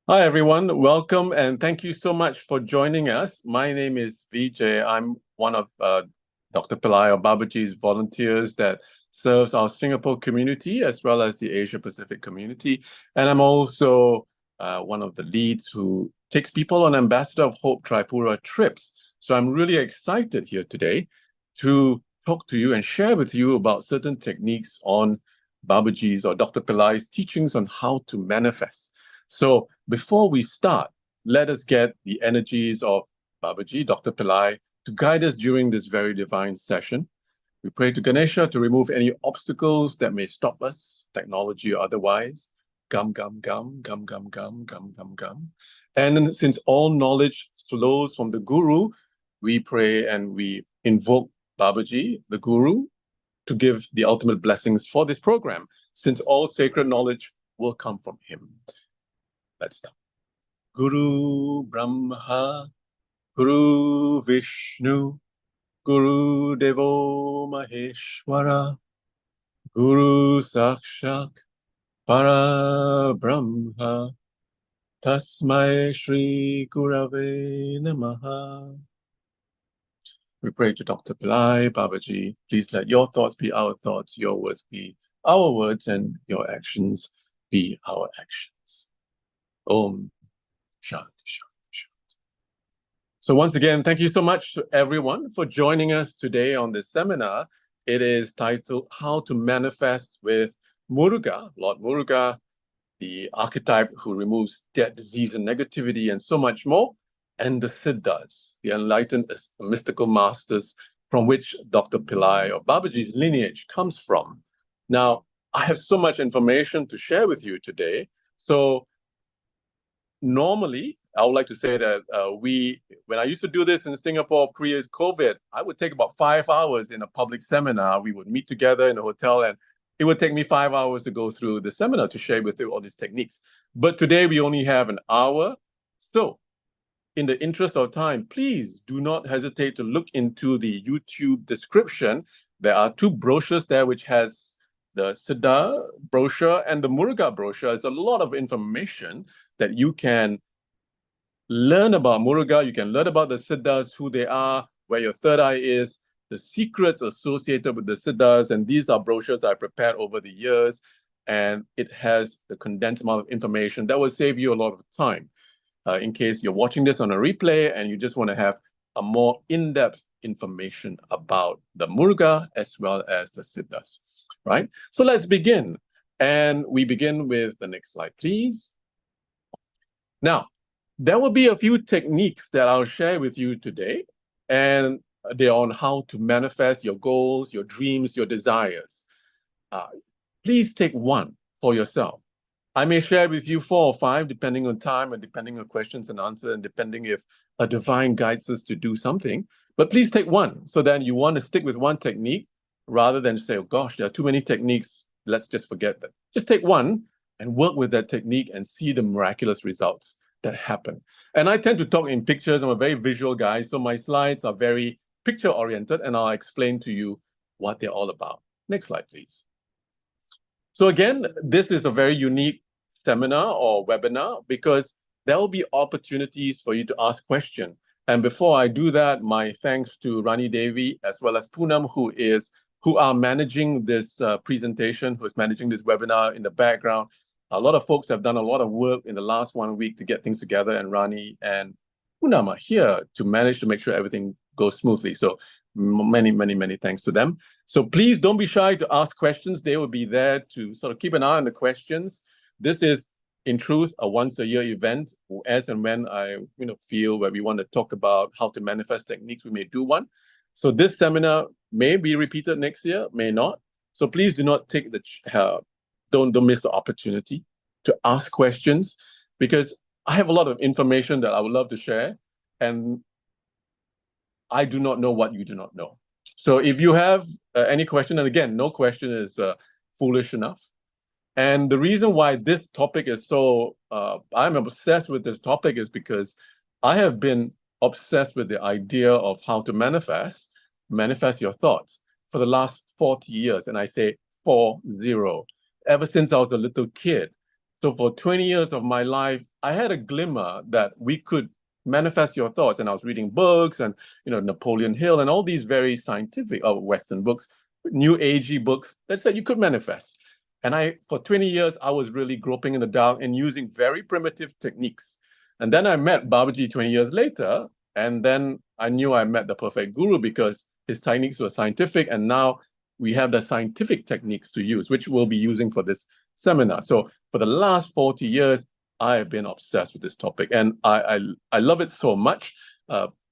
Hi, everyone. Welcome and thank you so much for joining us. My name is Vijay. I'm one of Dr. Pillai or Babaji's volunteers that serves our Singapore community as well as the Asia Pacific community. And I'm also one of the leads who takes people on Ambassador of Hope Tripura trips. So I'm really excited here today to talk to you and share with you about certain techniques on Babaji's or Dr. Pillai's teachings on how to manifest. So before we start, let us get the energies of Babaji, Dr. Pillai, to guide us during this very divine session. We pray to Ganesha to remove any obstacles that may stop us, technology or otherwise. Gum, gum, gum, gum, gum, gum, gum, gum, gum. And since all knowledge flows from the Guru, we pray and we invoke Babaji, the Guru, to give the ultimate blessings for this program, since all sacred knowledge will come from him. Let's start. Guru Brahma, Guru Vishnu, Guru Devo Maheshwara, Guru Sakshat Para Brahma, Tasmai Shri Gurave Namaha. We pray to Dr. Pillai, Babaji, please let your thoughts be our thoughts, your words be our words, and your actions be our actions. Om Shanti Shanti Shanti. So once again, thank you so much to everyone for joining us today on this seminar. It is titled How to Manifest with Muruga, Lord Muruga, the archetype who removes death, disease, and negativity, and so much more, and the Siddhas, the enlightened mystical masters from which Dr. Pillai or Babaji's lineage comes from. Now, I have so much information to share with you today. So normally, I would like to say that when I used to do this in Singapore pre-COVID, I would take about 5 hours in a public seminar. We would meet together in a hotel, and it would take me 5 hours to go through the seminar to share with you all these techniques. But today we only have an hour. So in the interest of time, please do not hesitate to look into the YouTube description. There are two brochures there, which has the Siddha brochure and the Muruga brochure. There's a lot of information that you can learn about Muruga. You can learn about the Siddhas, who they are, where your third eye is, the secrets associated with the Siddhas. And these are brochures I prepared over the years. And it has the condensed amount of information that will save you a lot of time. In case you're watching this on a replay and you just want to have a more in-depth information about the Muruga as well as the Siddhas, right? So let's begin. And we begin with the next slide, please. Now, there will be a few techniques that I'll share with you today, and they're on how to manifest your goals, your dreams, your desires. Please take one for yourself. I may share with you 4 or 5, depending on time and depending on questions and answers, and depending if a divine guides us to do something. But please take one, so then you want to stick with one technique rather than say, oh gosh, there are too many techniques, let's just forget that. Just take one and work with that technique and see the miraculous results that happen. And I tend to talk in pictures. I'm a very visual guy, so my slides are very picture-oriented, and I'll explain to you what they're all about. Next slide, please. So again, this is a very unique seminar or webinar because there will be opportunities for you to ask questions. And before I do that, my thanks to Rani Devi as well as Poonam, who are managing this presentation, who is managing this webinar in the background. A lot of folks have done a lot of work in the last 1 week to get things together, and Rani and Poonam are here to manage to make sure everything goes smoothly. So many, many, many thanks to them. So please don't be shy to ask questions. They will be there to sort of keep an eye on the questions. This is, in truth, a once-a-year event. As and when I feel where we want to talk about how to manifest techniques, we may do one. So this seminar may be repeated next year, may not. So please do not take don't miss the opportunity to ask questions, because I have a lot of information that I would love to share, and I do not know what you do not know. So if you have any question, and again, no question is foolish enough. And the reason why this topic is so, I'm obsessed with this topic is because I have been obsessed with the idea of how to manifest your thoughts for the last 40 years. And I say 40, ever since I was a little kid. So for 20 years of my life, I had a glimmer that we could manifest your thoughts. And I was reading books and, Napoleon Hill and all these very scientific Western books, new agey books that said you could manifest. And for 20 years, I was really groping in the dark and using very primitive techniques. And then I met Babaji 20 years later. And then I knew I met the perfect guru because his techniques were scientific. And now we have the scientific techniques to use, which we'll be using for this seminar. So for the last 40 years, I have been obsessed with this topic. And I love it so much.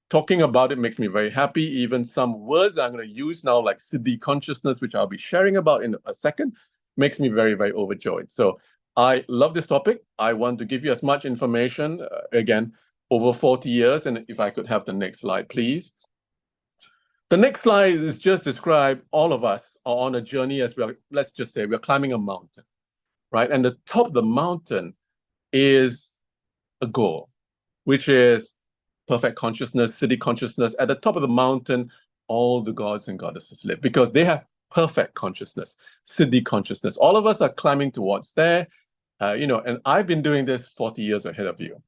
Talking about it makes me very happy. Even some words that I'm going to use now, like Siddhi consciousness, which I'll be sharing about in a second, makes me very, very overjoyed. So I love this topic. I want to give you as much information, again, over 40 years. And if I could have the next slide, please. The next slide is just describe all of us are on a journey as well. Let's just say we're climbing a mountain, right? And the top of the mountain is a goal, which is perfect consciousness, Siddhi consciousness. At the top of the mountain, all the gods and goddesses live because they have perfect consciousness, Siddhi consciousness. All of us are climbing towards there, and I've been doing this 40 years ahead of you.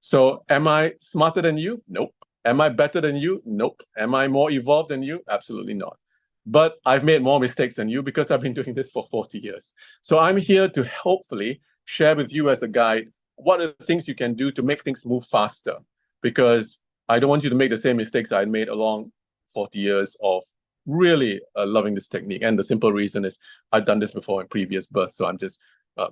So am I smarter than you? Nope. Am I better than you? Nope. Am I more evolved than you? Absolutely not. But I've made more mistakes than you because I've been doing this for 40 years. So I'm here to hopefully share with you as a guide what are the things you can do to make things move faster, because I don't want you to make the same mistakes I made along 40 years of really loving this technique. And the simple reason is I've done this before in previous births, so I'm just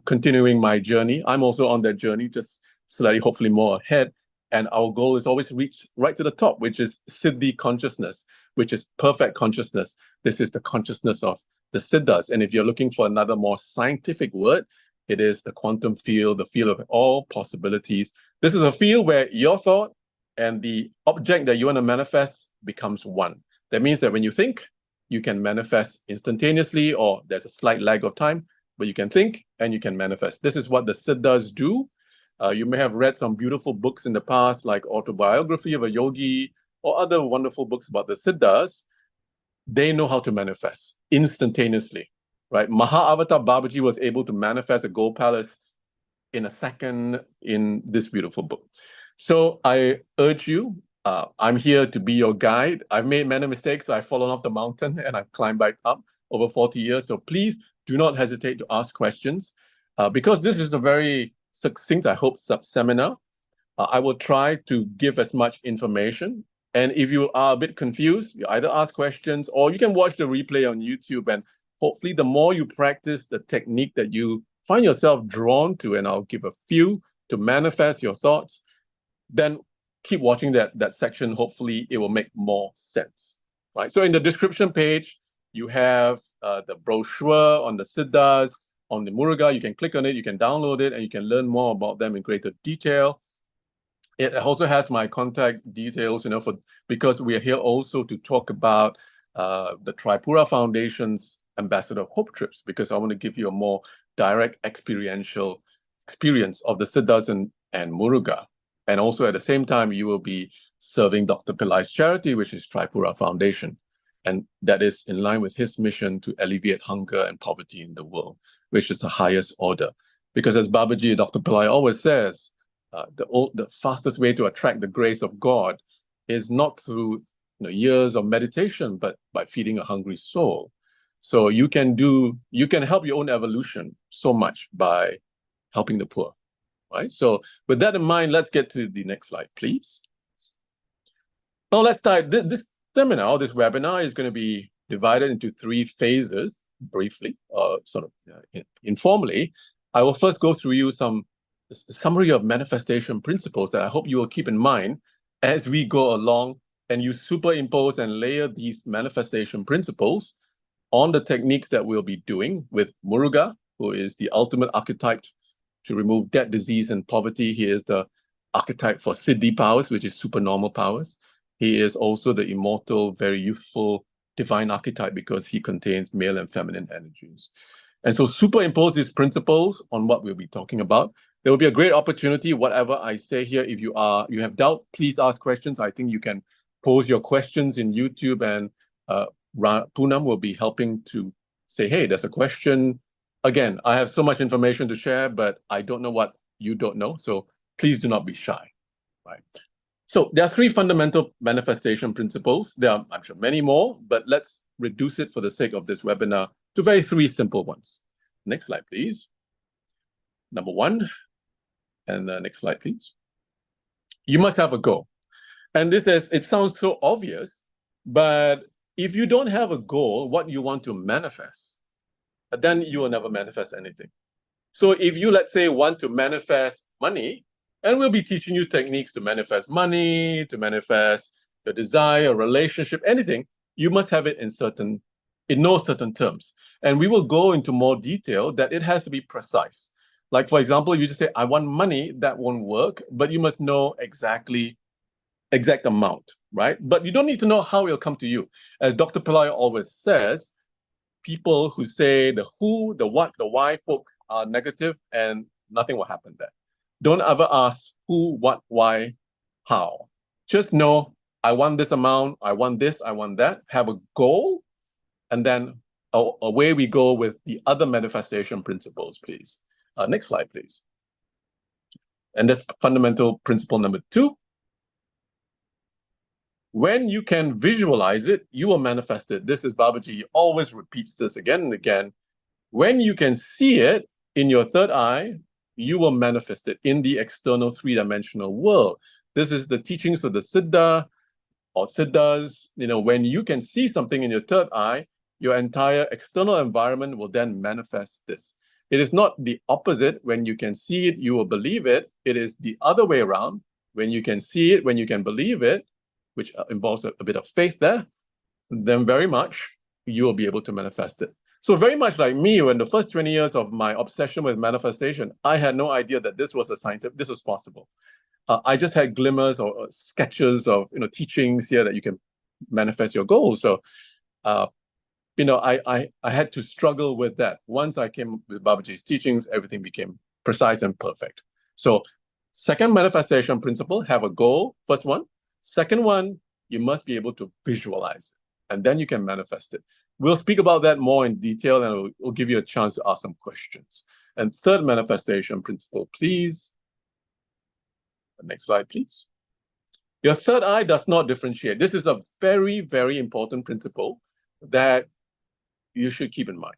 continuing my journey. I'm also on that journey, just slightly, hopefully more ahead. And our goal is always to reach right to the top, which is Siddhi consciousness, which is perfect consciousness. This is the consciousness of the Siddhas. And if you're looking for another more scientific word, it is the quantum field, the field of all possibilities. This is a field where your thought and the object that you want to manifest becomes one. That means that when you think, you can manifest instantaneously, or there's a slight lag of time, but you can think and you can manifest. This is what the Siddhas do. You may have read some beautiful books in the past, like Autobiography of a Yogi or other wonderful books about the Siddhas. They know how to manifest instantaneously, right? Mahavatar Babaji was able to manifest a gold palace in a second in this beautiful book. So I urge you, I'm here to be your guide. I've made many mistakes. I've fallen off the mountain and I've climbed back up over 40 years. So please do not hesitate to ask questions because this is a very succinct, I hope, seminar. I will try to give as much information. And if you are a bit confused, you either ask questions or you can watch the replay on YouTube. And hopefully the more you practice the technique that you find yourself drawn to, and I'll give a few to manifest your thoughts, then keep watching that section. Hopefully it will make more sense, right? So in the description page, you have the brochure on the Siddhas, on the Muruga. You can click on it, you can download it, and you can learn more about them in greater detail. It also has my contact details, because we are here also to talk about the Tripura Foundation's Ambassador of Hope trips, because I want to give you a more direct experiential experience of the Siddhas and Muruga. And also at the same time, you will be serving Dr. Pillai's charity, which is Tripura Foundation. And that is in line with his mission to alleviate hunger and poverty in the world, which is the highest order. Because as Babaji, Dr. Pillai always says, the fastest way to attract the grace of God is not through years of meditation, but by feeding a hungry soul. So you can help your own evolution so much by helping the poor, right? So with that in mind, let's get to the next slide, please. Now let's start. This seminar, this webinar is going to be divided into 3 phases, briefly, informally. I will first go through you some summary of manifestation principles that I hope you will keep in mind as we go along, and you superimpose and layer these manifestation principles on the techniques that we'll be doing with Muruga, who is the ultimate archetype to remove debt, disease, and poverty. He is the archetype for Siddhi Powers, which is supernormal powers. He is also the immortal, very youthful, divine archetype because he contains male and feminine energies. And so superimpose these principles on what we'll be talking about. There will be a great opportunity, whatever I say here. If you have doubt, please ask questions. I think you can pose your questions in YouTube, and Poonam will be helping to say, hey, there's a question. Again, I have so much information to share, but I don't know what you don't know. So please do not be shy, right? So there are three fundamental manifestation principles. There are, I'm sure, many more, but let's reduce it for the sake of this webinar to very three simple ones. Next slide, please. Number one, and the next slide, please. You must have a goal. And it sounds so obvious, but if you don't have a goal, what you want to manifest, then you will never manifest anything. So if you, let's say, want to manifest money, and we'll be teaching you techniques to manifest money, to manifest your desire, relationship, anything, you must have it in no certain terms. And we will go into more detail that it has to be precise. Like, for example, you just say, I want money, that won't work, but you must know exact amount, right? But you don't need to know how it'll come to you. As Dr. Pillai always says, people who say the who, the what, the why folk are negative and nothing will happen there. Don't ever ask who, what, why, how. Just know, I want this amount, I want this, I want that. Have a goal, and then away we go with the other manifestation principles, please. Next slide, please. And that's fundamental principle number 2. When you can visualize it, you will manifest it. This is Babaji. He always repeats this again and again. When you can see it in your third eye, you will manifest it in the external three-dimensional world. This is the teachings of the Siddha or Siddhas. When you can see something in your third eye, your entire external environment will then manifest this. It is not the opposite. When you can see it, you will believe it. It is the other way around. When you can see it, when you can believe it, which involves a bit of faith there, then very much you will be able to manifest it. So very much like me, when the first 20 years of my obsession with manifestation, I had no idea that this was this was possible. I just had glimmers or sketches of teachings here that you can manifest your goals. So I had to struggle with that. Once I came with Babaji's teachings, everything became precise and perfect. So second manifestation principle, have a goal, first one. Second one, you must be able to visualize it, and then you can manifest it. We'll speak about that more in detail, and we'll give you a chance to ask some questions. And third manifestation principle, please. Next slide, please. Your third eye does not differentiate. This is a very, very important principle that you should keep in mind.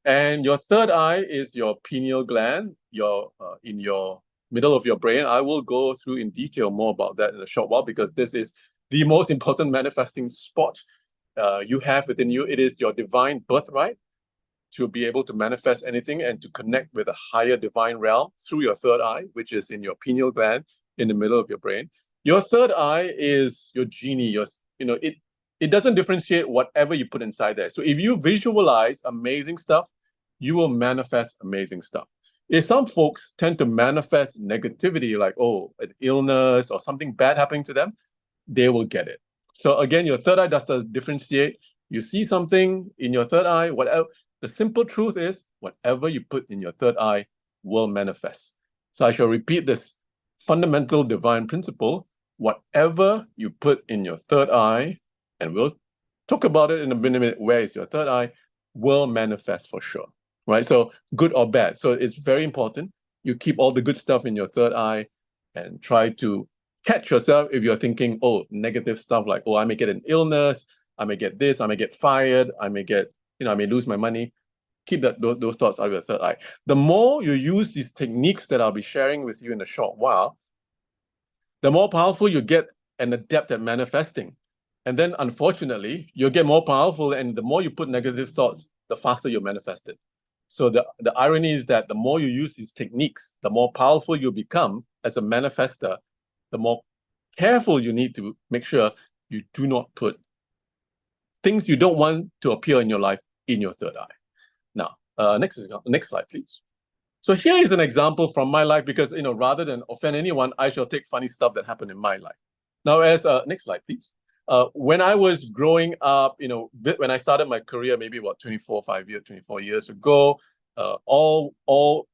And your third eye is your pineal gland, in your middle of your brain. I will go through in detail more about that in a short while, because this is the most important manifesting spot you have within you. It is your divine birthright to be able to manifest anything and to connect with a higher divine realm through your third eye, which is in your pineal gland in the middle of your brain. Your third eye is your genie. It doesn't differentiate whatever you put inside there. So if you visualize amazing stuff, you will manifest amazing stuff. If some folks tend to manifest negativity, like, an illness or something bad happening to them, they will get it. So again, your third eye does not differentiate. You see something in your third eye, whatever. The simple truth is, whatever you put in your third eye will manifest. So I shall repeat this fundamental divine principle. Whatever you put in your third eye, and we'll talk about it in a minute, where is your third eye, will manifest for sure, right? So good or bad. So it's very important you keep all the good stuff in your third eye and try to catch yourself if you're thinking, negative stuff like, I may get an illness, I may get this, I may get fired, I may get, I may lose my money. Keep those thoughts out of your third eye. The more you use these techniques that I'll be sharing with you in a short while, the more powerful you get and adept at manifesting. And then, unfortunately, you'll get more powerful, and the more you put negative thoughts, the faster you manifest it. So the irony is that the more you use these techniques, the more powerful you become as a manifester, the more careful you need to make sure you do not put things you don't want to appear in your life in your third eye. Now, next slide, please. So here is an example from my life, because, rather than offend anyone, I shall take funny stuff that happened in my life. Now, next slide, please. When I was growing up, when I started my career, maybe about 24 years ago, all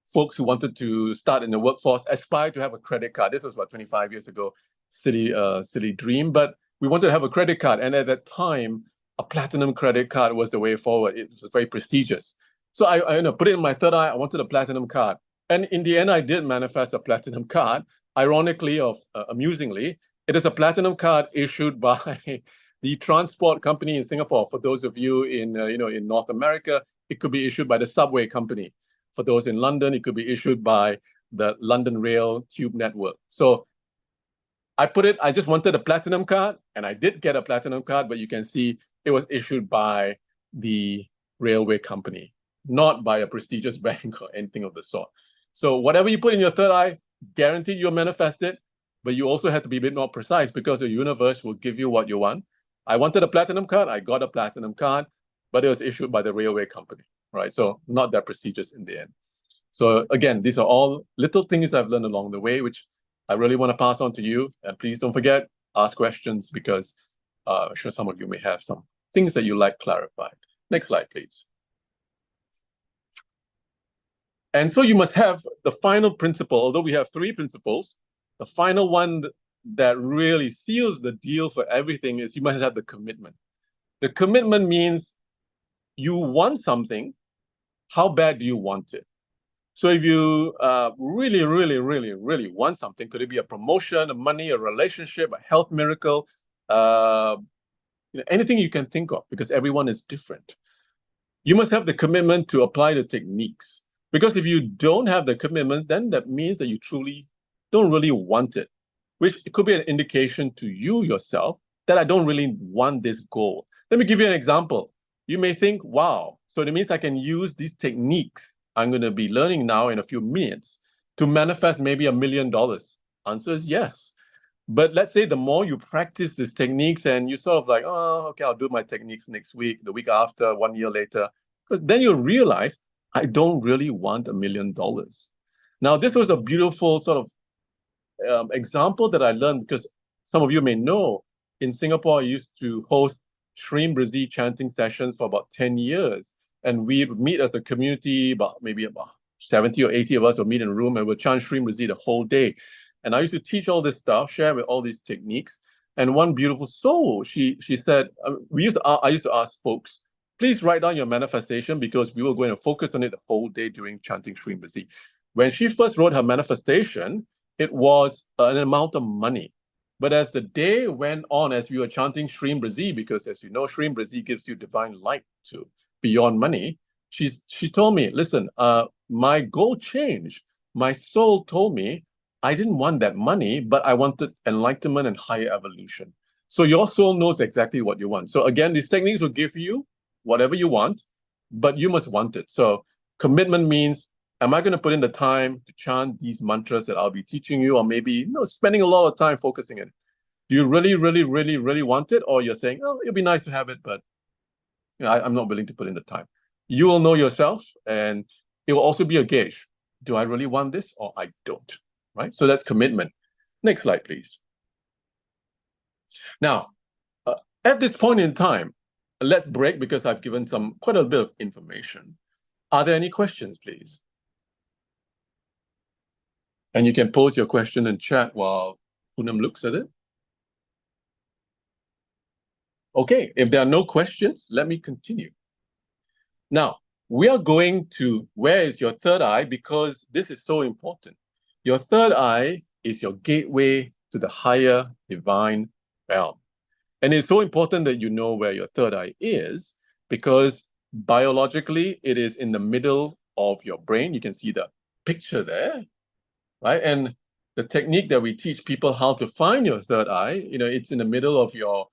folks who wanted to start in the workforce aspired to have a credit card. This was about 25 years ago, silly dream, but we wanted to have a credit card. And at that time, a platinum credit card was the way forward. It was very prestigious. So I put it in my third eye. I wanted a platinum card. And in the end, I did manifest a platinum card. Ironically, amusingly, it is a platinum card issued by the transport company in Singapore. For those of you in in North America, it could be issued by the subway company. For those in London, it could be issued by the London Rail Tube Network. So I just wanted a platinum card, and I did get a platinum card, but you can see it was issued by the railway company, not by a prestigious bank or anything of the sort. So whatever you put in your third eye, guaranteed you'll manifest it, but you also have to be a bit more precise because the universe will give you what you want. I wanted a platinum card, I got a platinum card, but it was issued by the railway company, right? So not that prestigious in the end. So again, these are all little things I've learned along the way, which I really want to pass on to you. And please don't forget, ask questions because I'm sure some of you may have some things that you like clarified. Next slide, please. And so you must have the final principle, although we have 3 principles, the final one that really seals the deal for everything is you must have the commitment. The commitment means you want something, how bad do you want it? So if you really, really, really, really want something, could it be a promotion, a money, a relationship, a health miracle, anything you can think of, because everyone is different. You must have the commitment to apply the techniques. Because if you don't have the commitment, then that means that you truly don't really want it, which it could be an indication to you yourself that I don't really want this goal. Let me give you an example. You may think, wow, so it means I can use these techniques I'm going to be learning now in a few minutes to manifest maybe $1 million. Answer is yes. But let's say the more you practice these techniques and you sort of like, oh, okay, I'll do my techniques next week, the week after, 1 year later, because then you'll realize I don't really want $1 million. Now, this was a beautiful sort of example that I learned because some of you may know in Singapore, I used to host Shrim Brizzy chanting sessions for about 10 years. And we'd meet as a community, maybe about 70 or 80 of us would meet in a room and we'd chant Shrim Brizzy the whole day. And I used to teach all this stuff, share with all these techniques. And one beautiful soul, she said, I used to ask folks, please write down your manifestation because we were going to focus on it the whole day during chanting Shrim Brizzy. When she first wrote her manifestation, it was an amount of money. But as the day went on, as we were chanting Shrim Brizzy, because as you know, Shrim Brizzy gives you divine light to beyond money, she told me, listen, my goal changed. My soul told me I didn't want that money, but I wanted enlightenment and higher evolution. So your soul knows exactly what you want. So again, these techniques will give you whatever you want, but you must want it. So commitment means, am I going to put in the time to chant these mantras that I'll be teaching you, or maybe spending a lot of time focusing on it? Do you really, really, really, really want it? Or you're saying, oh, it'd be nice to have it, but I'm not willing to put in the time. You will know yourself, and it will also be a gauge. Do I really want this or I don't? Right? So that's commitment. Next slide, please. Now, at this point in time, let's break because I've given quite a bit of information. Are there any questions, please? And you can post your question in chat while Poonam looks at it. Okay, if there are no questions, let me continue. Now, we are going to where is your third eye, because this is so important. Your third eye is your gateway to the higher divine realm. And it's so important that you know where your third eye is, because biologically, it is in the middle of your brain. You can see the picture there, right? And the technique that we teach people how to find your third eye, it's in the middle of your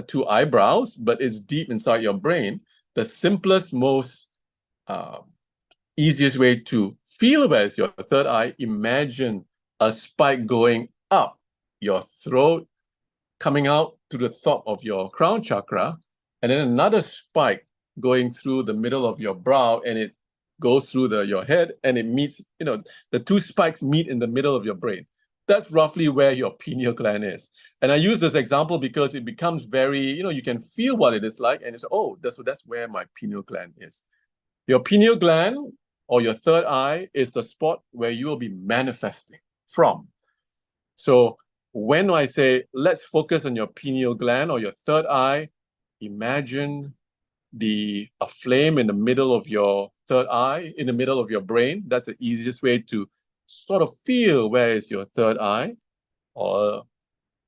2 eyebrows, but it's deep inside your brain. The simplest, most easiest way to feel where is your third eye, imagine a spike going up your throat, coming out to the top of your crown chakra, and then another spike going through the middle of your brow, and it goes through your head, and it meets, the 2 spikes meet in the middle of your brain. That's roughly where your pineal gland is. And I use this example because it becomes very, you can feel what it is like, and it's, oh, that's where my pineal gland is. Your pineal gland or your third eye is the spot where you will be manifesting from. So when I say, let's focus on your pineal gland or your third eye, imagine a flame in the middle of your third eye, in the middle of your brain. That's the easiest way to sort of feel where is your third eye, or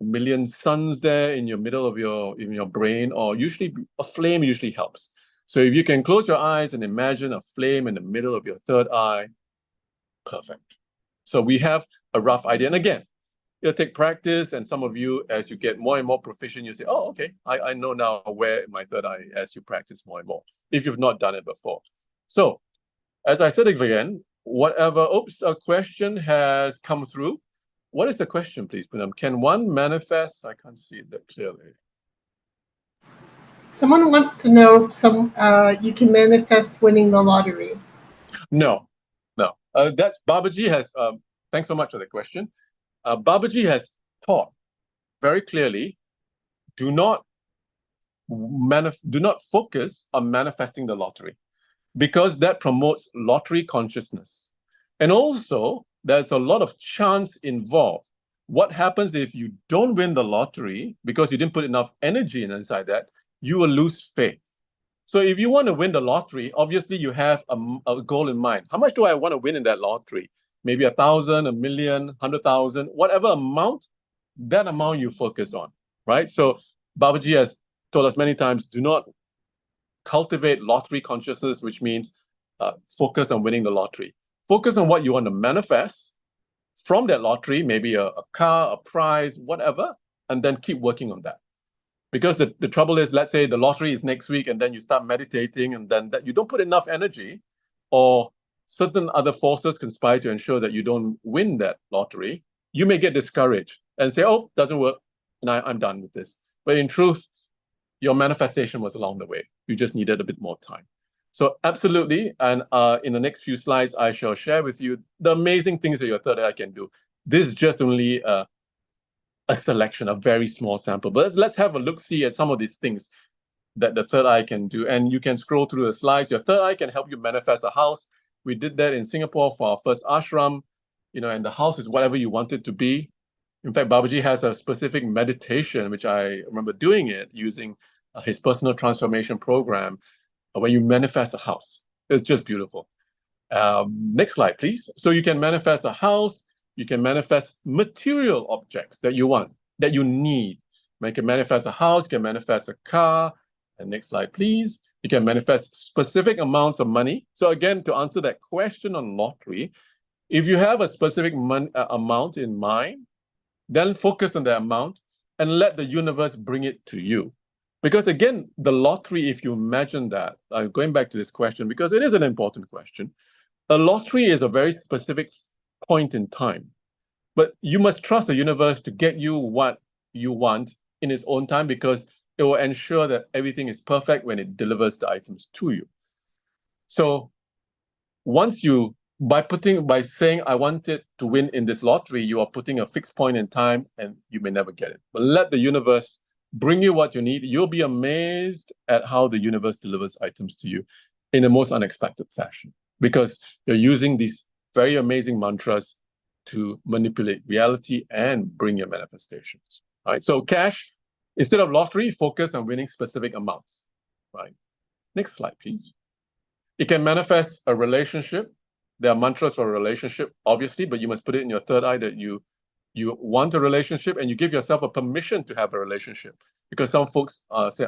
a million suns there in your middle of your brain, or usually a flame usually helps. So if you can close your eyes and imagine a flame in the middle of your third eye, perfect. So we have a rough idea. And again, it'll take practice, and some of you, as you get more and more proficient, you say, oh, okay, I know now where my third eye, as you practice more and more, if you've not done it before. So, as I said again, whatever, a question has come through. What is the question, please, Poonam? Can one manifest? I can't see it that clearly. Someone wants to know if you can manifest winning the lottery. No. That's Babaji has, thanks so much for the question. Babaji has taught very clearly, do not focus on manifesting the lottery, because that promotes lottery consciousness. And also, there's a lot of chance involved. What happens if you don't win the lottery because you didn't put enough energy inside that? You will lose faith. So if you want to win the lottery, obviously you have a goal in mind. How much do I want to win in that lottery? Maybe 1,000, 1,000,000, 100,000, whatever amount, that amount you focus on, right? So Babaji has told us many times, do not cultivate lottery consciousness, which means focus on winning the lottery. Focus on what you want to manifest from that lottery, maybe a car, a prize, whatever, and then keep working on that. Because the trouble is, let's say the lottery is next week, and then you start meditating, and then that you don't put enough energy, or certain other forces conspire to ensure that you don't win that lottery, you may get discouraged and say, oh, doesn't work, and I'm done with this. But in truth, your manifestation was along the way. You just needed a bit more time. So absolutely, and in the next few slides, I shall share with you the amazing things that your third eye can do. This is just only a selection, a very small sample. But let's have a look-see at some of these things that the third eye can do. And you can scroll through the slides. Your third eye can help you manifest a house. We did that in Singapore for our first ashram, and the house is whatever you want it to be. In fact, Babaji has a specific meditation, which I remember doing it using his personal transformation program, when you manifest a house. It's just beautiful. Next slide, please. So you can manifest a house. You can manifest material objects that you want, that you need. You can manifest a house, you can manifest a car. And next slide, please. You can manifest specific amounts of money. So again, to answer that question on lottery, if you have a specific amount in mind, then focus on the amount and let the universe bring it to you. Because again, the lottery, if you imagine that, going back to this question, because it is an important question, a lottery is a very specific point in time. But you must trust the universe to get you what you want in its own time, because it will ensure that everything is perfect when it delivers the items to you. So once by saying, I want it to win in this lottery, you are putting a fixed point in time and you may never get it. But let the universe bring you what you need. You'll be amazed at how the universe delivers items to you in the most unexpected fashion, because you're using these very amazing mantras to manipulate reality and bring your manifestations, right? So cash, instead of lottery, focus on winning specific amounts, right? Next slide, please. It can manifest a relationship. There are mantras for a relationship, obviously, but you must put it in your third eye that you want a relationship, and you give yourself a permission to have a relationship. Because some folks say,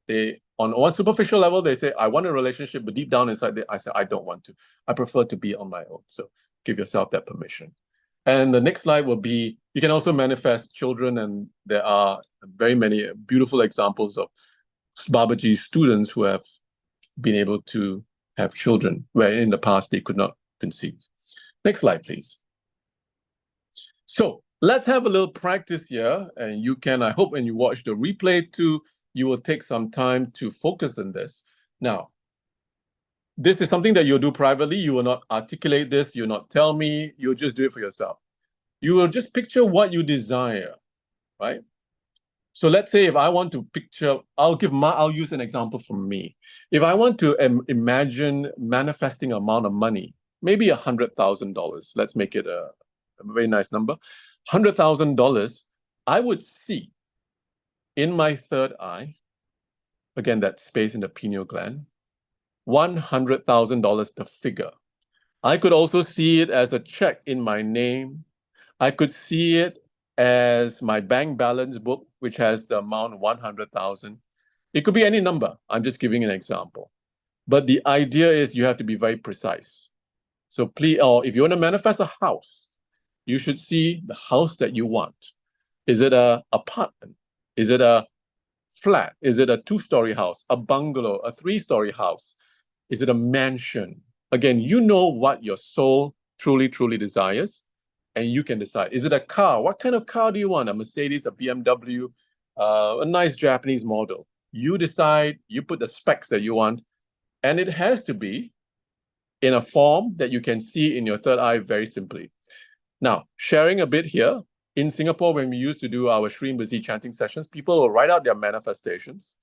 they, on one superficial level, they say, I want a relationship, but deep down inside, I say, I don't want to. I prefer to be on my own. So give yourself that permission. And the next slide will be, you can also manifest children, and there are very many beautiful examples of Babaji's students who have been able to have children where in the past they could not conceive. Next slide, please. So let's have a little practice here, and you can, I hope when you watch the replay too, you will take some time to focus on this. Now, this is something that you'll do privately. You will not articulate this. You'll not tell me. You'll just do it for yourself. You will just picture what you desire, right? So let's say if I want to picture, I'll use an example from me. If I want to imagine manifesting amount of money, maybe $100,000, let's make it a very nice number, $100,000, I would see in my third eye again, that space in the pineal gland, $100,000 the figure. I could also see it as a check in my name. I could see it as my bank balance book, which has the amount 100,000. It could be any number. I'm just giving an example. But the idea is you have to be very precise. So please, or if you want to manifest a house, you should see the house that you want. Is it an apartment? Is it a flat? Is it a 2-story house, a bungalow, a 3-story house? Is it a mansion? Again, you know what your soul truly, truly desires, and you can decide. Is it a car? What kind of car do you want? A Mercedes, a BMW, a nice Japanese model. You decide, you put the specs that you want, and it has to be in a form that you can see in your third eye very simply. Now, sharing a bit here, in Singapore, when we used to do our Srimbazi chanting sessions, people will write out their manifestations.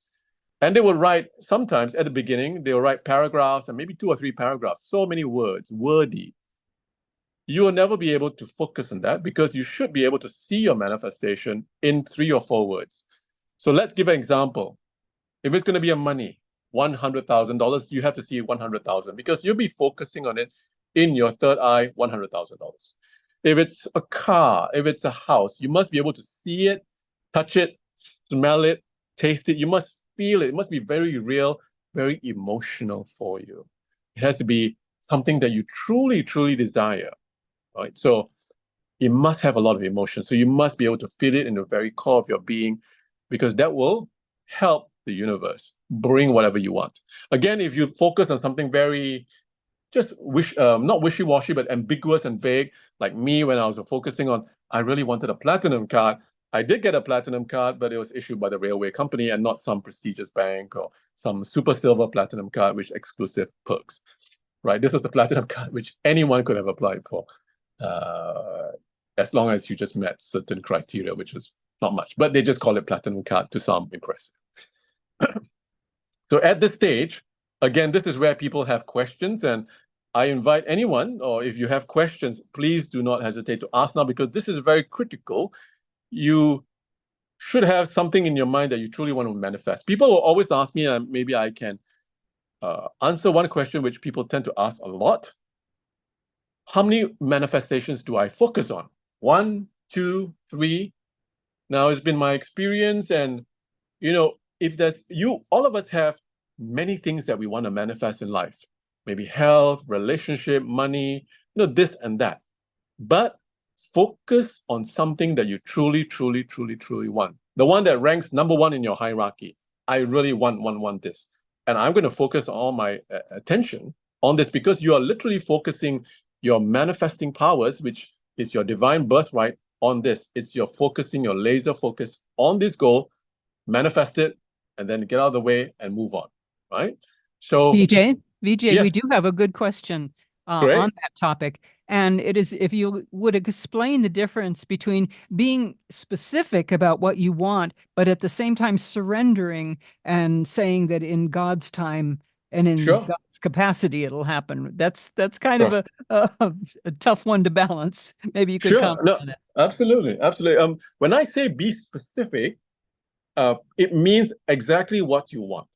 And they will write, sometimes at the beginning, they will write paragraphs and maybe 2 or 3 paragraphs, so many words, wordy. You will never be able to focus on that because you should be able to see your manifestation in 3 or 4 words. So let's give an example. If it's going to be a money, $100,000, you have to see 100,000 because you'll be focusing on it in your third eye, $100,000. If it's a car, if it's a house, you must be able to see it, touch it, smell it, taste it. You must feel it. It must be very real, very emotional for you. It has to be something that you truly, truly desire, right? So it must have a lot of emotion. So you must be able to feel it in the very core of your being because that will help the universe bring whatever you want. Again, if you focus on something very just not wishy-washy, but ambiguous and vague, like me when I was focusing on, I really wanted a platinum card. I did get a platinum card, but it was issued by the railway company and not some prestigious bank or some super silver platinum card, which exclusive perks, right? This was the platinum card, which anyone could have applied for, as long as you just met certain criteria, which was not much, but they just call it platinum card to sound impressive. So at this stage, again, this is where people have questions, and I invite anyone, or if you have questions, please do not hesitate to ask now, because this is very critical. You should have something in your mind that you truly want to manifest. People will always ask me, and maybe I can answer one question which people tend to ask a lot. How many manifestations do I focus on? 1, 2, 3. Now, it's been my experience, and if all of us have many things that we want to manifest in life, maybe health, relationship, money, this and that. But focus on something that you truly, truly, truly, truly want. The one that ranks number 1 in your hierarchy. I really want this. And I'm going to focus all my attention on this because you are literally focusing your manifesting powers, which is your divine birthright, on this. It's your focusing, your laser focus on this goal, manifest it, and then get out of the way and move on, right? So Vijay, yes. we do have a good question on that topic. And it is, if you would explain the difference between being specific about what you want, but at the same time surrendering and saying that in God's time and in God's capacity, it'll happen. That's kind of a tough one to balance. Maybe you could comment on that. Absolutely. When I say be specific, it means exactly what you want.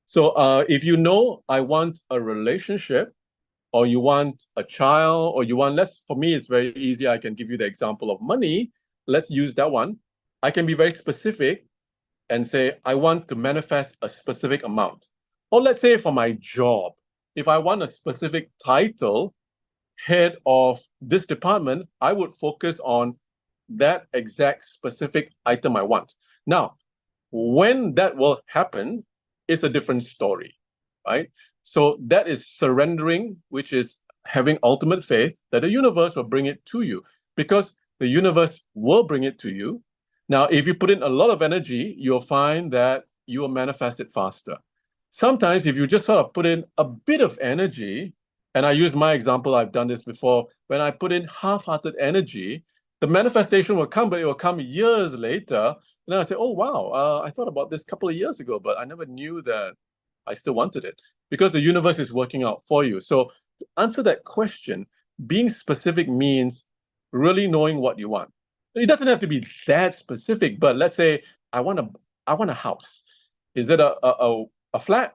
So if I want a relationship, or you want a child, or you want for me, it's very easy. I can give you the example of money. Let's use that one. I can be very specific and say, I want to manifest a specific amount. Or let's say for my job, if I want a specific title, head of this department, I would focus on that exact specific item I want. Now, when that will happen is a different story, right? So that is surrendering, which is having ultimate faith that the universe will bring it to you, because the universe will bring it to you. Now, if you put in a lot of energy, you'll find that you will manifest it faster. Sometimes if you just sort of put in a bit of energy, and I use my example, I've done this before, when I put in half-hearted energy, the manifestation will come, but it will come years later. And then I say, oh, wow, I thought about this a couple of years ago, but I never knew that I still wanted it, because the universe is working out for you. So to answer that question, being specific means really knowing what you want. It doesn't have to be that specific, but let's say I want a house. Is it a flat?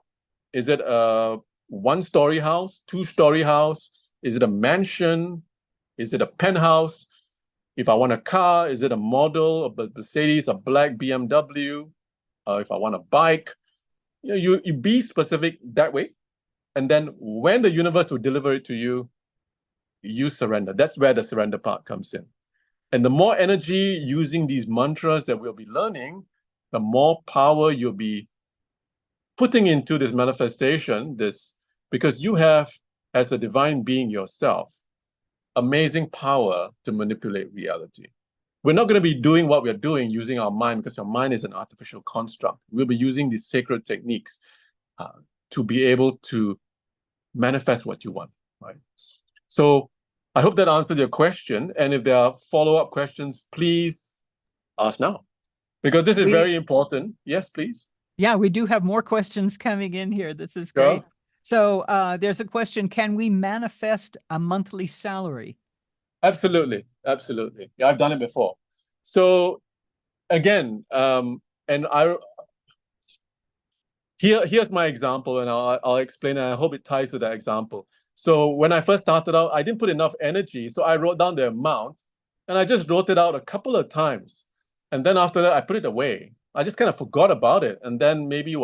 Is it a one-story house, two-story house? Is it a mansion? Is it a penthouse? If I want a car, is it a model, a Mercedes, a black BMW? If I want a bike, you be specific that way. And then when the universe will deliver it to you, you surrender. That's where the surrender part comes in. And the more energy using these mantras that we'll be learning, the more power you'll be putting into this manifestation, because you have, as a divine being yourself, amazing power to manipulate reality. We're not going to be doing what we're doing using our mind, because our mind is an artificial construct. We'll be using these sacred techniques to be able to manifest what you want, right? So I hope that answered your question. And if there are follow-up questions, please ask now, because this is very important. Yes, please. Yeah, we do have more questions coming in here. This is great. Sure. So there's a question: can we manifest a monthly salary? Absolutely, absolutely. Yeah, I've done it before. So again, here's my example, and I'll explain, and I hope it ties to that example. So when I first started out, I didn't put enough energy, so I wrote down the amount, and I just wrote it out a couple of times, and then after that, I put it away. I just kind of forgot about it, and then maybe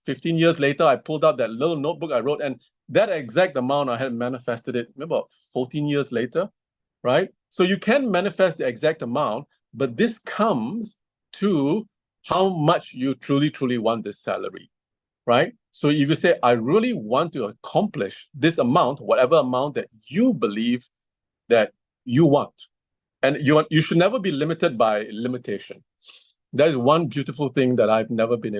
15 years later, I pulled out that little notebook I wrote, and that exact amount I had manifested it maybe about 14 years later, right? So you can manifest the exact amount, but this comes to how much you truly, truly want this salary, right? So if you say, I really want to accomplish this amount, whatever amount that you believe that you want, and you should never be limited by limitation. That is one beautiful thing that I've never been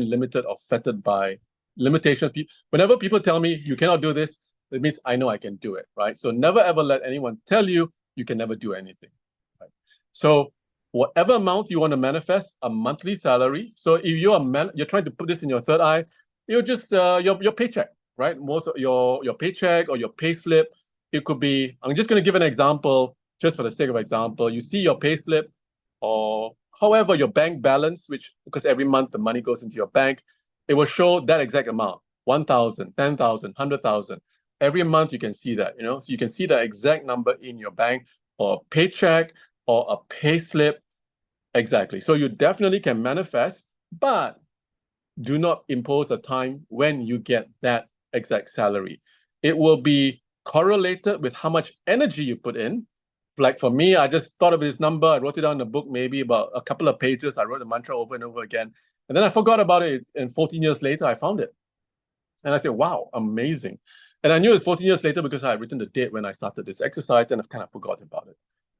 limited or fettered by limitations. Whenever people tell me you cannot do this, it means I know I can do it, right? So never ever let anyone tell you you can never do anything, right? So whatever amount you want to manifest, a monthly salary. So if you're trying to put this in your third eye, you're just your paycheck, right? Most of your paycheck or your pay slip. It could be, I'm just going to give an example, just for the sake of example. You see your pay slip, or however your bank balance, because every month the money goes into your bank, it will show that exact amount, 1,000, 10,000, 100,000. Every month you can see that, so you can see the exact number in your bank, or a paycheck or a pay slip. Exactly. So you definitely can manifest, but do not impose a time when you get that exact salary. It will be correlated with how much energy you put in. Like for me, I just thought of this number. I wrote it down in the book, maybe about a couple of pages. I wrote the mantra over and over again. And then I forgot about it. And 14 years later, I found it. And I said, wow, amazing. And I knew it was 14 years later because I had written the date when I started this exercise, and I've kind of forgotten about it.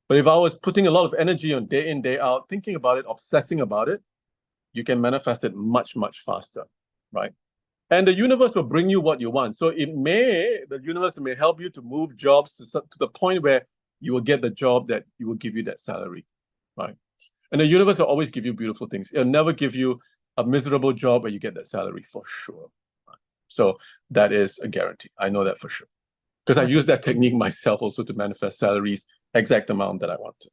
But if I was putting a lot of energy on day in, day out, thinking about it, obsessing about it, you can manifest it much, much faster, right? And the universe will bring you what you want. So the universe may help you to move jobs to the point where you will get the job that will give you that salary, right? And the universe will always give you beautiful things. It'll never give you a miserable job where you get that salary, for sure. So that is a guarantee. I know that for sure. Because I use that technique myself also to manifest salaries, exact amount that I want to.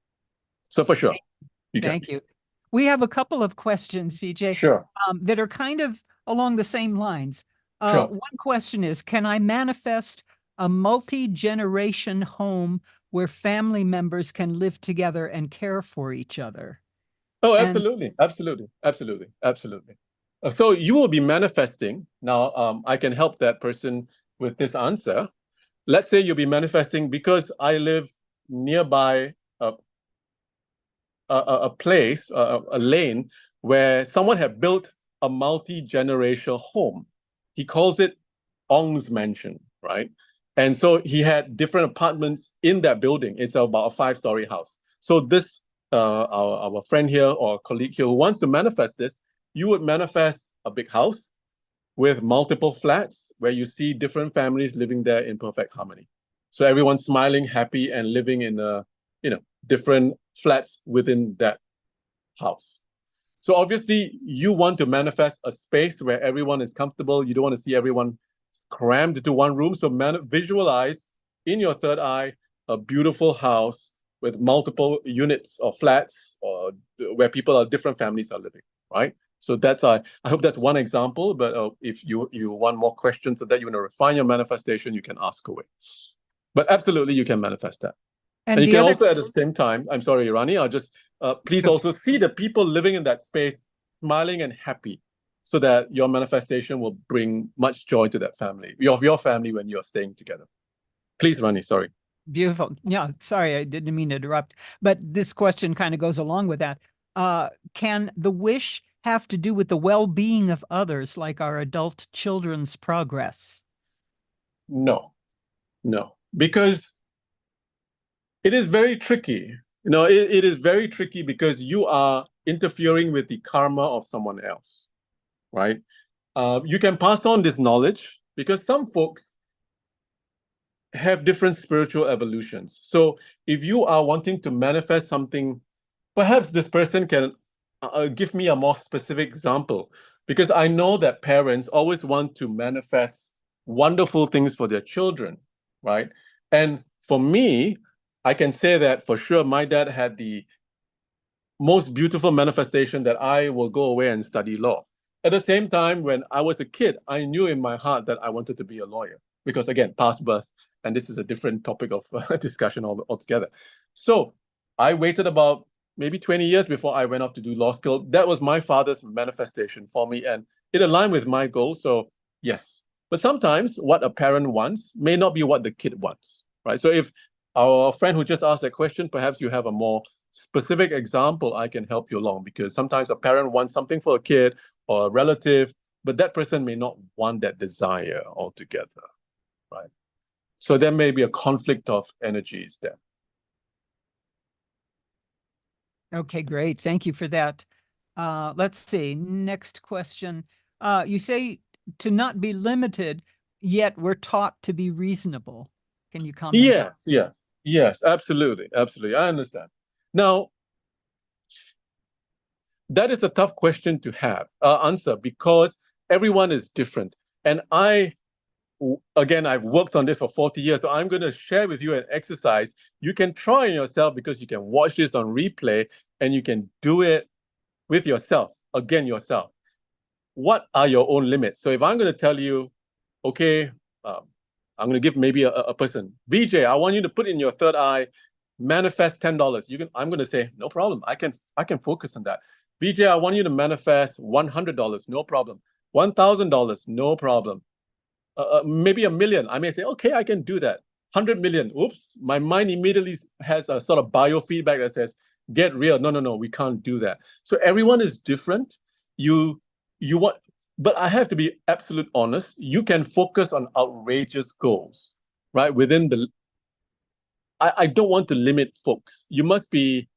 So for sure. Thank you. We have a couple of questions, Vijay, sure, that are kind of along the same lines. Sure. One question is, can I manifest a multi-generation home where family members can live together and care for each other? Oh, absolutely. Absolutely. Absolutely. Absolutely. So you will be manifesting. Now, I can help that person with this answer. Let's say you'll be manifesting because I live nearby a place, a lane where someone had built a multi-generational home. He calls it Ong's Mansion, right? And so he had different apartments in that building. It's about a 5-story house. So this, our friend here or colleague here who wants to manifest this, you would manifest a big house with multiple flats where you see different families living there in perfect harmony. So everyone's smiling, happy, and living in different flats within that house. So obviously you want to manifest a space where everyone is comfortable. You don't want to see everyone crammed into one room. So visualize in your third eye a beautiful house with multiple units or flats, or where different families are living, right? So that's I hope that's one example. But if you want more questions so that you want to refine your manifestation, you can ask away. But absolutely, you can manifest that. And you can also, at the same time, I'm sorry, Rani, I'll just please also see the people living in that space smiling and happy, so that your manifestation will bring much joy to that family, of your family, when you're staying together. Please, Rani, sorry. Beautiful. Yeah, sorry, I didn't mean to interrupt. But this question kind of goes along with that. Can the wish have to do with the well-being of others, like our adult children's progress? No, because it is very tricky. It is very tricky because you are interfering with the karma of someone else, right? You can pass on this knowledge because some folks have different spiritual evolutions. So if you are wanting to manifest something, perhaps this person can give me a more specific example, because I know that parents always want to manifest wonderful things for their children, right? And for me, I can say that for sure, my dad had the most beautiful manifestation that I will go away and study law. At the same time, when I was a kid, I knew in my heart that I wanted to be a lawyer because, again, past birth, and this is a different topic of discussion altogether. So I waited about maybe 20 years before I went off to do law school. That was my father's manifestation for me, and it aligned with my goals. So yes, but sometimes what a parent wants may not be what the kid wants, right? So if our friend who just asked that question, perhaps you have a more specific example, I can help you along, because sometimes a parent wants something for a kid or a relative, but that person may not want that desire altogether, right? So there may be a conflict of energies there. Okay, great. Thank you for that. Let's see. Next question. You say to not be limited, yet we're taught to be reasonable. Can you comment? Yes, absolutely. I understand. Now, that is a tough question to answer, because everyone is different. And again, I've worked on this for 40 years, so I'm going to share with you an exercise. You can try on yourself, because you can watch this on replay and you can do it with yourself, yourself. What are your own limits? So if I'm going to tell you, okay, I'm going to give maybe a person, Vijay, I want you to put in your third eye, manifest $10. I'm going to say, no problem. I can focus on that. Vijay, I want you to manifest $100. No problem. $1,000. No problem. Maybe $1 million. I may say, okay, I can do that. 100 million. Oops, my mind immediately has a sort of biofeedback that says, get real. No, we can't do that. So everyone is different. You want, but I have to be absolute honest. You can focus on outrageous goals, right? I don't want to limit folks. You must be,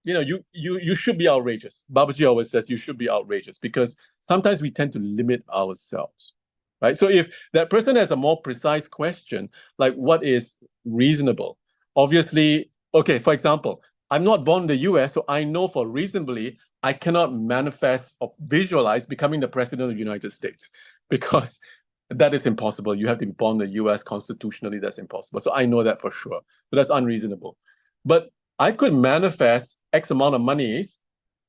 you should be outrageous. Babaji always says you should be outrageous, because sometimes we tend to limit ourselves, right? So if that person has a more precise question, like what is reasonable? Obviously, okay, for example, I'm not born in the US, so I know for reasonably, I cannot manifest or visualize becoming the president of the United States, because that is impossible. You have to be born in the US constitutionally. That's impossible. So I know that for sure. But that's unreasonable. But I could manifest X amount of monies,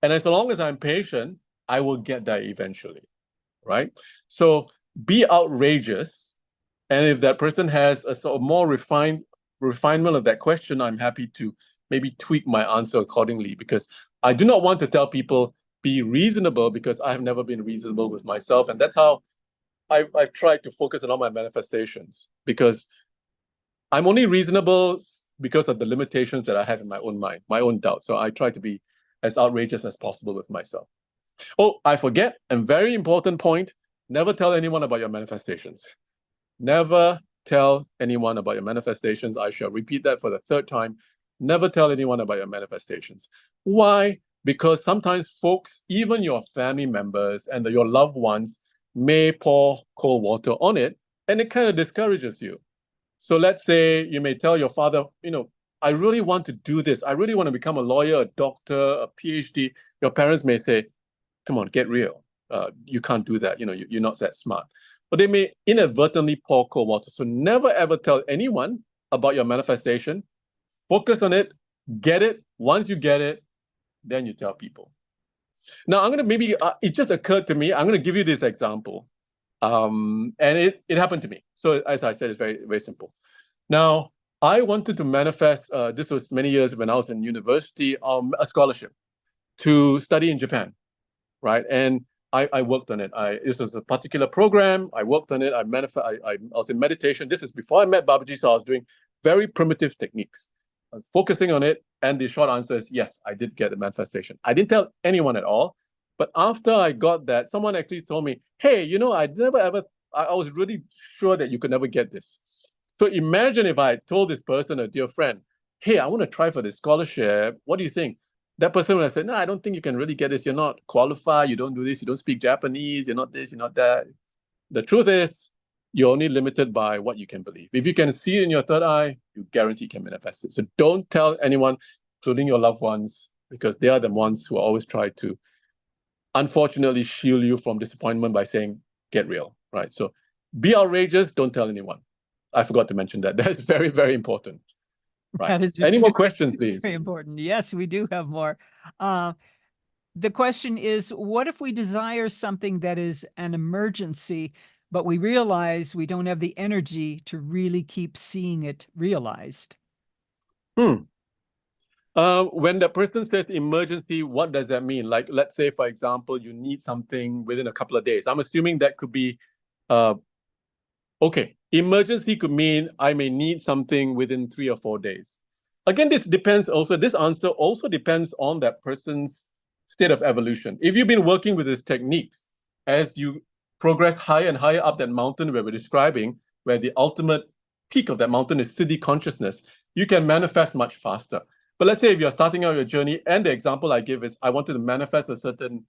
and as long as I'm patient, I will get there eventually, right? So be outrageous. And if that person has a sort of more refinement of that question, I'm happy to maybe tweak my answer accordingly, because I do not want to tell people be reasonable, because I have never been reasonable with myself. And that's how I've tried to focus on all my manifestations, because I'm only reasonable because of the limitations that I have in my own mind, my own doubt. So I try to be as outrageous as possible with myself. Oh, I forget, and very important point, never tell anyone about your manifestations. Never tell anyone about your manifestations. I shall repeat that for the third time. Never tell anyone about your manifestations. Why? Because sometimes folks, even your family members and your loved ones, may pour cold water on it, and it kind of discourages you. So let's say you may tell your father, I really want to do this. I really want to become a lawyer, a doctor, a PhD. Your parents may say, come on, get real. You can't do that. You're not that smart. But they may inadvertently pour cold water. So never ever tell anyone about your manifestation. Focus on it, get it. Once you get it, then you tell people. Now I'm going to it just occurred to me. I'm going to give you this example. And it happened to me. So as I said, it's very, very simple. Now, I wanted to manifest, this was many years when I was in university, a scholarship to study in Japan, right? And I worked on it. This was a particular program. I worked on it. I was in meditation. This is before I met Babaji, so I was doing very primitive techniques, focusing on it. And the short answer is yes, I did get a manifestation. I didn't tell anyone at all. But after I got that, someone actually told me, hey, I was really sure that you could never get this. So imagine if I told this person, a dear friend, hey, I want to try for this scholarship. What do you think? That person would have said, no, I don't think you can really get this. You're not qualified. You don't do this. You don't speak Japanese. You're not this. You're not that. The truth is, you're only limited by what you can believe. If you can see it in your third eye, you guarantee you can manifest it. So don't tell anyone, including your loved ones, because they are the ones who always try to, unfortunately, shield you from disappointment by saying, get real, right? So be outrageous. Don't tell anyone. I forgot to mention that. That's very, very important. Right. That is Any more questions, please? Very important. Yes, we do have more. The question is, what if we desire something that is an emergency, but we realize we don't have the energy to really keep seeing it realized? When the person says emergency, what does that mean? Like, let's say, for example, you need something within a couple of days. I'm assuming that could be, okay. Emergency could mean I may need something within 3 or 4 days. Again, this answer also depends on that person's state of evolution. If you've been working with this technique, as you progress higher and higher up that mountain where we're describing, where the ultimate peak of that mountain is Siddhi consciousness, you can manifest much faster. But let's say if you're starting out your journey, and the example I give is I wanted to manifest a certain,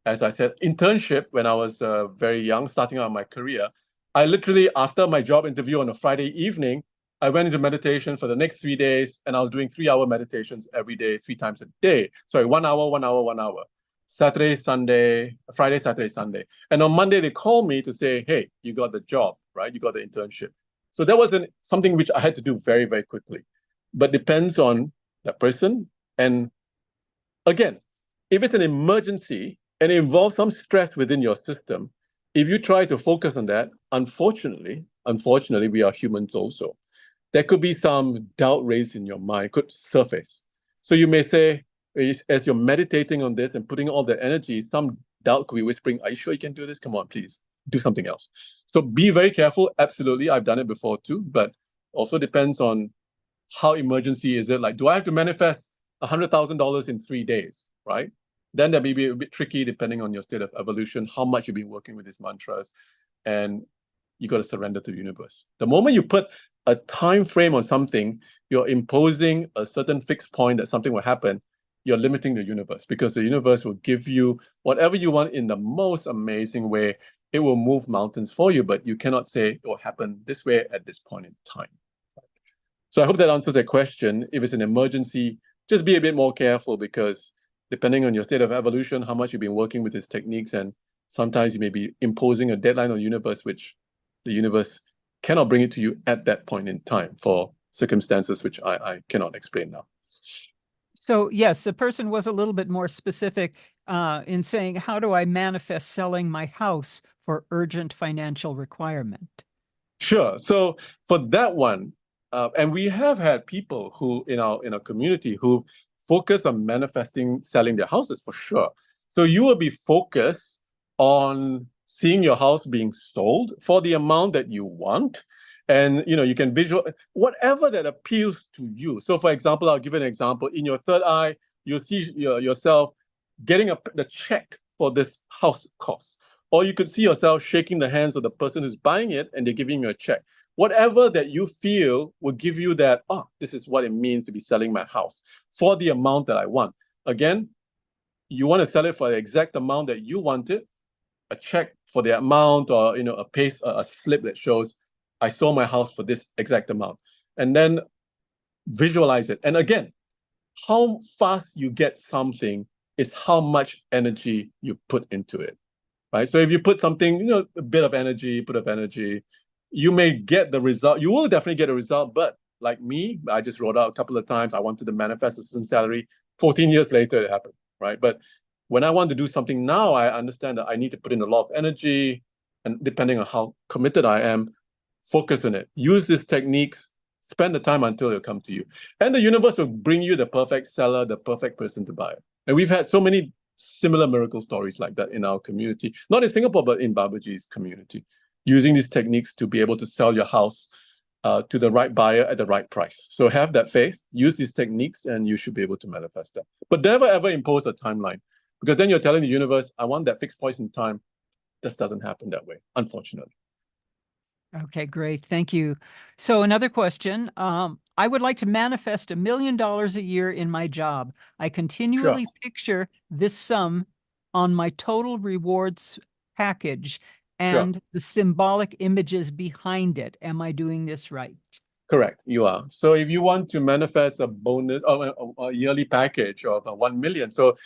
as I said, internship when I was very young, starting out my career. I literally, after my job interview on a Friday evening, I went into meditation for the next 3 days, and I was doing 3-hour meditations every day, 3 times a day. Sorry, 1 hour, 1 hour, 1 hour. Saturday, Sunday, Friday, Saturday, Sunday. And on Monday, they called me to say, hey, you got the job, right? You got the internship. So that wasn't something which I had to do very, very quickly. But depends on that person. And again, if it's an emergency and it involves some stress within your system, if you try to focus on that, unfortunately, we are humans also. There could be some doubt raised in your mind, could surface. So you may say, as you're meditating on this and putting all the energy, some doubt could be whispering, are you sure you can do this? Come on, please, do something else. So be very careful. Absolutely, I've done it before too, but also depends on how emergency is it. Like, do I have to manifest $100,000 in 3 days, right? Then that may be a bit tricky depending on your state of evolution, how much you've been working with these mantras, and you got to surrender to the universe. The moment you put a time frame on something, you're imposing a certain fixed point that something will happen. You're limiting the universe, because the universe will give you whatever you want in the most amazing way. It will move mountains for you, but you cannot say it will happen this way at this point in time. So I hope that answers that question. If it's an emergency, just be a bit more careful, because depending on your state of evolution, how much you've been working with these techniques, and sometimes you may be imposing a deadline on the universe, which the universe cannot bring it to you at that point in time for circumstances which I cannot explain now. So yes, the person was a little bit more specific in saying, how do I manifest selling my house for urgent financial requirement? Sure. So for that one, and we have had people who in our community who focus on manifesting selling their houses for sure. So you will be focused on seeing your house being sold for the amount that you want. And you can visual whatever that appeals to you. So for example, I'll give an example. In your third eye, you'll see yourself getting the check for this house cost. Or you could see yourself shaking the hands of the person who's buying it and they're giving you a check. Whatever that you feel will give you that, this is what it means to be selling my house for the amount that I want. Again, you want to sell it for the exact amount that you want it, a check for the amount, or a slip that shows I sold my house for this exact amount. And then visualize it. And again, how fast you get something is how much energy you put into it, right? So if you put something, a bit of energy, you may get the result. You will definitely get a result. But like me, I just wrote out a couple of times, I wanted to manifest a certain salary. 14 years later, it happened, right? But when I want to do something now, I understand that I need to put in a lot of energy, and depending on how committed I am, focus on it. Use these techniques, spend the time until it come to you. And the universe will bring you the perfect seller, the perfect person to buy it. And we've had so many similar miracle stories like that in our community, not in Singapore, but in Babaji's community, using these techniques to be able to sell your house to the right buyer at the right price. So have that faith, use these techniques, and you should be able to manifest that. But never ever impose a timeline, because then you're telling the universe, I want that fixed point in time. This doesn't happen that way, unfortunately. Okay, great. Thank you. So another question. I would like to manifest $1 million a year in my job. I continually picture this sum on my total rewards package and the symbolic images behind it. Am I doing this right? Correct, you are. So if you want to manifest a bonus or a yearly package of 1 million, so,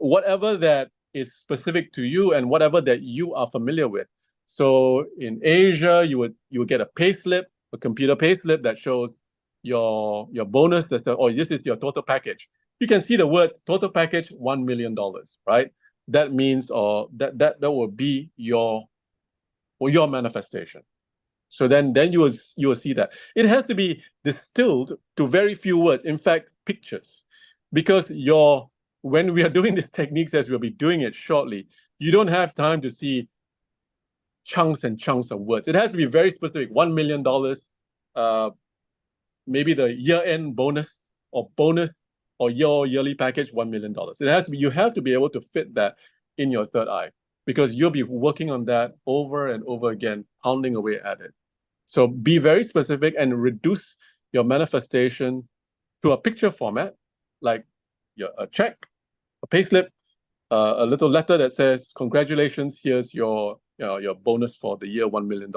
whatever that is specific to you and whatever that you are familiar with. So in Asia, you would get a payslip, a computer payslip that shows your bonus, this is your total package. You can see the words total package $1 million, right? That means that will be your manifestation. So then you will see that. It has to be distilled to very few words, in fact, pictures. Because when we are doing these techniques, as we'll be doing it shortly, you don't have time to see chunks and chunks of words. It has to be very specific. $1 million, maybe the year-end bonus or your yearly package, $1 million. You have to be able to fit that in your third eye, because you'll be working on that over and over again, pounding away at it. So be very specific and reduce your manifestation to a picture format, like a check, a payslip, a little letter that says, congratulations, here's your bonus for the year, $1 million.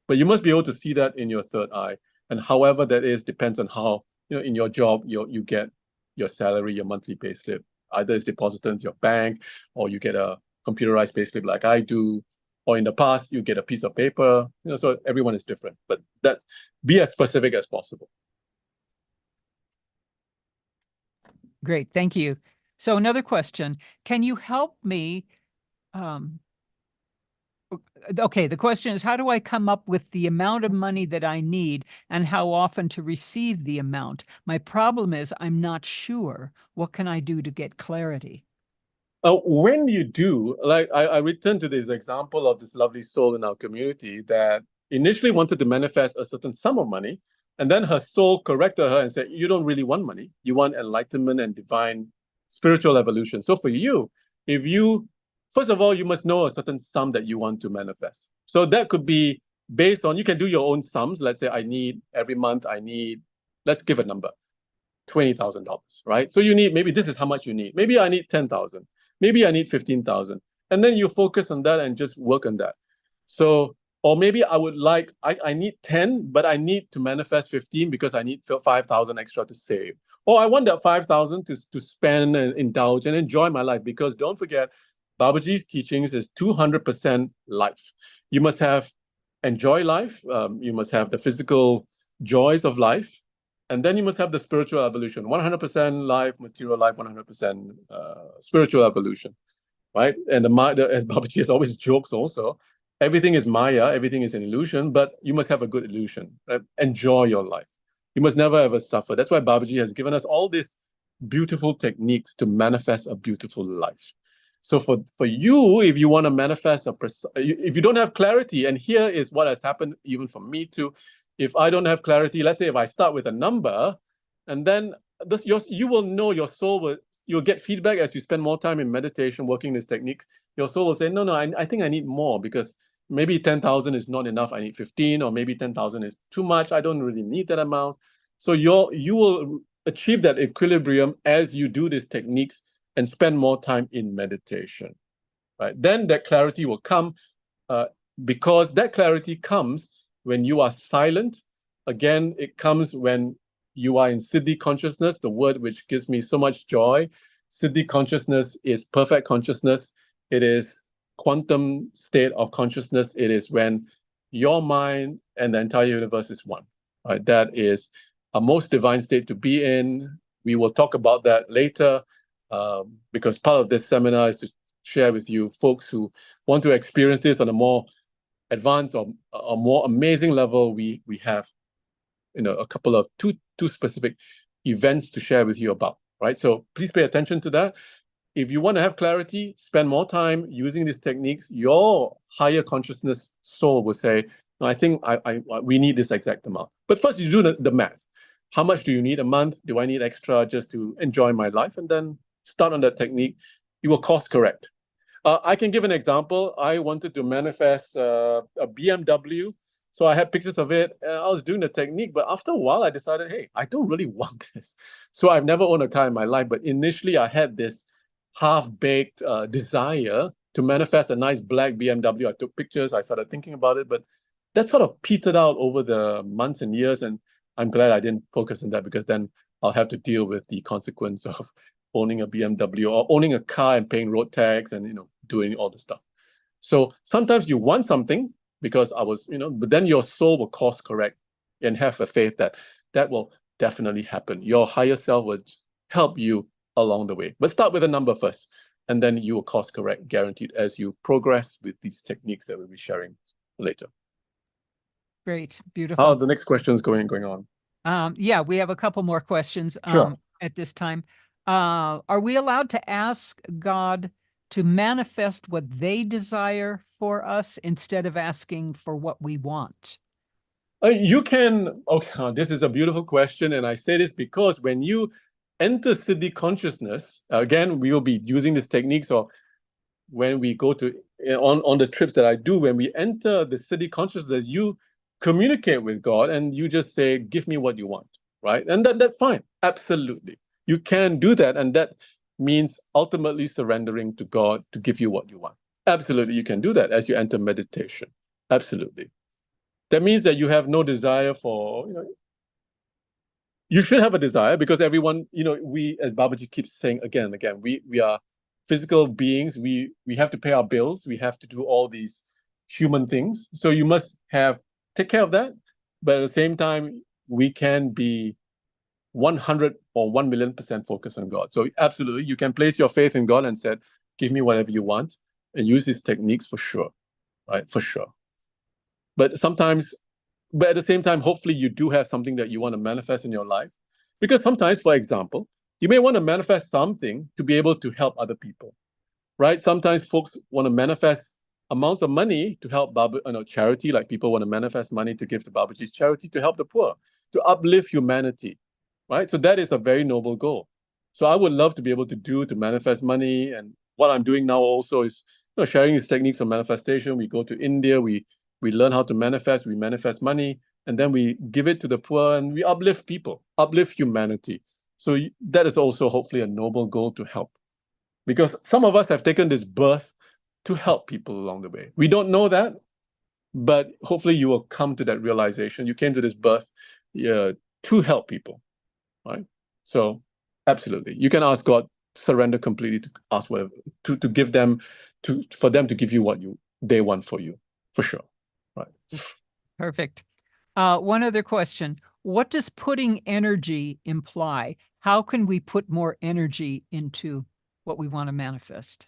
But you must be able to see that in your third eye. And however that is, depends on how, in your job, you get your salary, your monthly payslip. Either it's deposited into your bank, or you get a computerized payslip like I do, or in the past, you get a piece of paper. So everyone is different, but be as specific as possible. Great, thank you. So another question, can you help me? Okay, the question is, how do I come up with the amount of money that I need and how often to receive the amount? My problem is I'm not sure. What can I do to get clarity? When you do, like I return to this example of this lovely soul in our community that initially wanted to manifest a certain sum of money, and then her soul corrected her and said, you don't really want money. You want enlightenment and divine spiritual evolution. So for you, first of all, you must know a certain sum that you want to manifest. So that could be based on, you can do your own sums. Let's say every month, let's give a number, $20,000, right? So maybe this is how much you need. Maybe I need 10,000. Maybe I need 15,000. And then you focus on that and just work on that. So, or maybe I need 10, but I need to manifest 15 because I need 5,000 extra to save. Or I want that 5,000 to spend and indulge and enjoy my life, because don't forget, Babaji's teachings is 200% life. You must enjoy life. You must have the physical joys of life. And then you must have the spiritual evolution, 100% life, material life, 100% spiritual evolution, right? And as Babaji has always jokes also, everything is Maya, everything is an illusion, but you must have a good illusion. Right? Enjoy your life. You must never ever suffer. That's why Babaji has given us all these beautiful techniques to manifest a beautiful life. So for you, if you want to manifest if you don't have clarity, and here is what has happened even for me too, if I don't have clarity, let's say if I start with a number, and then you will know, your soul you'll get feedback as you spend more time in meditation, working these techniques. Your soul will say, no, I think I need more, because maybe 10,000 is not enough. I need 15, or maybe 10,000 is too much. I don't really need that amount. So you will achieve that equilibrium as you do these techniques and spend more time in meditation, right? Then that clarity will come, because that clarity comes when you are silent. Again, it comes when you are in Siddhi consciousness, the word which gives me so much joy. Siddhi consciousness is perfect consciousness. It is quantum state of consciousness. It is when your mind and the entire universe is one, right? That is a most divine state to be in. We will talk about that later. because part of this seminar is to share with you folks who want to experience this on a more advanced or a more amazing level. We have, a couple of two specific events to share with you about, right? So please pay attention to that. If you want to have clarity, spend more time using these techniques. Your higher consciousness soul will say, no, I think we need this exact amount. But first, you do the math. How much do you need a month? Do I need extra just to enjoy my life? And then start on that technique. You will course correct. I can give an example. I wanted to manifest a BMW. So I had pictures of it. I was doing the technique, but after a while, I decided, hey, I don't really want this. So I've never owned a car in my life, but initially I had this half-baked desire to manifest a nice black BMW. I took pictures. I started thinking about it, but that sort of petered out over the months and years. And I'm glad I didn't focus on that, because then I'll have to deal with the consequence of owning a BMW or owning a car and paying road tax and, doing all the stuff. So sometimes you want something because but then your soul will course correct and have a faith that that will definitely happen. Your higher self will help you along the way. But start with a number first, and then you will course correct, guaranteed, as you progress with these techniques that we'll be sharing later. Great. Beautiful. Oh, the next question is going on. Yeah, we have a couple more questions Sure. at this time. Are we allowed to ask God to manifest what they desire for us instead of asking for what we want? You can. Okay, this is a beautiful question, and I say this because when you enter Siddhi consciousness, again, we will be using this technique. So when we go to on the trips that I do, when we enter the Siddhi consciousness, you communicate with God and you just say, "Give me what you want," right? And that's fine. Absolutely, you can do that, and that means ultimately surrendering to God to give you what you want. Absolutely, you can do that as you enter meditation. Absolutely. That means that you have no desire for, you should have a desire, because everyone, we, as Babaji keeps saying again and again, we are physical beings. We have to pay our bills. We have to do all these human things. So you must take care of that. But at the same time, we can be 100 or 1,000,000% focused on God. So absolutely, you can place your faith in God and said, give me whatever you want, and use these techniques for sure, right? For sure. But at the same time, hopefully you do have something that you want to manifest in your life. Because sometimes, for example, you may want to manifest something to be able to help other people, right? Sometimes folks want to manifest amounts of money to help charity, like people want to manifest money to give to Babaji's charity to help the poor, to uplift humanity, right? So that is a very noble goal. So I would love to be able to manifest money. And what I'm doing now also is sharing these techniques of manifestation. We go to India, we learn how to manifest, we manifest money, and then we give it to the poor, and we uplift people, uplift humanity. So that is also hopefully a noble goal to help. Because some of us have taken this birth to help people along the way. We don't know that, but hopefully you will come to that realization. You came to this birth to help people, right? So absolutely, you can ask God, surrender completely, to ask whatever, to give them, for them to give you what they want for you, for sure. Right. Perfect. One other question. What does putting energy imply? How can we put more energy into what we want to manifest?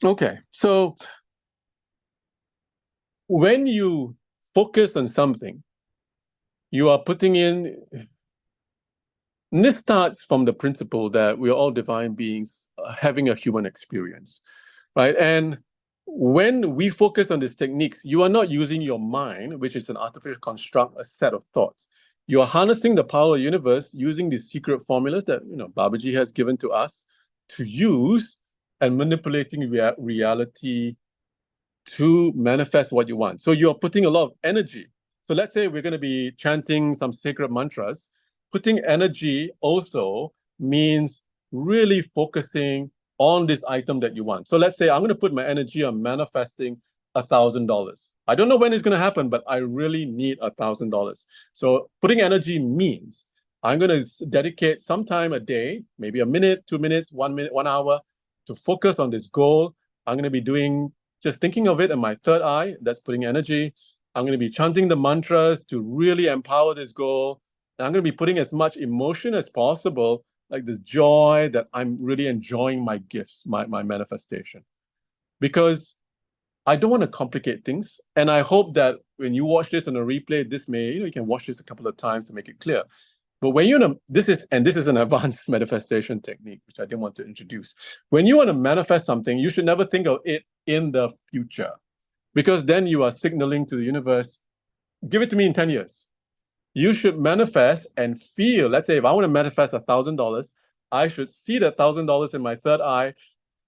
Okay. So when you focus on something, you are putting in, and this starts from the principle that we are all divine beings having a human experience, right? And when we focus on these techniques, you are not using your mind, which is an artificial construct, a set of thoughts. You are harnessing the power of the universe using these secret formulas that Babaji has given to us to use, and manipulating reality to manifest what you want. So you're putting a lot of energy. So let's say we're going to be chanting some sacred mantras. Putting energy also means really focusing on this item that you want. So let's say I'm going to put my energy on manifesting $1,000. I don't know when it's going to happen, but I really need $1,000. So putting energy means I'm going to dedicate some time a day, maybe a minute, 2 minutes, 1 minute, 1 hour, to focus on this goal. I'm going to be just thinking of it in my third eye. That's putting energy. I'm going to be chanting the mantras to really empower this goal. And I'm going to be putting as much emotion as possible like this joy that I'm really enjoying my gifts, my manifestation. Because I don't want to complicate things. And I hope that when you watch this on a replay, this may, you can watch this a couple of times to make it clear. But when you're this is an advanced manifestation technique, which I didn't want to introduce. When you want to manifest something, you should never think of it in the future, because then you are signaling to the universe, give it to me in 10 years. You should manifest and feel, let's say if I want to manifest $1,000, I should see that $1,000 in my third eye,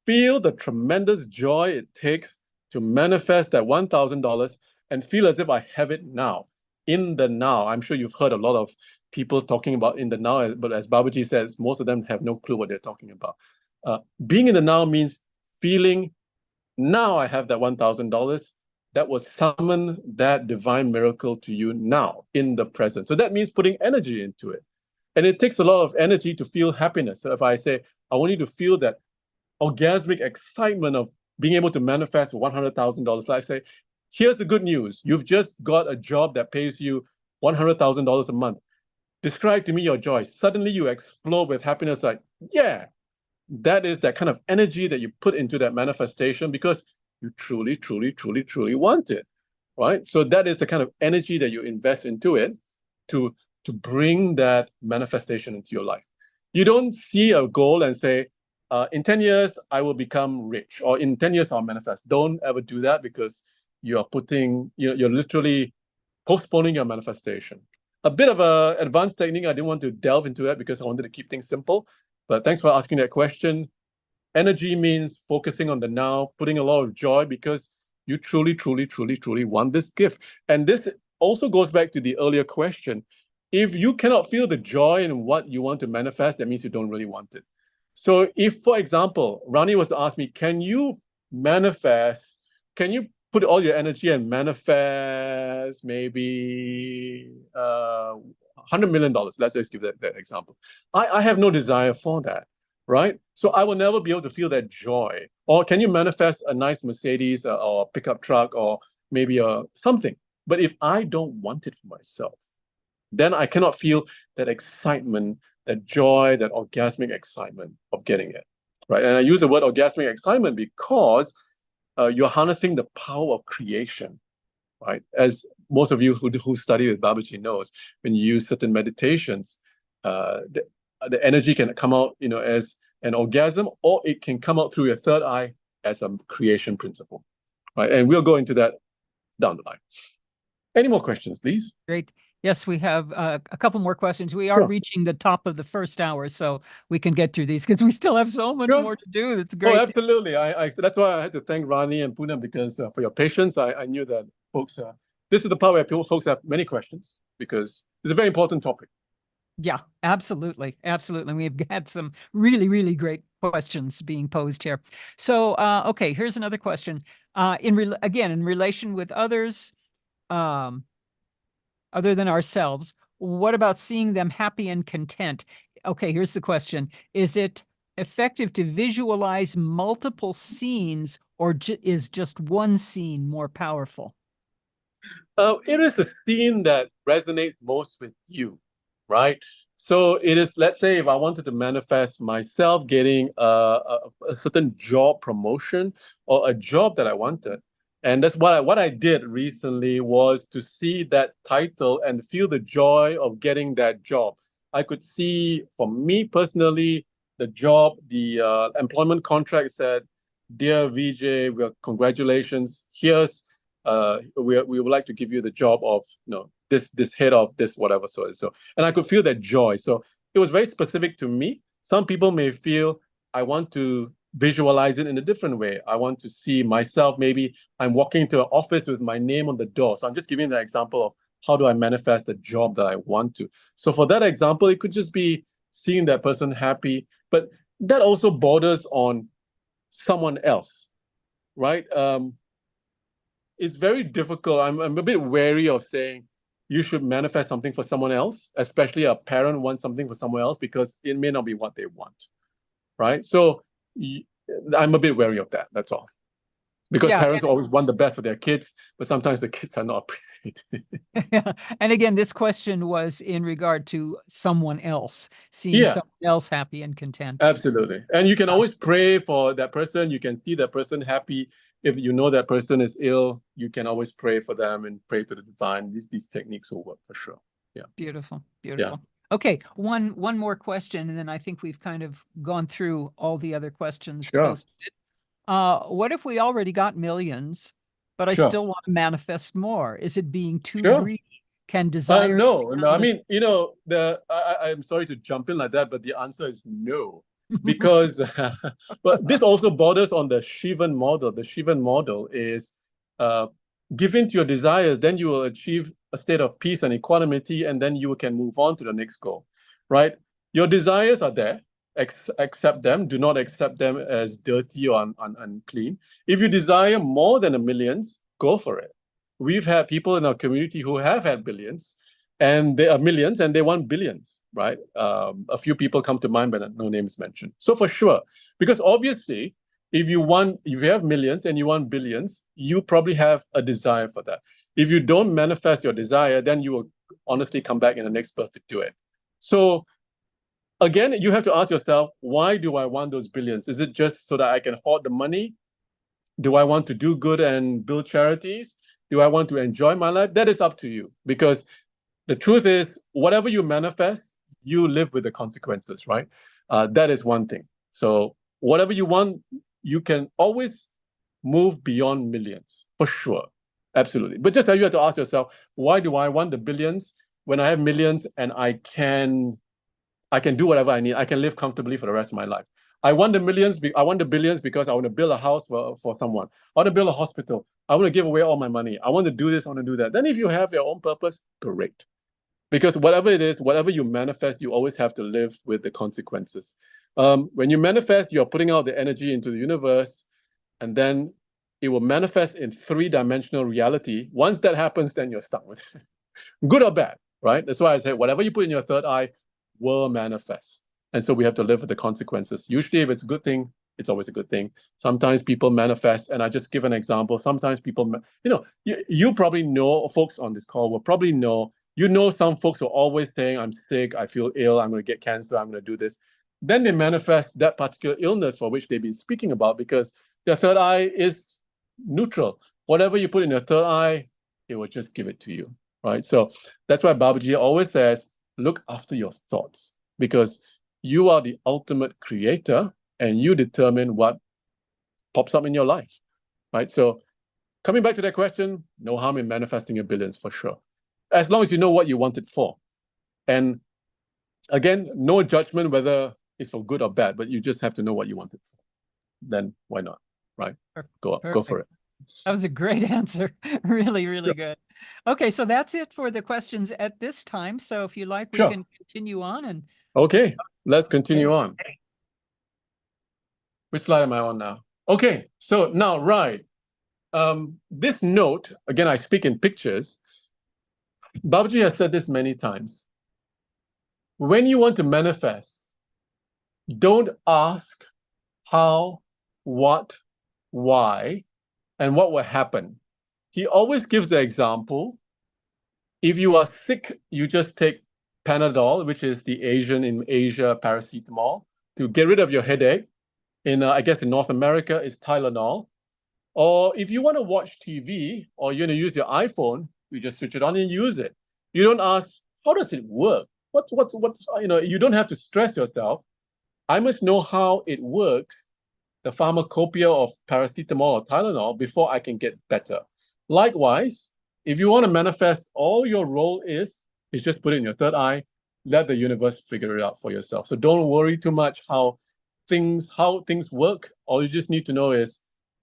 feel the tremendous joy it takes to manifest that $1,000 and feel as if I have it now, in the now. I'm sure you've heard a lot of people talking about in the now, but as Babaji says, most of them have no clue what they're talking about. Being in the now means feeling, now I have that $1,000 that will summon that divine miracle to you now, in the present. So that means putting energy into it. And it takes a lot of energy to feel happiness. So if I say, I want you to feel that orgasmic excitement of being able to manifest $100,000. I say, here's the good news. You've just got a job that pays you $100,000 a month. Describe to me your joy. Suddenly you explode with happiness, like, yeah, that is that kind of energy that you put into that manifestation because you truly, truly, truly, truly want it, right? So that is the kind of energy that you invest into it to bring that manifestation into your life. You don't see a goal and say, in 10 years, I will become rich, or in 10 years, I'll manifest. Don't ever do that, because you are you're literally postponing your manifestation. A bit of an advanced technique. I didn't want to delve into that because I wanted to keep things simple. But thanks for asking that question. Energy means focusing on the now, putting a lot of joy because you truly, truly, truly, truly want this gift. And this also goes back to the earlier question. If you cannot feel the joy in what you want to manifest, that means you don't really want it. So if, for example, Rani was to ask me, can you put all your energy and manifest maybe $100 million? Let's just give that example. I have no desire for that, right? So I will never be able to feel that joy. Or can you manifest a nice Mercedes or pickup truck or maybe something? But if I don't want it for myself, then I cannot feel that excitement, that joy, that orgasmic excitement of getting it, right? And I use the word orgasmic excitement because you're harnessing the power of creation, right? As most of you who study with Babaji knows, when you use certain meditations, the energy can come out, as an orgasm, or it can come out through your third eye as a creation principle, right? And we'll go into that down the line. Any more questions, please? Great. Yes, we have a couple more questions. We are reaching the top of the first hour, so we can get through these because we still have so much more to do. That's great. Oh, absolutely. That's why I had to thank Rani and Poonam, because for your patience. I knew that folks, this is the part where folks have many questions because it's a very important topic. Yeah, absolutely. Absolutely. We've had some really, really great questions being posed here. So, okay, here's another question. In relation with others, other than ourselves, what about seeing them happy and content? Okay, here's the question. Is it effective to visualize multiple scenes, or is just one scene more powerful? It is the scene that resonates most with you, right? So it is, let's say if I wanted to manifest myself getting a certain job promotion or a job that I wanted. And that's what I did recently was to see that title and feel the joy of getting that job. I could see, for me personally, the job, the employment contract said, "Dear Vijay, congratulations. Here's we would like to give you the job of this head of this whatever so. And I could feel that joy. So it was very specific to me. Some people may feel I want to visualize it in a different way. I want to see myself, maybe I'm walking into an office with my name on the door. So I'm just giving the example of how do I manifest the job that I want to. So for that example, it could just be seeing that person happy, but that also borders on someone else, right? It's very difficult. I'm a bit wary of saying you should manifest something for someone else, especially a parent wants something for someone else, because it may not be what they want, right? So I'm a bit wary of that. That's all. because Yeah, parents always want the best for their kids, but sometimes the kids are not appreciated. and again, this question was in regard to someone else, seeing Yeah. someone else happy and content. Absolutely. And you can always pray for that person. You can see that person happy. If you know that person is ill, you can always pray for them and pray to the divine. These techniques will work for sure. Yeah. Beautiful. Beautiful. Yeah. Okay. One more question, and then I think we've kind of gone through all the other questions posted. What if we already got millions, but I still want to manifest more? Is it being too greedy? Can desire? No. I mean, I'm sorry to jump in like that, but the answer is no. Because but this also borders on the Shivan model. The Shivan model is giving to your desires, then you will achieve a state of peace and equanimity, and then you can move on to the next goal, right? Your desires are there. Accept them. Do not accept them as dirty or unclean. If you desire more than $1 million, go for it. We've had people in our community who have had billions, and they are millions, and they want billions, right? A few people come to mind, but no names mentioned. So for sure, because obviously, if you have millions and you want billions, you probably have a desire for that. If you don't manifest your desire, then you will honestly come back in the next birth to do it. So again, you have to ask yourself, why do I want those billions? Is it just so that I can hoard the money? Do I want to do good and build charities? Do I want to enjoy my life? That is up to you. Because the truth is, whatever you manifest, you live with the consequences, right? That is one thing. So whatever you want, you can always move beyond millions, for sure. Absolutely. But just you have to ask yourself, why do I want the billions when I have millions and I can do whatever I need? I can live comfortably for the rest of my life. I want the billions because I want to build a house for someone. I want to build a hospital. I want to give away all my money. I want to do this, I want to do that. Then if you have your own purpose, great. Because whatever it is, whatever you manifest, you always have to live with the consequences. When you manifest, you're putting out the energy into the universe, and then it will manifest in 3-dimensional reality. Once that happens, then you're stuck with it. Good or bad, right? That's why I say whatever you put in your third eye will manifest. And so we have to live with the consequences. Usually if it's a good thing, it's always a good thing. Sometimes people manifest, and I just give an example. Sometimes people, you probably know, folks on this call will probably know, some folks will always saying, I'm sick, I feel ill, I'm going to get cancer, I'm going to do this. Then they manifest that particular illness for which they've been speaking about because their third eye is neutral. Whatever you put in your third eye, it will just give it to you, right? So that's why Babaji always says, look after your thoughts, because you are the ultimate creator and you determine what pops up in your life, right? So coming back to that question, no harm in manifesting your billions for sure, as long as you know what you want it for. And again, no judgment whether it's for good or bad, but you just have to know what you want it for. Then why not, right? Go for it. That was a great answer. Really, really good. Okay, so that's it for the questions at this time. So if you like, we can continue on. And okay, let's continue on. Which slide am I on now? Okay, so now, right. This note, again, I speak in pictures. Babaji has said this many times. When you want to manifest, don't ask how, what, why, and what will happen. He always gives the example. If you are sick, you just take Panadol, which is the in Asia paracetamol, to get rid of your headache. I guess in North America, it's Tylenol. Or if you want to watch TV or you're going to use your iPhone, you just switch it on and use it. You don't ask, how does it work? You don't have to stress yourself. I must know how it works, the pharmacopoeia of paracetamol or Tylenol, before I can get better. Likewise, if you want to manifest, all your role is just put it in your third eye, let the universe figure it out for yourself. So don't worry too much how things work. All you just need to know is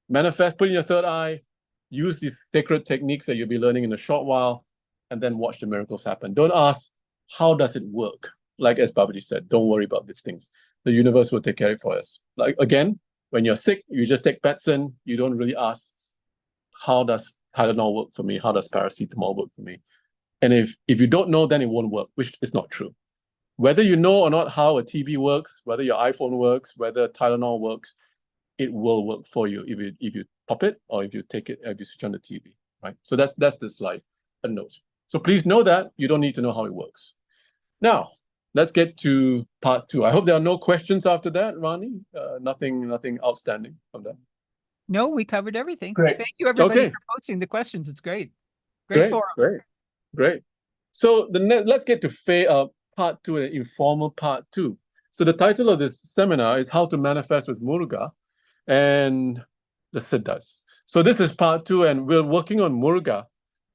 manifest, put in your third eye, use these sacred techniques that you'll be learning in a short while, and then watch the miracles happen. Don't ask, how does it work? Like as Babaji said, don't worry about these things. The universe will take care of it for us. Like again, when you're sick, you just take medicine. You don't really ask, how does Tylenol work for me? How does paracetamol work for me? And if you don't know, then it won't work, which is not true. Whether you know or not how a TV works, whether your iPhone works, whether Tylenol works, it will work for you if you pop it, or if you switch on the TV, right? So that's the slide, a note. So please know that you don't need to know how it works. Now, let's get to part 2. I hope there are no questions after that, Rani. Nothing outstanding from that. No, we covered everything. Great. Thank you, everybody, Okay. for posting the questions. It's great. Great forum. Great. So let's get to part 2, an informal part 2. So the title of this seminar is How to Manifest with Muruga and the Siddhas. So this is part 2, and we're working on Muruga.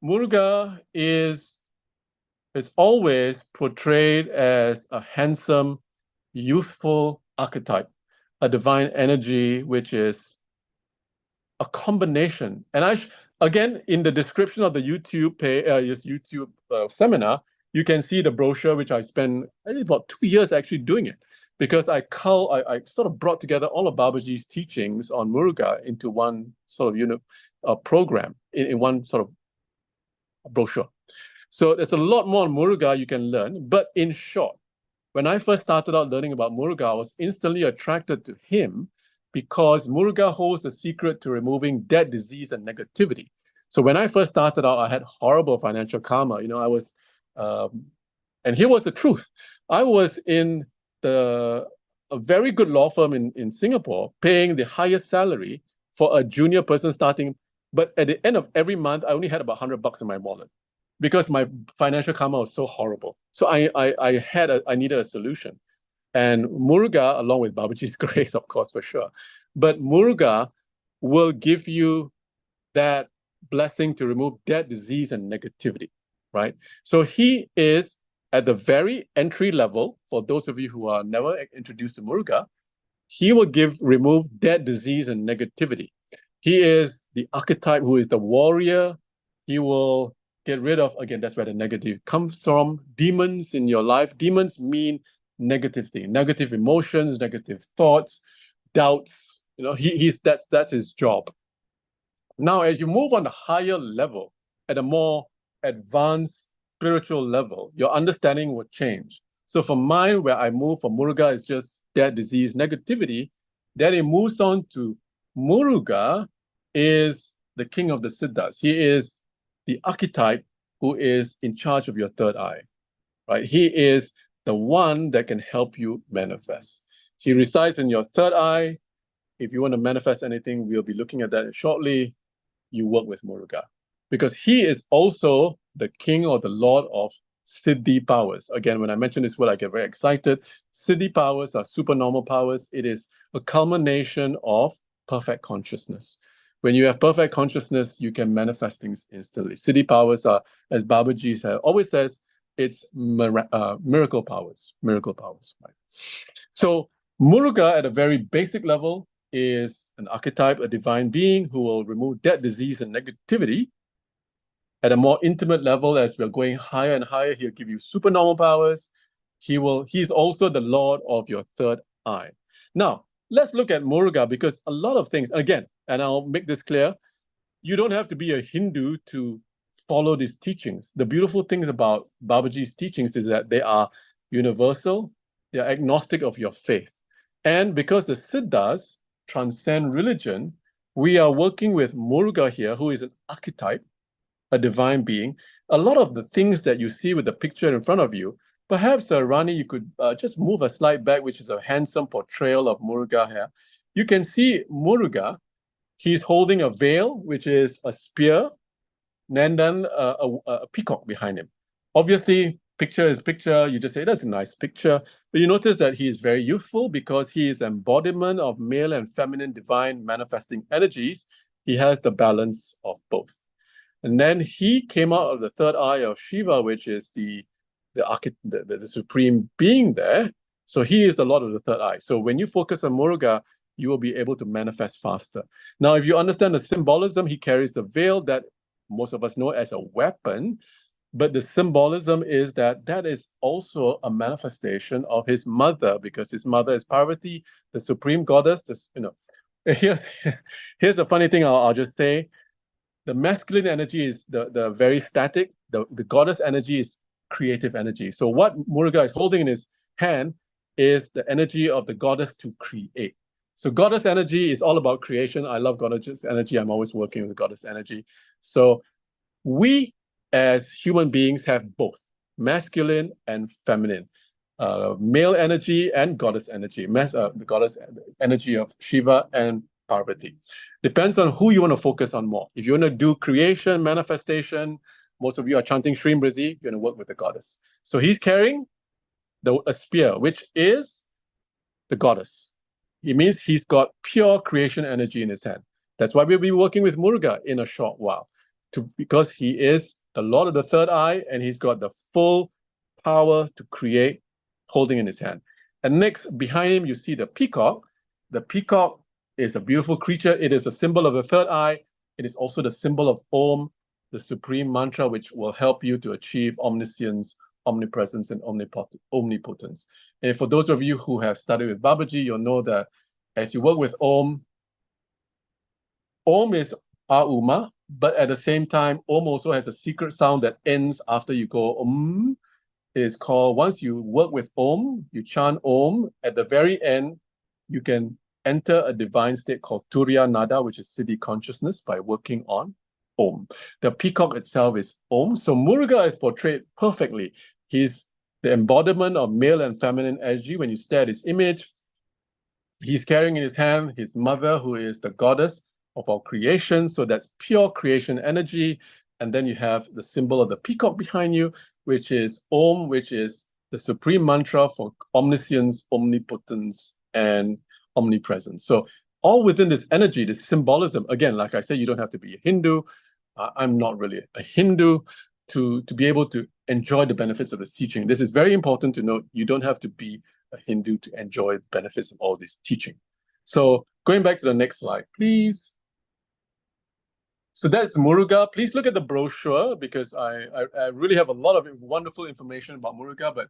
Muruga is always portrayed as a handsome, youthful archetype, a divine energy, which is a combination. And again, in the description of the YouTube seminar, you can see the brochure, which I spent about 2 years actually doing it, because I sort of brought together all of Babaji's teachings on Muruga into one sort of program, in one sort of brochure. So there's a lot more on Muruga you can learn. But in short, when I first started out learning about Muruga, I was instantly attracted to him because Muruga holds the secret to removing debt, disease, and negativity. So when I first started out, I had horrible financial karma. I was, and here was the truth. I was in a very good law firm in Singapore, paying the highest salary for a junior person starting. But at the end of every month, I only had about $100 in my wallet because my financial karma was so horrible. So I needed a solution. And Muruga, along with Babaji's grace, of course, for sure, but Muruga will give you that blessing to remove debt, disease, and negativity, right? So he is at the very entry level. For those of you who are never introduced to Muruga, he will remove debt, disease, and negativity. He is the archetype who is the warrior. He will get rid of, again, that's where the negative comes from, demons in your life. Demons mean negative things, negative emotions, negative thoughts, doubts. That's his job. Now, as you move on a higher level, at a more advanced spiritual level, your understanding will change. So for mine, where I move from Muruga is just debt, disease, negativity. Then it moves on to Muruga is the king of the Siddhas. He is the archetype who is in charge of your third eye, right? He is the one that can help you manifest. He resides in your third eye. If you want to manifest anything, we'll be looking at that shortly. You work with Muruga because he is also the king or the lord of Siddhi Powers. Again, when I mention this word, I get very excited. Siddhi Powers are supernormal powers. It is a culmination of perfect consciousness. When you have perfect consciousness, you can manifest things instantly. Siddhi Powers are, as Babaji always says, it's miracle powers. Miracle powers, right? So Muruga, at a very basic level, is an archetype, a divine being who will remove debt, disease, and negativity. At a more intimate level, as we're going higher and higher, he'll give you supernormal powers. He's also the lord of your third eye. Now, let's look at Muruga, because a lot of things, again, and I'll make this clear, you don't have to be a Hindu to follow these teachings. The beautiful things about Babaji's teachings is that they are universal, they're agnostic of your faith. And because the Siddhas transcend religion, we are working with Muruga here, who is an archetype, a divine being. A lot of the things that you see with the picture in front of you, perhaps, Rani, you could just move a slide back, which is a handsome portrayal of Muruga here. You can see Muruga. He's holding a veil, which is a spear, and then a peacock behind him. Obviously, picture is picture. You just say, that's a nice picture. But you notice that he is very youthful because he is embodiment of male and feminine divine manifesting energies. He has the balance of both. And then he came out of the third eye of Shiva, which is the supreme being there. So he is the lord of the third eye. So when you focus on Muruga, you will be able to manifest faster. Now, if you understand the symbolism, he carries the veil that most of us know as a weapon, but the symbolism is that is also a manifestation of his mother, because his mother is Parvati, the supreme goddess. Here's the funny thing I'll just say. The masculine energy is the very static. The goddess energy is creative energy. So what Muruga is holding in his hand is the energy of the goddess to create. So goddess energy is all about creation. I love goddess energy. I'm always working with goddess energy. So we as human beings have both masculine and feminine, male energy and goddess energy, the goddess energy of Shiva and Parvati. Depends on who you want to focus on more. If you want to do creation, manifestation, most of you are chanting Shri Mrizi, you're going to work with the goddess. So he's carrying a spear, which is the goddess. It means he's got pure creation energy in his hand. That's why we'll be working with Muruga in a short while, because he is the Lord of the third eye and he's got the full power to create, holding in his hand. And next, behind him, you see the peacock. The peacock is a beautiful creature. It is a symbol of the third eye. It is also the symbol of Om, the supreme mantra, which will help you to achieve omniscience, omnipresence, and omnipotence. And for those of you who have studied with Babaji, you'll know that as you work with Om is Auma, but at the same time, Om also has a secret sound that ends after you go Om. It is called, once you work with Om, you chant Om, at the very end, you can enter a divine state called Turiya Nada, which is Siddhi consciousness, by working on Om. The peacock itself is Om. So Muruga is portrayed perfectly. He's the embodiment of male and feminine energy. When you stare at his image, he's carrying in his hand his mother, who is the goddess of our creation. So that's pure creation energy. And then you have the symbol of the peacock behind you, which is Om, which is the supreme mantra for omniscience, omnipotence, and omnipresence. So all within this energy, this symbolism, again, like I said, you don't have to be a Hindu. I'm not really a Hindu to be able to enjoy the benefits of the teaching. This is very important to note. You don't have to be a Hindu to enjoy the benefits of all this teaching. So going back to the next slide, please. So that's Muruga. Please look at the brochure, because I really have a lot of wonderful information about Muruga, but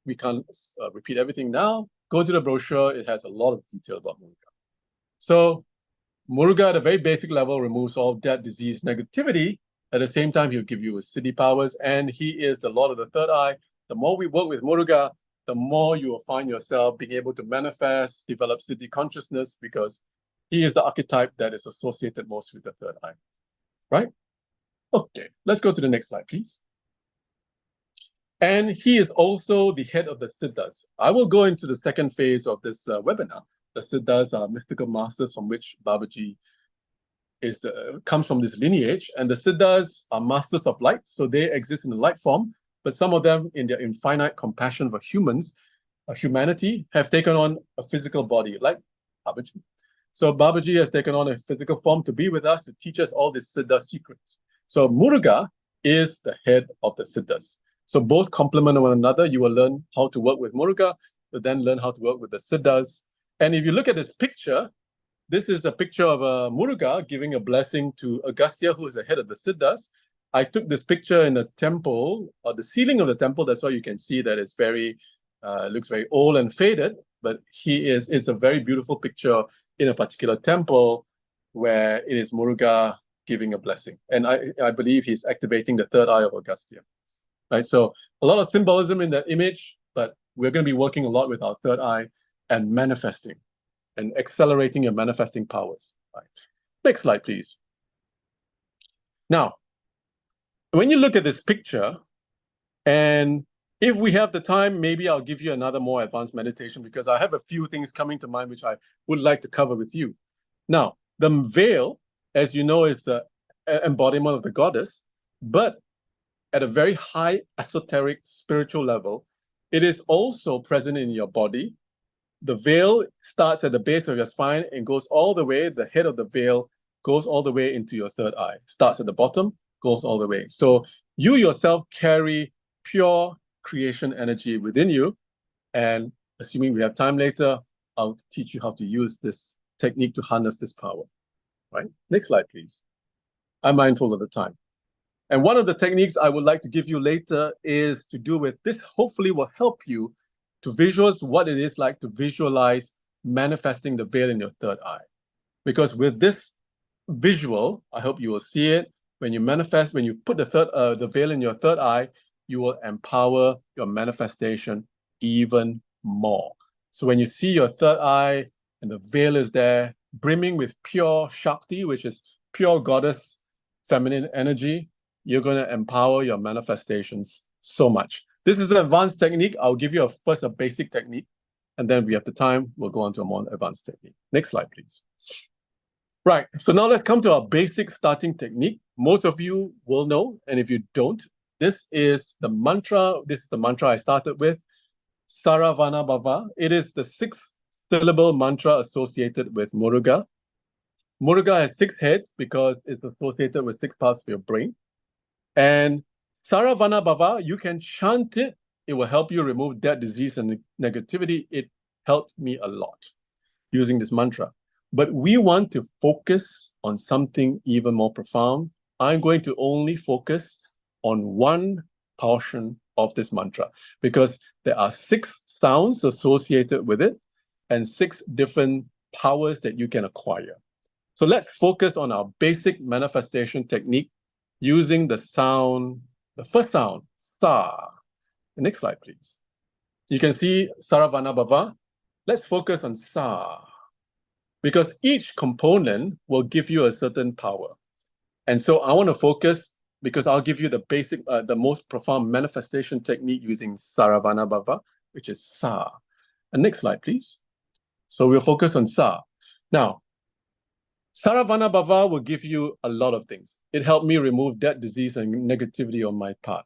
we can't repeat everything now. Go to the brochure. It has a lot of detail about Muruga. So Muruga at a very basic level removes all death, disease, negativity. At the same time, he'll give you his Siddhi powers, and he is the Lord of the third eye. The more we work with Muruga, the more you will find yourself being able to manifest, develop Siddhi consciousness, because he is the archetype that is associated most with the third eye. Right? Okay, let's go to the next slide, please. And he is also the head of the Siddhas. I will go into the second phase of this webinar. The Siddhas are mystical masters from which Babaji comes from this lineage. And the Siddhas are masters of light, so they exist in the light form, but some of them, in their infinite compassion for humanity, have taken on a physical body, like Babaji. So Babaji has taken on a physical form to be with us, to teach us all these Siddha secrets. So Muruga is the head of the Siddhas. So both complement one another. You will learn how to work with Muruga, but then learn how to work with the Siddhas. And if you look at this picture, this is a picture of Muruga giving a blessing to Agastya, who is the head of the Siddhas. I took this picture in the temple, or the ceiling of the temple. That's why you can see that it's very, looks very old and faded. But it's a very beautiful picture in a particular temple where it is Muruga giving a blessing. And I believe he's activating the third eye of Agastya. Right? So a lot of symbolism in that image, but we're going to be working a lot with our third eye and manifesting and accelerating your manifesting powers. Right? Next slide, please. Now, when you look at this picture, and if we have the time, maybe I'll give you another more advanced meditation, because I have a few things coming to mind which I would like to cover with you. Now, the veil, as you know, is the embodiment of the goddess, but at a very high esoteric spiritual level, it is also present in your body. The veil starts at the base of your spine and goes all the way, the head of the veil goes all the way into your third eye. Starts at the bottom, goes all the way. So you yourself carry pure creation energy within you. And assuming we have time later, I'll teach you how to use this technique to harness this power. Right? Next slide, please. I'm mindful of the time. And one of the techniques I would like to give you later is to do with this. Hopefully will help you to visualize what it is like to visualize manifesting the veil in your third eye. Because with this visual, I hope you will see it. When you manifest, when you put the veil in your third eye, you will empower your manifestation even more. So when you see your third eye and the veil is there, brimming with pure Shakti, which is pure goddess feminine energy, you're going to empower your manifestations so much. This is the advanced technique. I'll give you first a basic technique, and then if we have the time, we'll go on to a more advanced technique. Next slide, please. Right, so now let's come to our basic starting technique. Most of you will know, and if you don't, this is the mantra. This is the mantra I started with, Saranabava. It is the 6-syllable mantra associated with Muruga. Muruga has 6 heads because it's associated with 6 parts of your brain. And Saranabava, you can chant it. It will help you remove death, disease, and negativity. It helped me a lot using this mantra. But we want to focus on something even more profound. I'm going to only focus on one portion of this mantra because there are 6 sounds associated with it and 6 different powers that you can acquire. So let's focus on our basic manifestation technique using the sound, the first sound, sa. The next slide, please. You can see Saranabava. Let's focus on sa, because each component will give you a certain power. And so I want to focus, because I'll give you the basic, the most profound manifestation technique using Saranabava, which is sa. And next slide, please. So we'll focus on sa. Now, Saranabava will give you a lot of things. It helped me remove death, disease, and negativity on my part.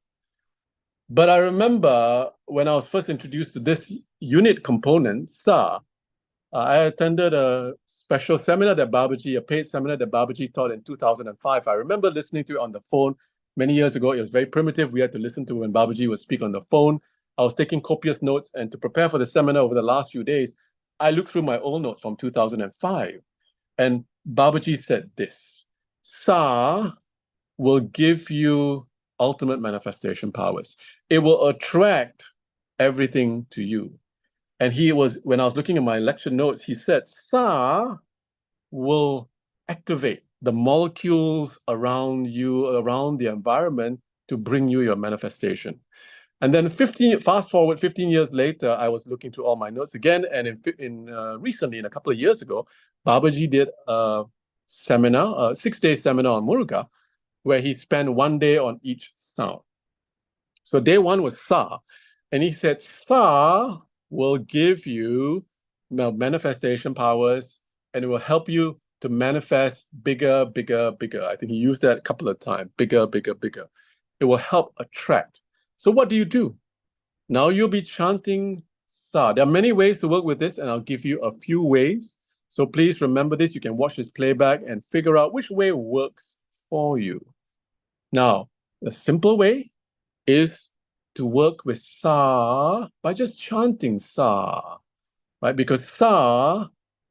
But I remember when I was first introduced to this unit component, sa, I attended a special seminar that Babaji, a paid seminar that Babaji taught in 2005. I remember listening to it on the phone many years ago. It was very primitive. We had to listen to when Babaji would speak on the phone. I was taking copious notes, and to prepare for the seminar over the last few days, I looked through my old notes from 2005. And Babaji said this, sa will give you ultimate manifestation powers. It will attract everything to you. And when I was looking at my lecture notes, he said, sa will activate the molecules around you, around the environment, to bring you your manifestation. And then fast forward 15 years later, I was looking through all my notes again. And recently, a couple of years ago, Babaji did a seminar, a 6-day seminar on Muruga, where he spent 1 day on each sound. So day 1 was sa. And he said, sa will give you manifestation powers, and it will help you to manifest bigger, bigger, bigger. I think he used that a couple of times, bigger, bigger, bigger. It will help attract. So what do? Now you'll be chanting sa. There are many ways to work with this, and I'll give you a few ways. So please remember this. You can watch this playback and figure out which way works for you. Now, the simple way is to work with sa by just chanting sa, right? Because sa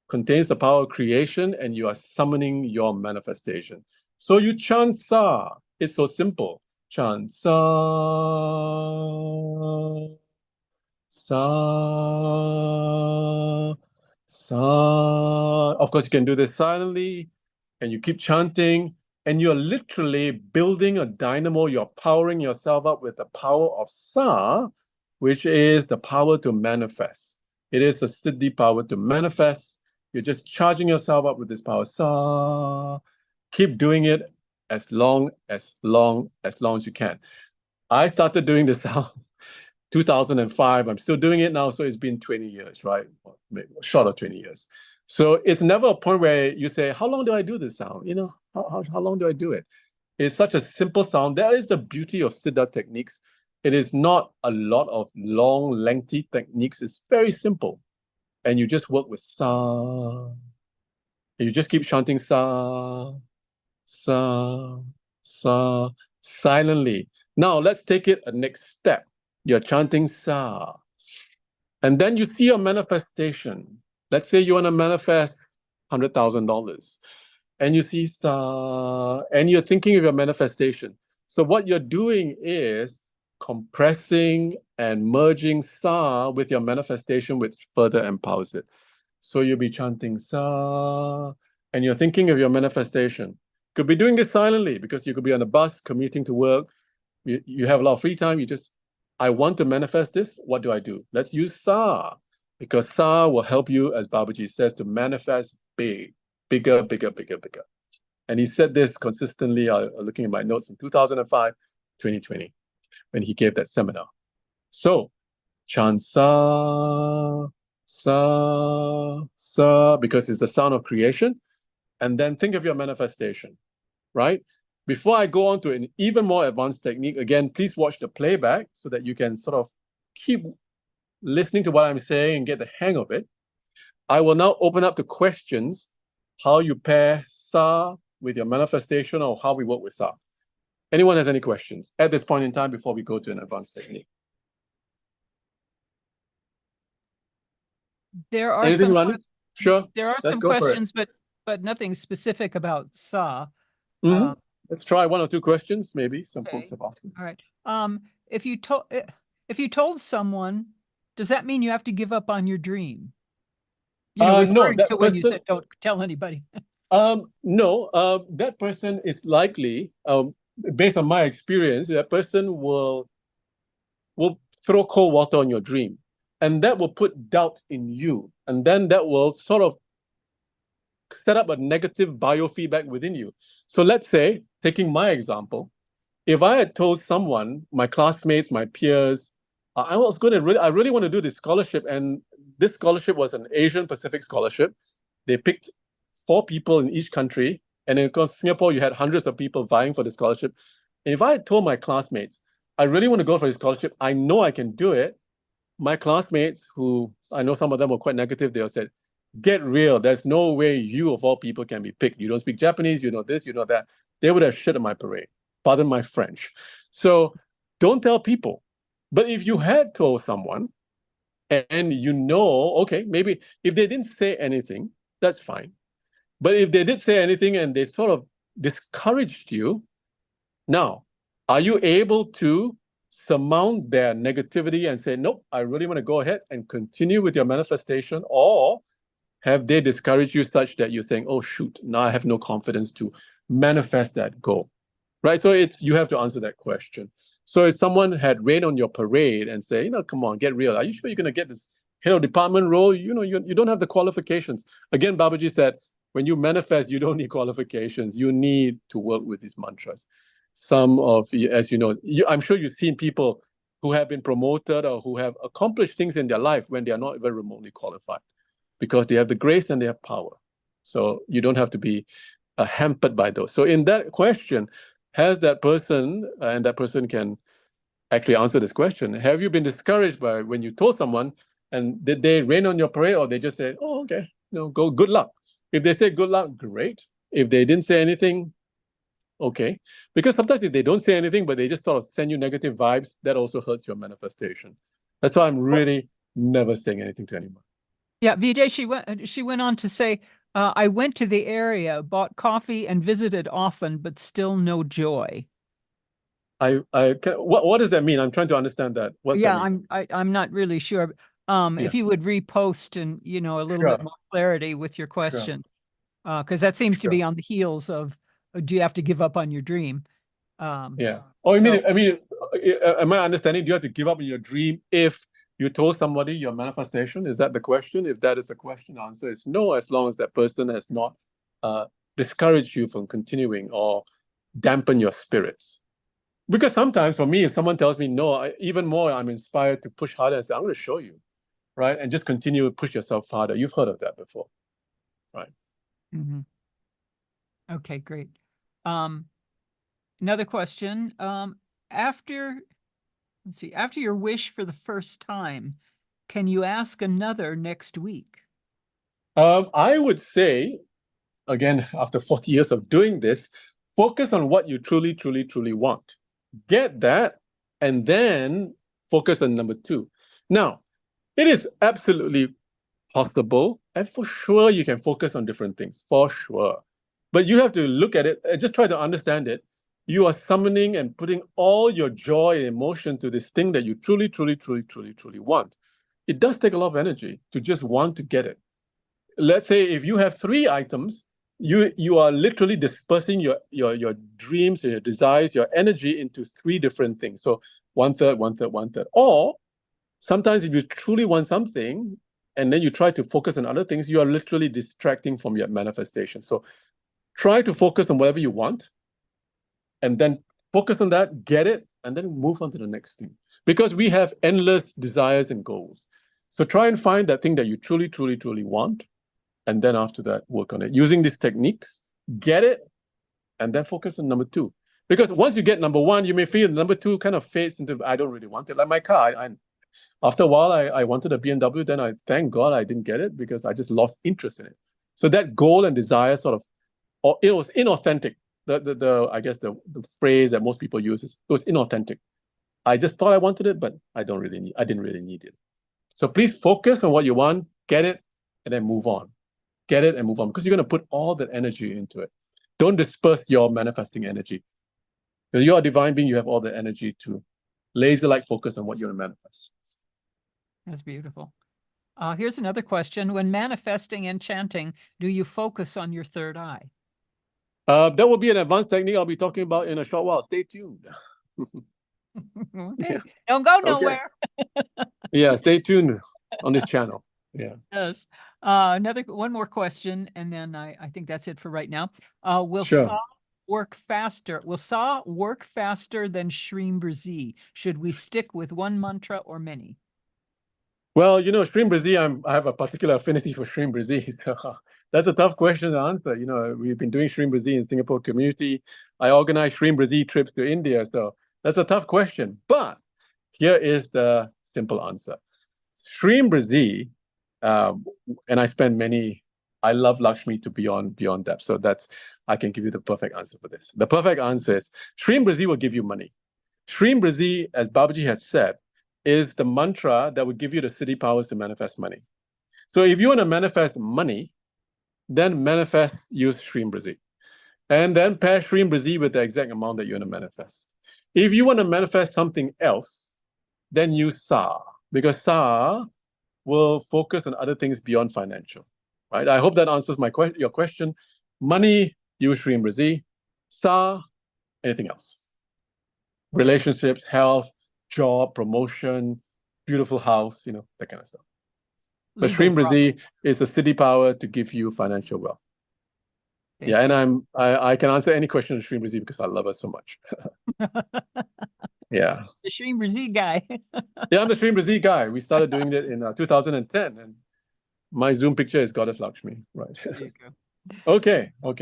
contains the power of creation, and you are summoning your manifestation. So you chant sa. It's so simple. Chant sa, sa, sa. Of course, you can do this silently, and you keep chanting, and you're literally building a dynamo. You're powering yourself up with the power of sa, which is the power to manifest. It is the Siddhi power to manifest. You're just charging yourself up with this power. Sa. Keep doing it as long as you can. I started doing this sound 2005. I'm still doing it now, so it's been 20 years, right? Short of 20 years. So it's never a point where you say, how long do I do this sound? You know, how long do I do it? It's such a simple sound. That is the beauty of Siddha techniques. It is not a lot of long, lengthy techniques. It's very simple. And you just work with sa. And you just keep chanting sa, sa, sa, silently. Now let's take it a next step. You're chanting sa. And then you see your manifestation. Let's say you want to manifest $100,000. And you see sa, and you're thinking of your manifestation. So what you're doing is compressing and merging sa with your manifestation, which further empowers it. So you'll be chanting sa, and you're thinking of your manifestation. Could be doing this silently, because you could be on a bus commuting to work. You have a lot of free time. I want to manifest this. What do? Let's use sa. Because Sa will help you, as Babaji says, to manifest big, bigger, bigger, bigger, bigger. And he said this consistently, looking at my notes from 2005, 2020, when he gave that seminar. So, chant Sa, Sa, Sa, because it's the sound of creation. And then think of your manifestation, right? Before I go on to an even more advanced technique, again, please watch the playback so that you can sort of keep listening to what I'm saying and get the hang of it. I will now open up to questions, how you pair Sa with your manifestation or how we work with Sa. Anyone has any questions at this point in time before we go to an advanced technique? There are Anything, Rani? Sure. There are some questions, but nothing specific about Sa. Let's try one or two questions, maybe some folks have asked. All right. If you told someone, does that mean you have to give up on your dream? You know, referring to when you said don't tell anybody. No, that person is likely, based on my experience, that person will throw cold water on your dream, and that will put doubt in you, and then that will sort of set up a negative biofeedback within you. So let's say, taking my example, if I had told someone, my classmates, my peers, I really want to do this scholarship, and this scholarship was an Asian Pacific scholarship. They picked 4 people in each country, and of course, Singapore, you had hundreds of people vying for the scholarship. And if I had told my classmates, I really want to go for this scholarship, I know I can do it, my classmates, who I know some of them were quite negative, they all said, get real, there's no way you of all people can be picked. You don't speak Japanese, you know this, you know that. They would have shit on my parade. Pardon my French. So don't tell people. But if you had told someone, and you know, okay, maybe if they didn't say anything, that's fine. But if they did say anything and they sort of discouraged you, now, are you able to surmount their negativity and say, nope, I really want to go ahead and continue with your manifestation? Or have they discouraged you such that you think, oh, shoot, now I have no confidence to manifest that goal? Right? So you have to answer that question. So if someone had rained on your parade and say, come on, get real. Are you sure you're going to get this head of department role? You don't have the qualifications. Again, Babaji said, when you manifest, you don't need qualifications. You need to work with these mantras. Some of, as you know, I'm sure you've seen people who have been promoted or who have accomplished things in their life when they are not even remotely qualified, because they have the grace and they have power. So you don't have to be hampered by those. So in that question, has that person, and that person can actually answer this question, have you been discouraged by when you told someone, and did they rain on your parade, or they just said, oh, okay, go, good luck? If they say good luck, great. If they didn't say anything, okay. Because sometimes if they don't say anything, but they just sort of send you negative vibes, that also hurts your manifestation. That's why I'm really never saying anything to anyone. Yeah, Vijay, she went on to say, I went to the area, bought coffee, and visited often, but still no joy. What does that mean? I'm trying to understand that. I'm not really sure. If you would repost and a little bit more clarity with your question, because that seems to be on the heels of, do you have to give up on your dream? Yeah. Oh, I mean, am I understanding? Do you have to give up on your dream if you told somebody your manifestation? Is that the question? If that is the question, the answer is no, as long as that person has not discouraged you from continuing or dampen your spirits. Because sometimes for me, if someone tells me no, even more, I'm inspired to push harder and say, I'm going to show you, right? And just continue to push yourself harder. You've heard of that before, right? Mm-hmm. Okay, great. Another question. After your wish for the first time, can you ask another next week? I would say, again, after 40 years of doing this, focus on what you truly, truly, truly want. Get that, and then focus on number 2. Now, it is absolutely possible, and for sure you can focus on different things, for sure. But you have to look at it, just try to understand it. You are summoning and putting all your joy and emotion to this thing that you truly, truly, truly, truly, truly want. It does take a lot of energy to just want to get it. Let's say if you have 3 items, you are literally dispersing your dreams, your desires, your energy into 3 different things. So 1/3, 1/3, 1/3. Or sometimes if you truly want something and then you try to focus on other things, you are literally distracting from your manifestation. So try to focus on whatever you want, and then focus on that, get it, and then move on to the next thing. Because we have endless desires and goals. So try and find that thing that you truly, truly, truly want, and then after that, work on it. Using these techniques, get it, and then focus on number 2. Because once you get number 1, you may feel number 2 kind of fades into, I don't really want it. Like my car, after a while, I wanted a BMW, then I thank God I didn't get it because I just lost interest in it. So that goal and desire sort of, or it was inauthentic. I guess the phrase that most people use is, it was inauthentic. I just thought I wanted it, but I didn't really need it. So please focus on what you want, get it, and then move on. Get it and move on, because you're going to put all that energy into it. Don't disperse your manifesting energy. Because you're a divine being, you have all the energy to laser-like focus on what you want to manifest. That's beautiful. Here's another question. When manifesting and chanting, do you focus on your third eye? That will be an advanced technique I'll be talking about in a short while. Stay tuned. Okay. Yeah. Don't go nowhere. Okay. Yeah, stay tuned on this channel. Yeah. Yes. One more question, and then I think that's it for right now. Will Sa work faster? Will Sa work faster than Shreem Brzee? Should we stick with one mantra or many? Well, Shreem Brzee, I have a particular affinity for Shreem Brzee. That's a tough question to answer. We've been doing Shreem Brzee in Singapore community. I organize Shreem Brzee trips to India. So that's a tough question. But here is the simple answer. Shreem Brzee, and I love Lakshmi to beyond depth. So I can give you the perfect answer for this. The perfect answer is Shreem Brzee will give you money. Shreem Brzee, as Babaji has said, is the mantra that will give you the Siddhi powers to manifest money. So if you want to manifest money, then use Shreem Brzee. And then pair Shreem Brzee with the exact amount that you want to manifest. If you want to manifest something else, then use Sa, because Sa will focus on other things beyond financial. Right? I hope that answers your question. Money, use Shreem Brzee. Sa, anything else. Relationships, health, job, promotion, beautiful house, that kind of stuff. But Shreem Brzee is a Siddhi power to give you financial wealth. Yeah, and I can answer any question on Shreem Brzee because I love her so much. Yeah. The Shreem Brzee guy. Yeah, I'm the Shreem Brzee guy. We started doing it in 2010, and my Zoom picture is Goddess Lakshmi. Right. There you go. Okay. So,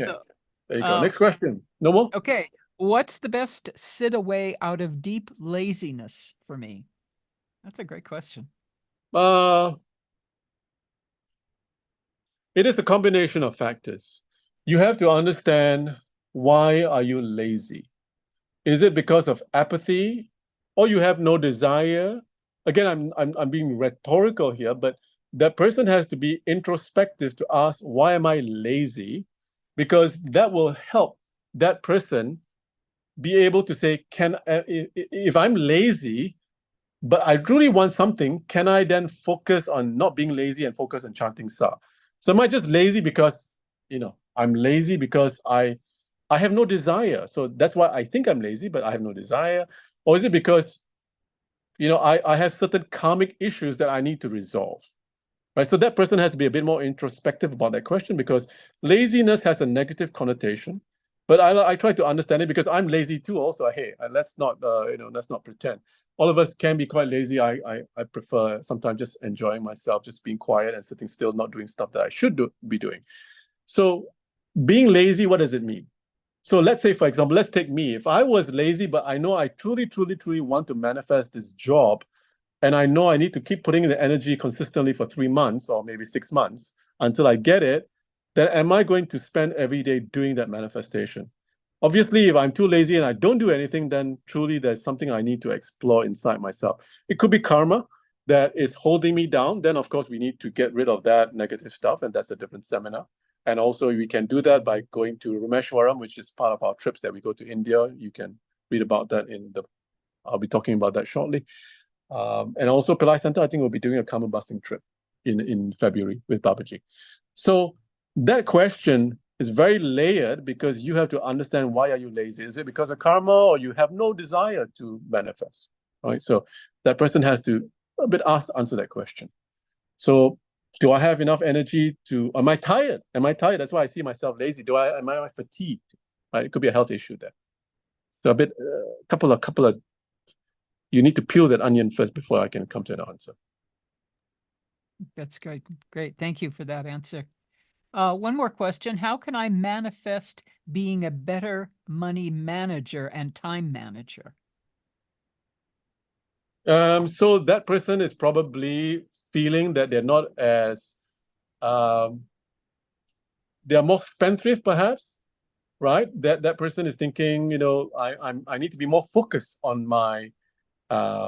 there you go. Next question. No more? Okay. What's the best Siddha way out of deep laziness for me? That's a great question. It is a combination of factors. You have to understand, why are you lazy? Is it because of apathy, or you have no desire? Again, I'm being rhetorical here, but that person has to be introspective to ask, why am I lazy? Because that will help that person be able to say, if I'm lazy, but I truly want something, can I then focus on not being lazy and focus on chanting Sa? So am I just lazy because, I'm lazy because I have no desire. So that's why I think I'm lazy, but I have no desire. Or is it because, I have certain karmic issues that I need to resolve? Right? So that person has to be a bit more introspective about that question, because laziness has a negative connotation. But I try to understand it because I'm lazy too also. Hey, let's not pretend. All of us can be quite lazy. I prefer sometimes just enjoying myself, just being quiet and sitting still, not doing stuff that I should be doing. So being lazy, what does it mean? So let's say, for example, let's take me. If I was lazy, but I know I truly, truly, truly want to manifest this job, and I know I need to keep putting in the energy consistently for 3 months or maybe 6 months until I get it, then am I going to spend every day doing that manifestation? Obviously, if I'm too lazy and I don't do anything, then truly there's something I need to explore inside myself. It could be karma that is holding me down. Then, of course, we need to get rid of that negative stuff, and that's a different seminar. And also, we can do that by going to Rameshwaram, which is part of our trips that we go to India. You can read about that I'll be talking about that shortly. And also Pillai Center, I think we'll be doing a karma busting trip in February with Babaji. So that question is very layered, because you have to understand, why are you lazy? Is it because of karma, or you have no desire to manifest? Right? So that person has to answer that question. So Do I have enough energy to, am I tired? Am I tired? That's why I see myself lazy. Am I fatigued? Right? It could be a health issue there. So a bit, couple of, you need to peel that onion first before I can come to an answer. That's great. Great. Thank you for that answer. One more question. How can I manifest being a better money manager and time manager? So that person is probably feeling that they're not as, they're more spendthrift perhaps, right? That person is thinking, you know, I need to be more focused on my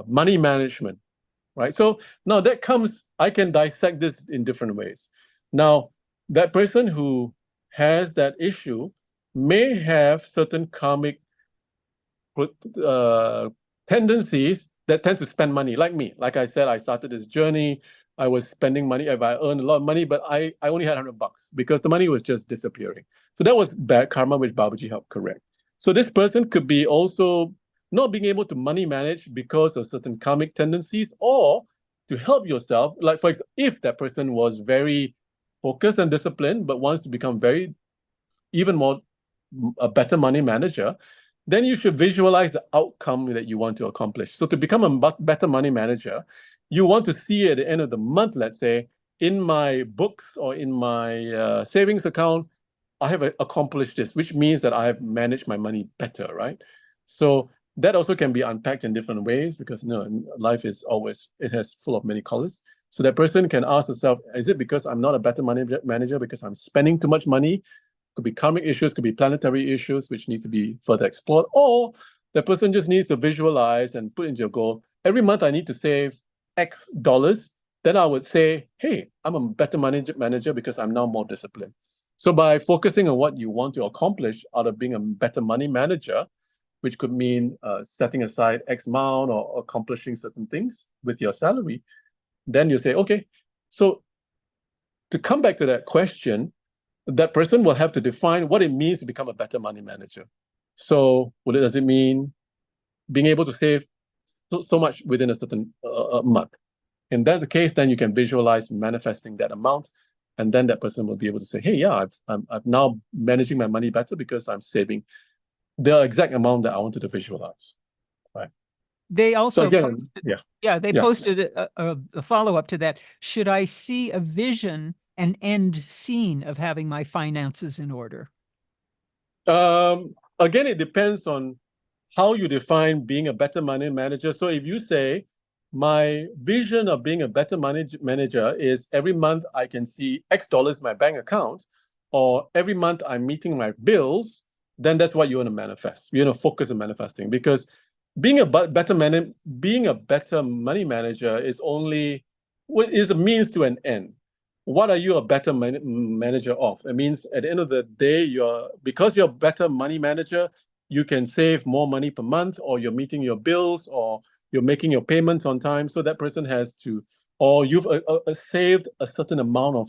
money management, right? So now that comes, I can dissect this in different ways. Now, that person who has that issue may have certain karmic tendencies that tend to spend money, like me. Like I said, I started this journey. I was spending money. I earned a lot of money, but I only had $100 because the money was just disappearing. So that was bad karma, which Babaji helped correct. So this person could be also not being able to money manage because of certain karmic tendencies, or to help yourself. Like, for example, if that person was very focused and disciplined, but wants to become even more a better money manager, then you should visualize the outcome that you want to accomplish. So to become a better money manager, you want to see at the end of the month, let's say, in my books or in my savings account, I have accomplished this, which means that I have managed my money better, right? So that also can be unpacked in different ways because, you know, life is always, it has full of many colors. So that person can ask herself, is it because I'm not a better money manager because I'm spending too much money? Could be karmic issues, could be planetary issues, which needs to be further explored, or the person just needs to visualize and put into your goal, every month I need to save X dollars, then I would say, hey, I'm a better manager because I'm now more disciplined. So by focusing on what you want to accomplish out of being a better money manager, which could mean setting aside X amount or accomplishing certain things with your salary, then you say, okay, so to come back to that question, that person will have to define what it means to become a better money manager. So does it mean being able to save so much within a certain month? In that case, then you can visualize manifesting that amount, and then that person will be able to say, hey, yeah, I'm now managing my money better because I'm saving the exact amount that I wanted to visualize. Right. They also, so again, posted a follow-up to that. Should I see a vision, an end scene of having my finances in order? Again, it depends on how you define being a better money manager. So if you say, my vision of being a better manager is every month I can see X dollars in my bank account, or every month I'm meeting my bills, then that's what you want to manifest. You want to focus on manifesting, because being a better money manager is a means to an end. What are you a better manager of? It means at the end of the day, because you're a better money manager, you can save more money per month, or you're meeting your bills, or you're making your payments on time. So that person has to, or you've saved a certain amount of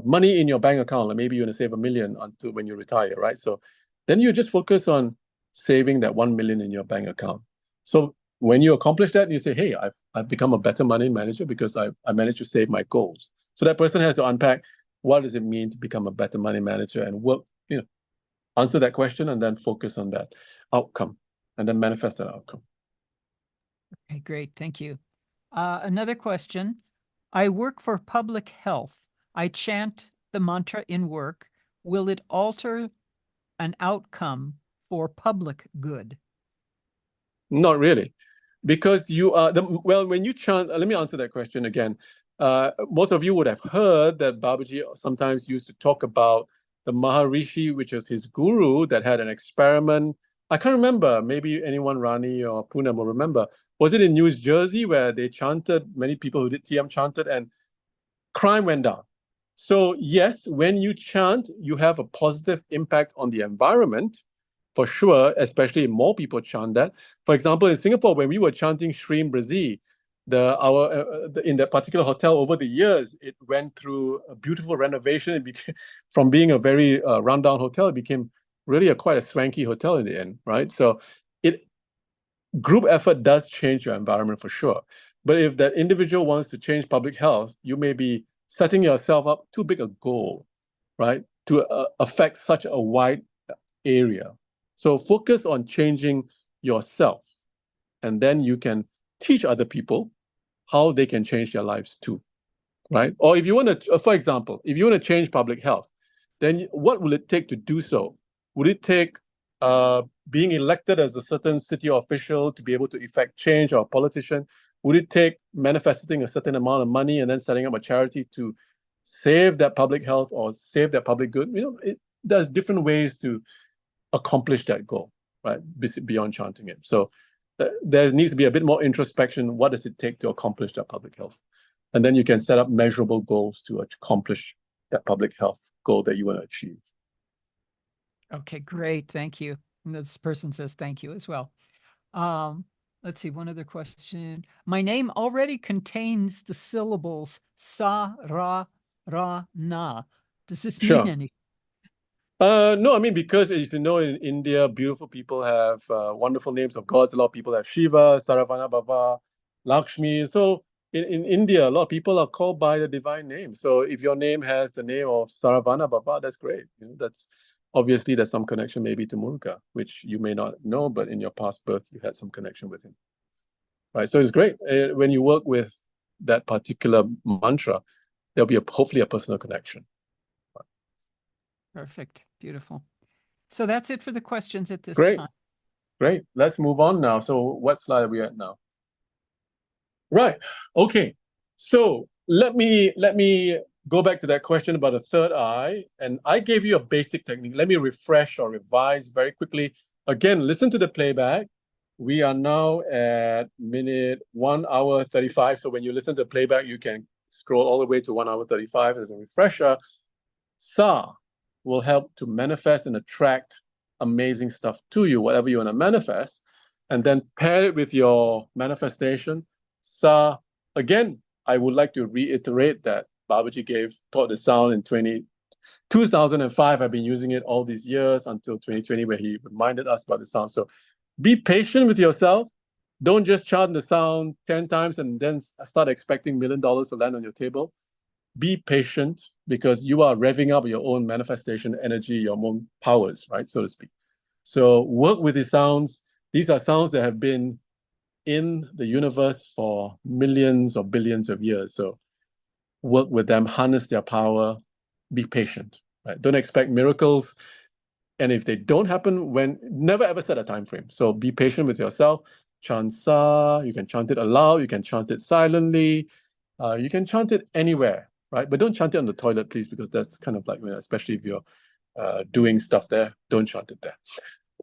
money in your bank account. Like maybe you want to save $1 million until when you retire, right? So then you just focus on saving that 1 million in your bank account. So when you accomplish that, you say, hey, I've become a better money manager because I managed to save my goals. So that person has to unpack, what does it mean to become a better money manager, and work, answer that question, and then focus on that outcome, and then manifest that outcome. Okay, great. Thank you. Another question. I work for public health. I chant the mantra in work. Will it alter an outcome for public good? Not really, because you are when you chant. Let me answer that question again. Most of you would have heard that Babaji sometimes used to talk about the Maharishi, which is his guru, that had an experiment. I can't remember. Maybe anyone, Rani or Poonam, will remember. Was it in New Jersey where they chanted? Many people who did TM chanted, and crime went down. So yes, when you chant, you have a positive impact on the environment, for sure, especially if more people chant that. For example, in Singapore, when we were chanting Shreem Brazil, in that particular hotel, over the years, it went through a beautiful renovation. It became, from being a very rundown hotel, it became really quite a swanky hotel in the end, right? So group effort does change your environment for sure. But if that individual wants to change public health, you may be setting yourself up too big a goal, right, to affect such a wide area. So focus on changing yourself, and then you can teach other people how they can change their lives too, right? Or if you want to, for example, if you want to change public health, then what will it take to do so? Would it take being elected as a certain city official to be able to effect change, or a politician? Would it take manifesting a certain amount of money and then setting up a charity to save that public health or save that public good? There's different ways to accomplish that goal, right? Beyond chanting it. So there needs to be a bit more introspection. What does it take to accomplish that public health? And then you can set up measurable goals to accomplish that public health goal that you want to achieve. Okay, great. Thank you. And this person says thank you as well. Let's see, one other question. My name already contains the syllables sa, ra, na. Does this mean anything? No, I mean, because as you know, in India, beautiful people have wonderful names of gods. A lot of people have Shiva, Saranabava, Lakshmi. So in India, a lot of people are called by the divine name. So if your name has the name of Saranabava, that's great. That's obviously there's some connection maybe to Muruga, which you may not know, but in your past birth, you had some connection with him. Right. So it's great. When you work with that particular mantra, there'll be hopefully a personal connection. Perfect. Beautiful. So that's it for the questions at this time. Great. Let's move on now. So what slide are we at now? Right. Okay. So let me go back to that question about the third eye. And I gave you a basic technique. Let me refresh or revise very quickly. Again, listen to the playback. We are now at minute 1 hour 35. So when you listen to the playback, you can scroll all the way to 1 hour 35 as a refresher. Sa will help to manifest and attract amazing stuff to you, whatever you want to manifest, and then pair it with your manifestation. Sa, again, I would like to reiterate that Babaji taught the sound in 2005. I've been using it all these years until 2020, where he reminded us about the sound. So be patient with yourself. Don't just chant the sound 10 times and then start expecting $1 million to land on your table. Be patient, because you are revving up your own manifestation energy, your own powers, right, so to speak. So work with the sounds. These are sounds that have been in the universe for millions or billions of years. So work with them, harness their power, be patient, right? Don't expect miracles. And if they don't happen, never ever set a time frame. So be patient with yourself. Chant Sa, you can chant it aloud, you can chant it silently, you can chant it anywhere. Right, but don't chant it on the toilet, please, because that's kind of like, especially if you're doing stuff there, don't chant it there.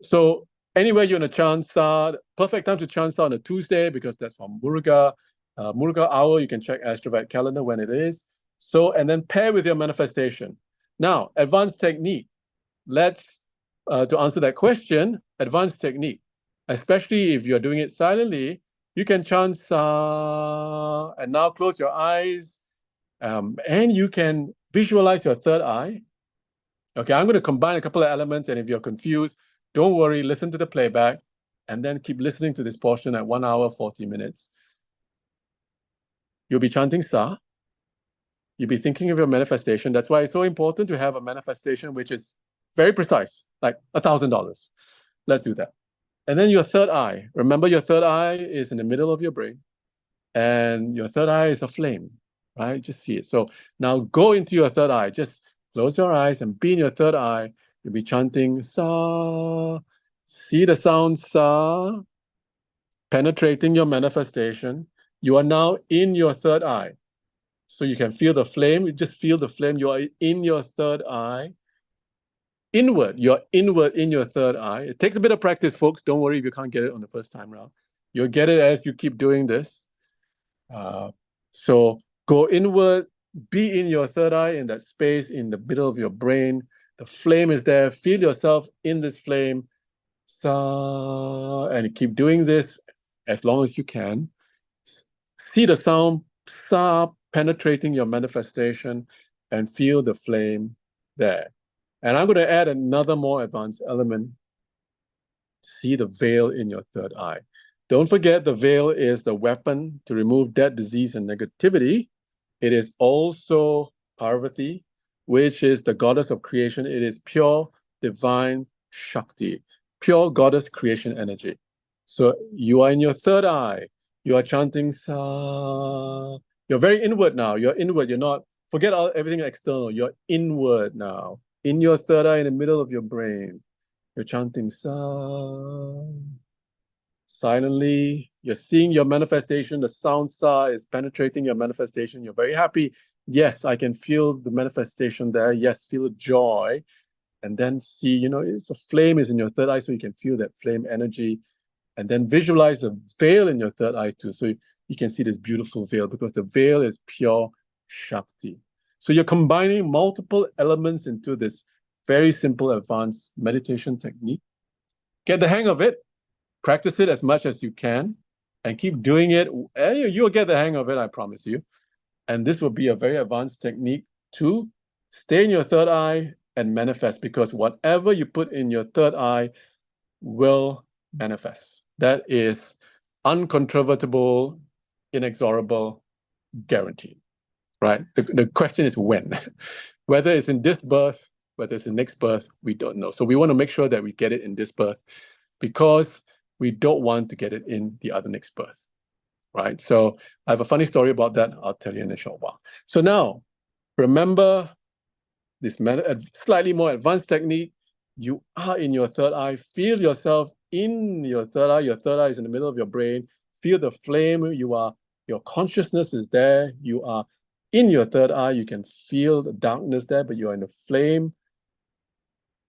So anywhere you're in a chant Sa, perfect time to chant Sa on a Tuesday, because that's from Muruga. Muruga hour, you can check Astrovet calendar when it is. So, and then pair with your manifestation. Now, advanced technique. Let's, to answer that question, advanced technique, especially if you're doing it silently, you can chant Sa, and now close your eyes. And you can visualize your third eye. Okay, I'm going to combine a couple of elements, and if you're confused, don't worry, listen to the playback, and then keep listening to this portion at 1 hour, 40 minutes. You'll be chanting Sa. You'll be thinking of your manifestation. That's why it's so important to have a manifestation which is very precise, like $1,000. Let's do that. And then your third eye. Remember, your third eye is in the middle of your brain, and your third eye is a flame. Right? Just see it. So now go into your third eye. Just close your eyes and be in your third eye. You'll be chanting Sa. See the sound Sa penetrating your manifestation. You are now in your third eye. So you can feel the flame. You just feel the flame. You are in your third eye. Inward. You're inward in your third eye. It takes a bit of practice, folks. Don't worry if you can't get it on the first time round. You'll get it as you keep doing this. So go inward, be in your third eye, in that space in the middle of your brain. The flame is there. Feel yourself in this flame. Sa, and keep doing this as long as you can. See the sound Sa penetrating your manifestation, and feel the flame there. And I'm going to add another more advanced element. See the veil in your third eye. Don't forget, the veil is the weapon to remove death, disease, and negativity. It is also Parvati, which is the goddess of creation. It is pure divine Shakti, pure goddess creation energy. So you are in your third eye. You are chanting Sa. You're very inward now. You're inward. You're not, forget everything external. You're inward now. In your third eye, in the middle of your brain. You're chanting Sa. Silently, you're seeing your manifestation. The sound Sa is penetrating your manifestation. You're very happy. Yes, I can feel the manifestation there. Yes, feel joy. And then see, it's a flame is in your third eye, so you can feel that flame energy. And then visualize the veil in your third eye too. So you can see this beautiful veil because the veil is pure Shakti. So you're combining multiple elements into this very simple advanced meditation technique. Get the hang of it. Practice it as much as you can and keep doing it. You'll get the hang of it, I promise you. And this will be a very advanced technique to stay in your third eye and manifest, because whatever you put in your third eye will manifest. That is uncontrovertible, inexorable, guaranteed, right? The question is when. Whether it's in this birth, whether it's in next birth, we don't know. So we want to make sure that we get it in this birth, because we don't want to get it in the other next birth, right? So I have a funny story about that. I'll tell you in a short while. So now, remember this slightly more advanced technique. You are in your third eye. Feel yourself in your third eye. Your third eye is in the middle of your brain. Feel the flame. Your consciousness is there. You are in your third eye. You can feel the darkness there, but you are in the flame.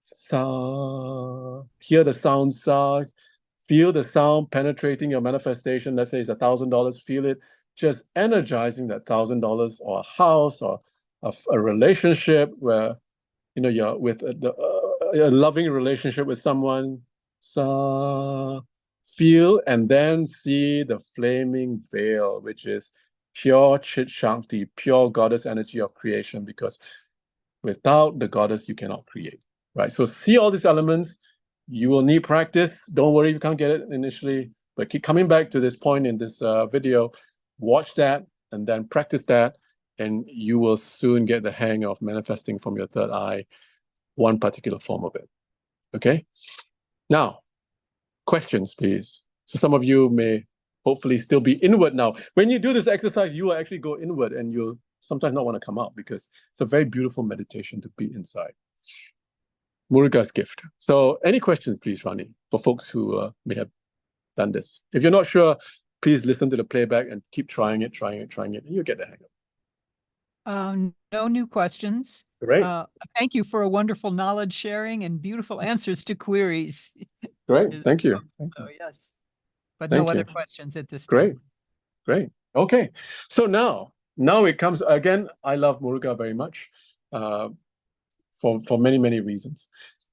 Sa. Hear the sound Sa. Feel the sound penetrating your manifestation. Let's say it's $1,000. Feel it just energizing that $1,000, or a house, or a relationship where you're with a loving relationship with someone. Sa. Feel and then see the flaming veil, which is pure Chit Shakti, pure goddess energy of creation, because without the goddess, you cannot create, right? So see all these elements. You will need practice. Don't worry if you can't get it initially, but keep coming back to this point in this video. Watch that and then practice that, and you will soon get the hang of manifesting from your third eye, one particular form of it. Okay? Now, questions, please. So some of you may hopefully still be inward now. When you do this exercise, you will actually go inward, and you'll sometimes not want to come out, because it's a very beautiful meditation to be inside. Muruga's gift. So any questions, please, Rani, for folks who may have done this? If you're not sure, please listen to the playback and keep trying it, and you'll get the hang of it. No new questions. Great. Thank you for a wonderful knowledge sharing and beautiful answers to queries. Great. Thank you. So yes, but Thank no you. other questions at this Great. time. Great. Okay. So now it comes again. I love Muruga very much. For many, many reasons.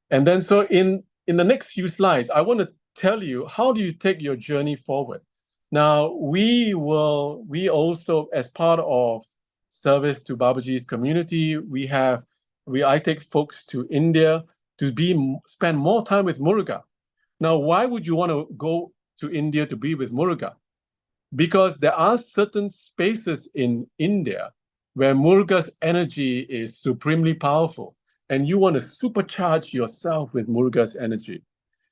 And then so in the next few slides, I want to tell you, how do you take your journey forward? Now, we also, as part of service to Babaji's community, I take folks to India to spend more time with Muruga. Now, why would you want to go to India to be with Muruga? Because there are certain spaces in India where Muruga's energy is supremely powerful, and you want to supercharge yourself with Muruga's energy.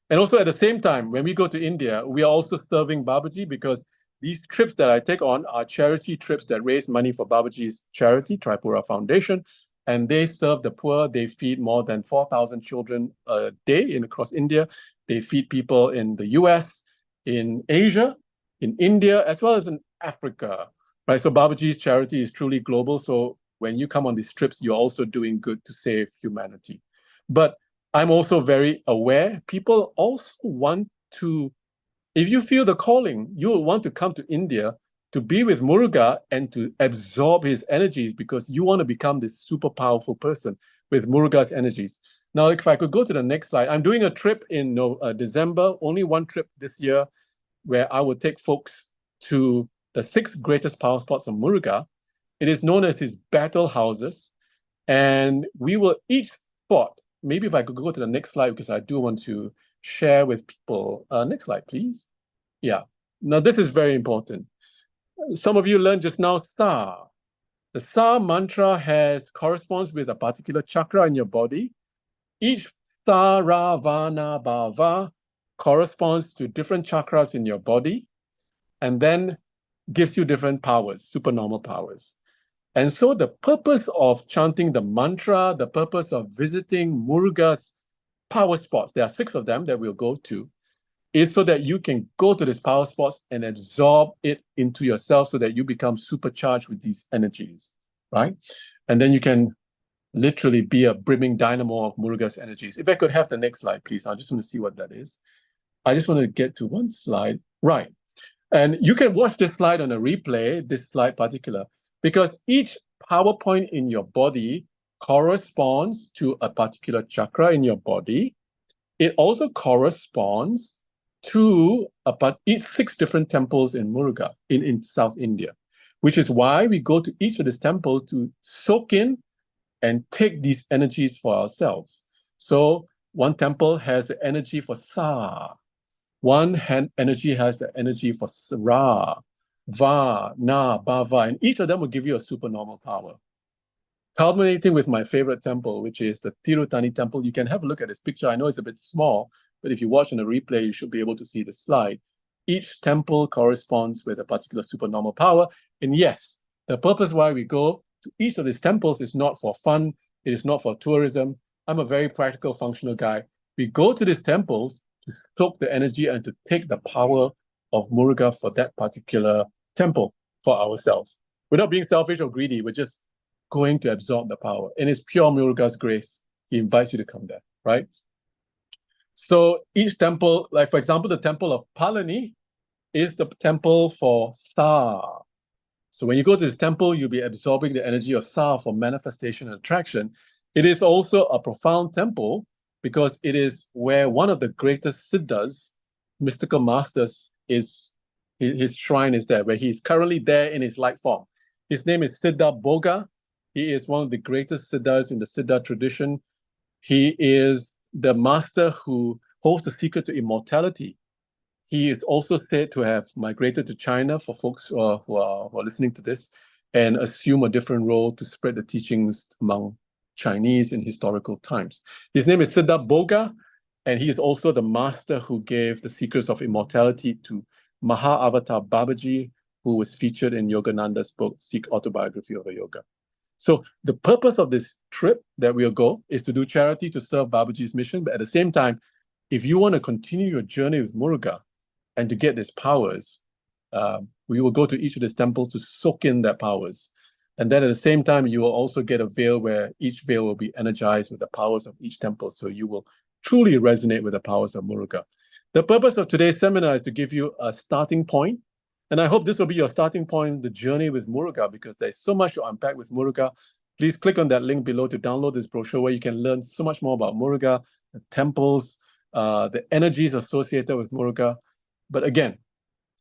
And also at the same time, when we go to India, we are also serving Babaji, because these trips that I take on are charity trips that raise money for Babaji's charity, Tripura Foundation, and they serve the poor. They feed more than 4,000 children a day across India. They feed people in the US, in Asia, in India, as well as in Africa, right? So Babaji's charity is truly global. So when you come on these trips, you're also doing good to save humanity. But I'm also very aware people also want to, if you feel the calling, you will want to come to India to be with Muruga and to absorb his energies, because you want to become this super powerful person with Muruga's energies. Now, if I could go to the next slide, I'm doing a trip in December, only one trip this year, where I would take folks to the 6 greatest power spots of Muruga. It is known as his battle houses. And we will each spot, maybe if I could go to the next slide, because I do want to share with people. Next slide, please. Yeah. Now, this is very important. Some of you learned just now Sa. The Sa mantra corresponds with a particular chakra in your body. Each Saranabava corresponds to different chakras in your body and then gives you different powers, supernormal powers. And so the purpose of chanting the mantra, the purpose of visiting Muruga's power spots, there are 6 of them that we'll go to, is so that you can go to these power spots and absorb it into yourself so that you become supercharged with these energies, right? And then you can literally be a brimming dynamo of Muruga's energies. If I could have the next slide, please. I just want to see what that is. I just want to get to one slide. Right. And you can watch this slide on a replay, this slide particular, because each power point in your body corresponds to a particular chakra in your body. It also corresponds to each 6 different temples in Muruga, in South India, which is why we go to each of these temples to soak in and take these energies for ourselves. So one temple has the energy for Sa. One energy has the energy for Ra, Va, Na, Bava, and each of them will give you a supernormal power. Culminating with my favorite temple, which is the Tirutani temple. You can have a look at this picture. I know it's a bit small, but if you watch on a replay, you should be able to see the slide. Each temple corresponds with a particular supernormal power. And yes, the purpose why we go to each of these temples is not for fun. It is not for tourism. I'm a very practical, functional guy. We go to these temples to soak the energy and to take the power of Muruga for that particular temple for ourselves. We're not being selfish or greedy. We're just going to absorb the power. And it's pure Muruga's grace. He invites you to come there, right? So each temple, like for example, the temple of Palani is the temple for Sa. So when you go to this temple, you'll be absorbing the energy of Sa for manifestation and attraction. It is also a profound temple because it is where one of the greatest Siddhas, mystical masters, his shrine is there, where he is currently there in his light form. His name is Siddha Boga. He is one of the greatest Siddhas in the Siddha tradition. He is the master who holds the secret to immortality. He is also said to have migrated to China, for folks who are listening to this, and assume a different role to spread the teachings among Chinese in historical times. His name is Siddha Boga, and he is also the master who gave the secrets of immortality to Mahavatar Babaji, who was featured in Yogananda's book, Sikh Autobiography of a Yoga. So the purpose of this trip that we'll go is to do charity to serve Babaji's mission. But at the same time, if you want to continue your journey with Muruga and to get these powers, we will go to each of these temples to soak in their powers. And then at the same time, you will also get a veil where each veil will be energized with the powers of each temple. So you will truly resonate with the powers of Muruga. The purpose of today's seminar is to give you a starting point. And I hope this will be your starting point, the journey with Muruga, because there's so much to unpack with Muruga. Please click on that link below to download this brochure where you can learn so much more about Muruga, the temples, the energies associated with Muruga. But again,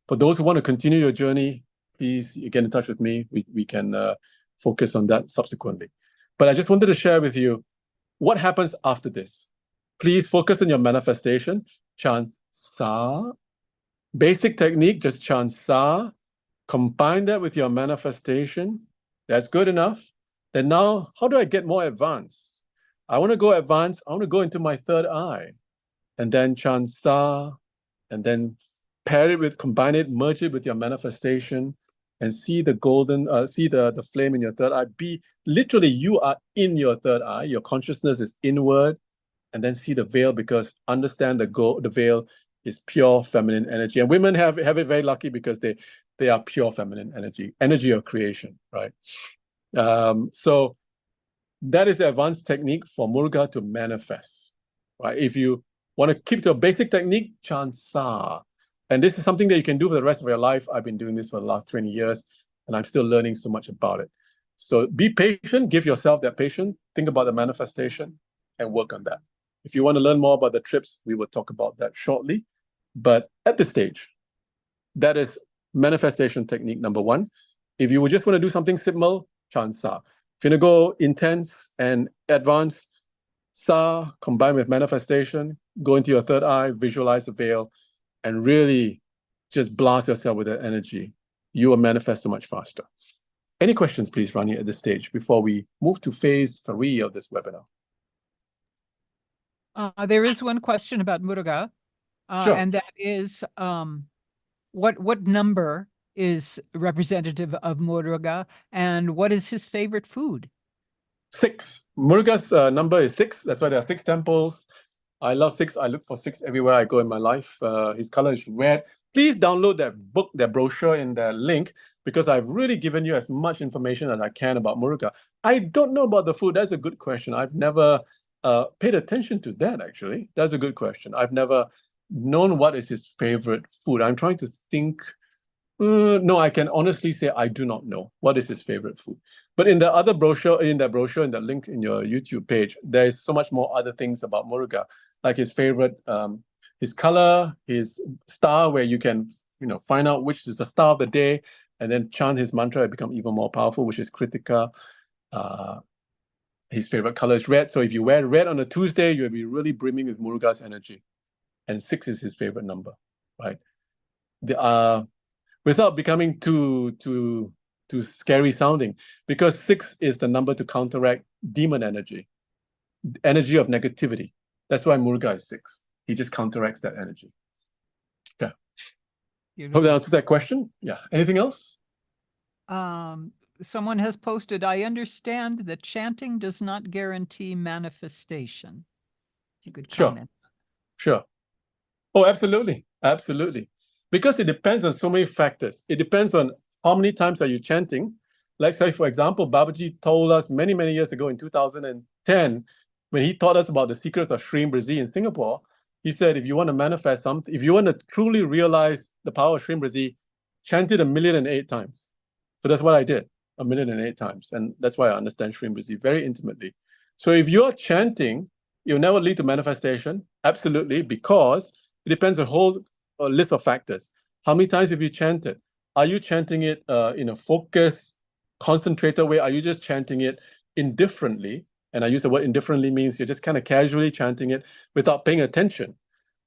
for those who want to continue your journey, please get in touch with me. We can focus on that subsequently. But I just wanted to share with you what happens after this. Please focus on your manifestation. Chant Sa. Basic technique, just chant Sa. Combine that with your manifestation. That's good enough. Then now, how do I get more advanced? I want to go advanced. I want to go into my third eye. And then chant Sa. And then pair it with, combine it, merge it with your manifestation, and see the golden, see the flame in your third eye. Literally, you are in your third eye. Your consciousness is inward, and then see the veil, because understand the veil is pure feminine energy. And women have it very lucky because they are pure feminine energy of creation, right? So that is the advanced technique for Muruga to manifest, right? If you want to keep to a basic technique, chant Sa. And this is something that you can do for the rest of your life. I've been doing this for the last 20 years, and I'm still learning so much about it. So be patient, give yourself that patience, think about the manifestation, and work on that. If you want to learn more about the trips, we will talk about that shortly. But at this stage, that is manifestation technique number 1. If you just want to do something simple, chant Sa. If you're going to go intense and advanced, Sa combined with manifestation, go into your third eye, visualize the veil, and really just blast yourself with that energy, you will manifest so much faster. Any questions, please, Rani, at this stage before we move to phase 3 of this webinar? There is one question about Muruga, Sure. and that is what number is representative of Muruga, and what is his favorite food? 6. Muruga's number is 6. That's why there are 6 temples. I love 6. I look for 6 everywhere I go in my life. His color is red. Please download that book, that brochure in that link, because I've really given you as much information as I can about Muruga. I don't know about the food. That's a good question. I've never paid attention to that, actually. That's a good question. I've never known what is his favorite food. I'm trying to think. No, I can honestly say I do not know what is his favorite food. But in the other brochure, in that link in your YouTube page, there is so much more other things about Muruga, like his favorite, his color, his star, where you can, find out which is the star of the day, and then chant his mantra, it become even more powerful, which is Kritika. His favorite color is red. So if you wear red on a Tuesday, you'll be really brimming with Muruga's energy. And 6 is his favorite number, right? Without becoming too scary sounding, because 6 is the number to counteract demon energy of negativity. That's why Muruga is 6. He just counteracts that energy. Okay. Hope that answers that question. Yeah. Anything else? Someone has posted, I understand that chanting does not guarantee manifestation. If you could comment. Sure. Oh, absolutely. Absolutely. Because it depends on so many factors. It depends on how many times are you chanting. Like, say, for example, Babaji told us many, many years ago in 2010, when he taught us about the secrets of Shri Brazil in Singapore, he said, if you want to manifest something, if you want to truly realize the power of Shri Brazil, chant it 1,000,008 times. So that's what I did, 1,000,008 times. And that's why I understand Shri Brazil very intimately. So if you're chanting, you'll never lead to manifestation. Absolutely, because it depends on a whole list of factors. How many times have you chanted? Are you chanting it in a focused, concentrated way? Are you just chanting it indifferently? And I use the word indifferently means you're just kind of casually chanting it without paying attention.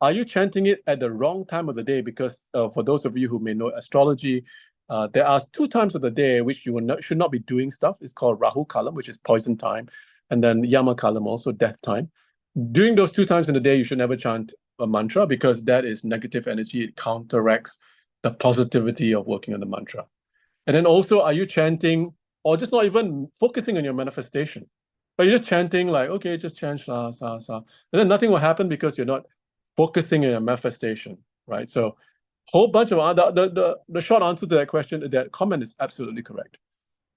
Are you chanting it at the wrong time of the day? Because for those of you who may know astrology, there are 2 times of the day which you should not be doing stuff. It's called Rahu Kalam, which is poison time, and then Yama Kalam, also death time. During those 2 times in the day, you should never chant a mantra, because that is negative energy. It counteracts the positivity of working on the mantra. And then also, are you chanting or just not even focusing on your manifestation? But you're just chanting like, okay, just chant sa, sa, sa. And then nothing will happen because you're not focusing on your manifestation, right? So whole bunch of the short answer to that question, that comment is absolutely correct.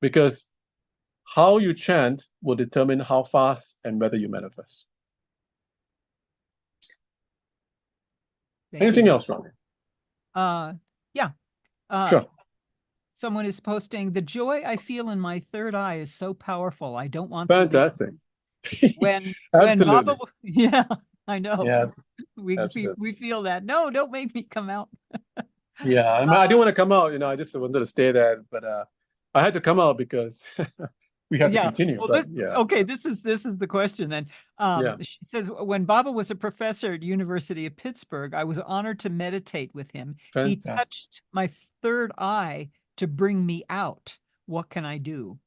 Because how you chant will determine how fast and whether you manifest. Anything else, Ronnie? Yeah. Sure. Someone is posting, the joy I feel in my third eye is so powerful. I don't want Fantastic. to leave. When Baba, yeah, I know. Yeah, we feel that. No, don't make me come out. Yeah, I mean, I didn't want to come out, I just wanted to stay there, but I had to come out because we have to continue. Well, but, okay, this is the question then. She says, when Baba was a professor at University of Pittsburgh, I was honored to meditate with him. Fantastic. He touched my third eye to bring me out. What can I do?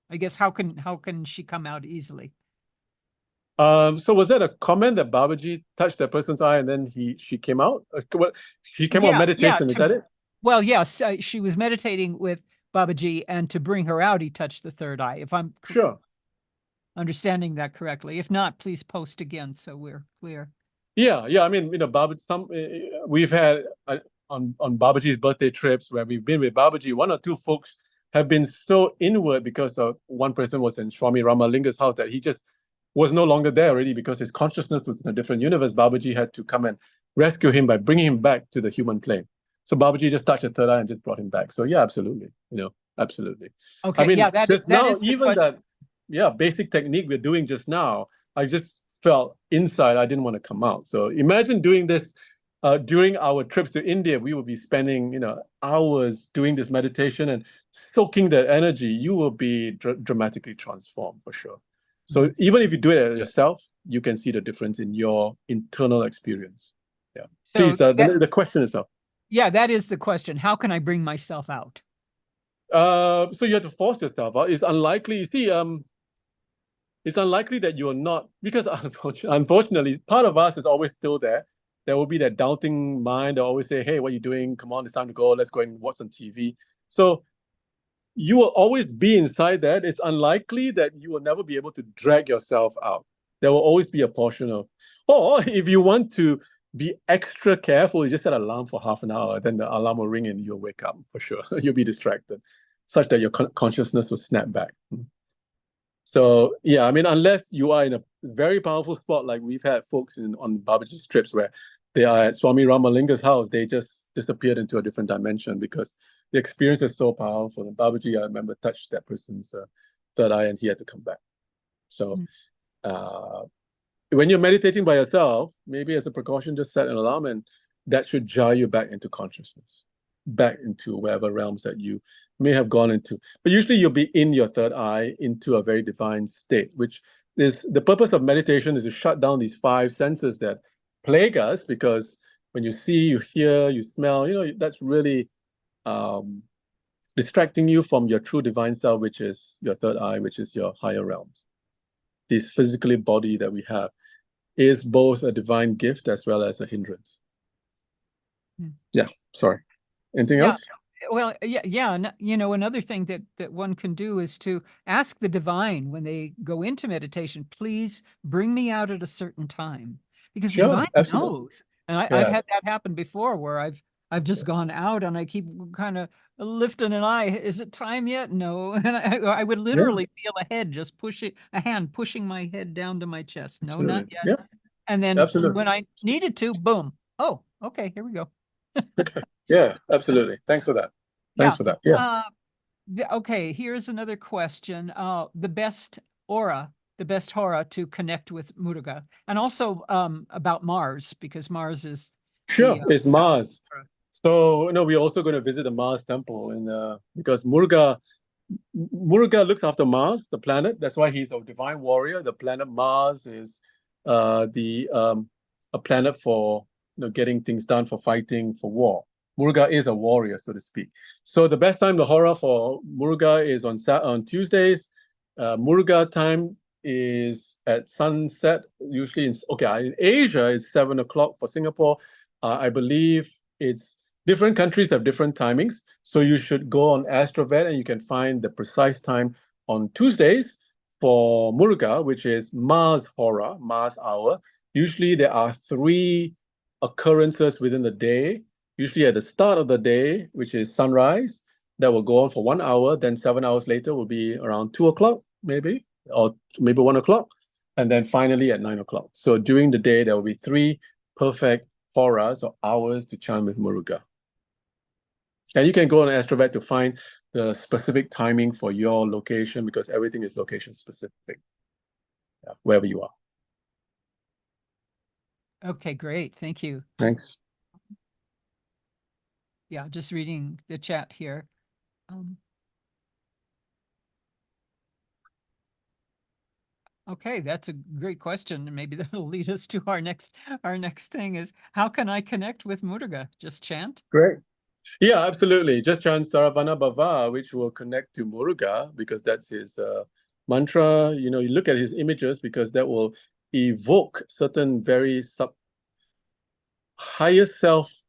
I guess how can she come out easily? So was that a comment that Babaji touched that person's eye and then she came out? She came out meditation, is that it? Well, yes, she was meditating with Babaji, and to bring her out, he touched the third eye. If I'm understanding that correctly. If not, please post again so we're clear. Yeah. I mean, Babaji, we've had on Babaji's birthday trips where we've been with Babaji, 1 or 2 folks have been so inward because of one person was in Swami Ramalinga's house that he just was no longer there already because his consciousness was in a different universe. Babaji had to come and rescue him by bringing him back to the human plane. So Babaji just touched the third eye and just brought him back. So yeah, absolutely. Absolutely. Okay. I mean, that is even that, basic technique we're doing just now, I just felt inside, I didn't want to come out. So imagine doing this during our trips to India. We would be spending, hours doing this meditation and soaking that energy. You will be dramatically transformed for sure. So even if you do it yourself, you can see the difference in your internal experience. Yeah. So please, the question is up. Yeah, that is the question. How can I bring myself out? So you have to force yourself out. It's unlikely. You see, it's unlikely that you are not, because unfortunately, part of us is always still there. There will be that doubting mind that always say, hey, what are you doing? Come on, it's time to go. Let's go and watch some TV. So you will always be inside that. It's unlikely that you will never be able to drag yourself out. There will always be a portion of, or if you want to be extra careful, you just set an alarm for half an hour, then the alarm will ring and you'll wake up for sure. You'll be distracted, such that your consciousness will snap back. So yeah, I mean, unless you are in a very powerful spot, like we've had folks on Babaji's trips where they are at Swami Ramalinga's house, they just disappeared into a different dimension because the experience is so powerful. And Babaji, I remember, touched that person's third eye, and he had to come back. So when you're meditating by yourself, maybe as a precaution, just set an alarm, and that should jar you back into consciousness, back into wherever realms that you may have gone into. But usually you'll be in your third eye into a very divine state, which is the purpose of meditation, is to shut down these five senses that plague us, because when you see, you hear, you smell, that's really distracting you from your true divine self, which is your third eye, which is your higher realms. This physically body that we have is both a divine gift as well as a hindrance. Yeah, sorry. Anything else? Well, yeah. Another thing that one can do is to ask the divine when they go into meditation, please bring me out at a certain time, because the divine knows. And I've had that happen before, where I've just gone out and I keep kind of lifting an eye. Is it time yet? No. And I would literally feel a hand pushing my head down to my chest. No, not yet. Yeah. And then when I needed to, boom. Oh, okay, here we go. Okay. Yeah, absolutely. Thanks for that. Thanks for that. Yeah. Okay, here's another question. The best hora to connect with Muruga, and also about Mars, because Mars is it's Mars. So we're also going to visit the Mars temple, because Muruga looks after Mars, the planet. That's why he's a divine warrior. The planet Mars is a planet for getting things done, for fighting, for war. Muruga is a warrior, so to speak. So the best time, the hora for Muruga, is on Tuesdays. Muruga time is at sunset. Usually in Asia, it's 7 o'clock. For Singapore, I believe it's different countries have different timings. So you should go on Astrovet and you can find the precise time on Tuesdays for Muruga, which is Mars hora, Mars hour. Usually there are 3 occurrences within the day, usually at the start of the day, which is sunrise, that will go on for 1 hour. Then 7 hours later will be around 2 o'clock, maybe, or maybe 1 o'clock. And then finally at 9 o'clock. So during the day, there will be 3 perfect horas or hours to chant with Muruga. And you can go on Astrovet to find the specific timing for your location, because everything is location specific, wherever you are. Okay, great. Thank you. Thanks. Yeah, just reading the chat here. Okay, that's a great question, and maybe that'll lead us to our next thing is, how can I connect with Muruga? Just chant? Great. Yeah, absolutely. Just chant Saranabava, which will connect to Muruga, because that's his mantra. You look at his images, because that will evoke certain very higher self.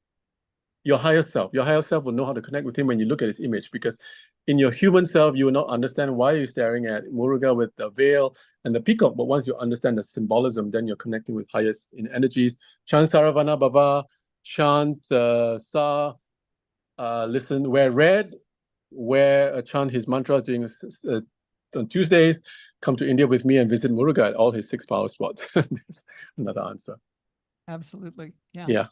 Your higher self will know how to connect with him when you look at his image, because in your human self, you will not understand why you're staring at Muruga with the veil and the peacock. But once you understand the symbolism, then you're connecting with highest in energies. Chant Saravana Baba, chant Sa, listen, wear red, chant his mantras during on Tuesdays. Come to India with me and visit Muruga at all his 6 power spots. That's another answer. Absolutely. Yeah. Yeah.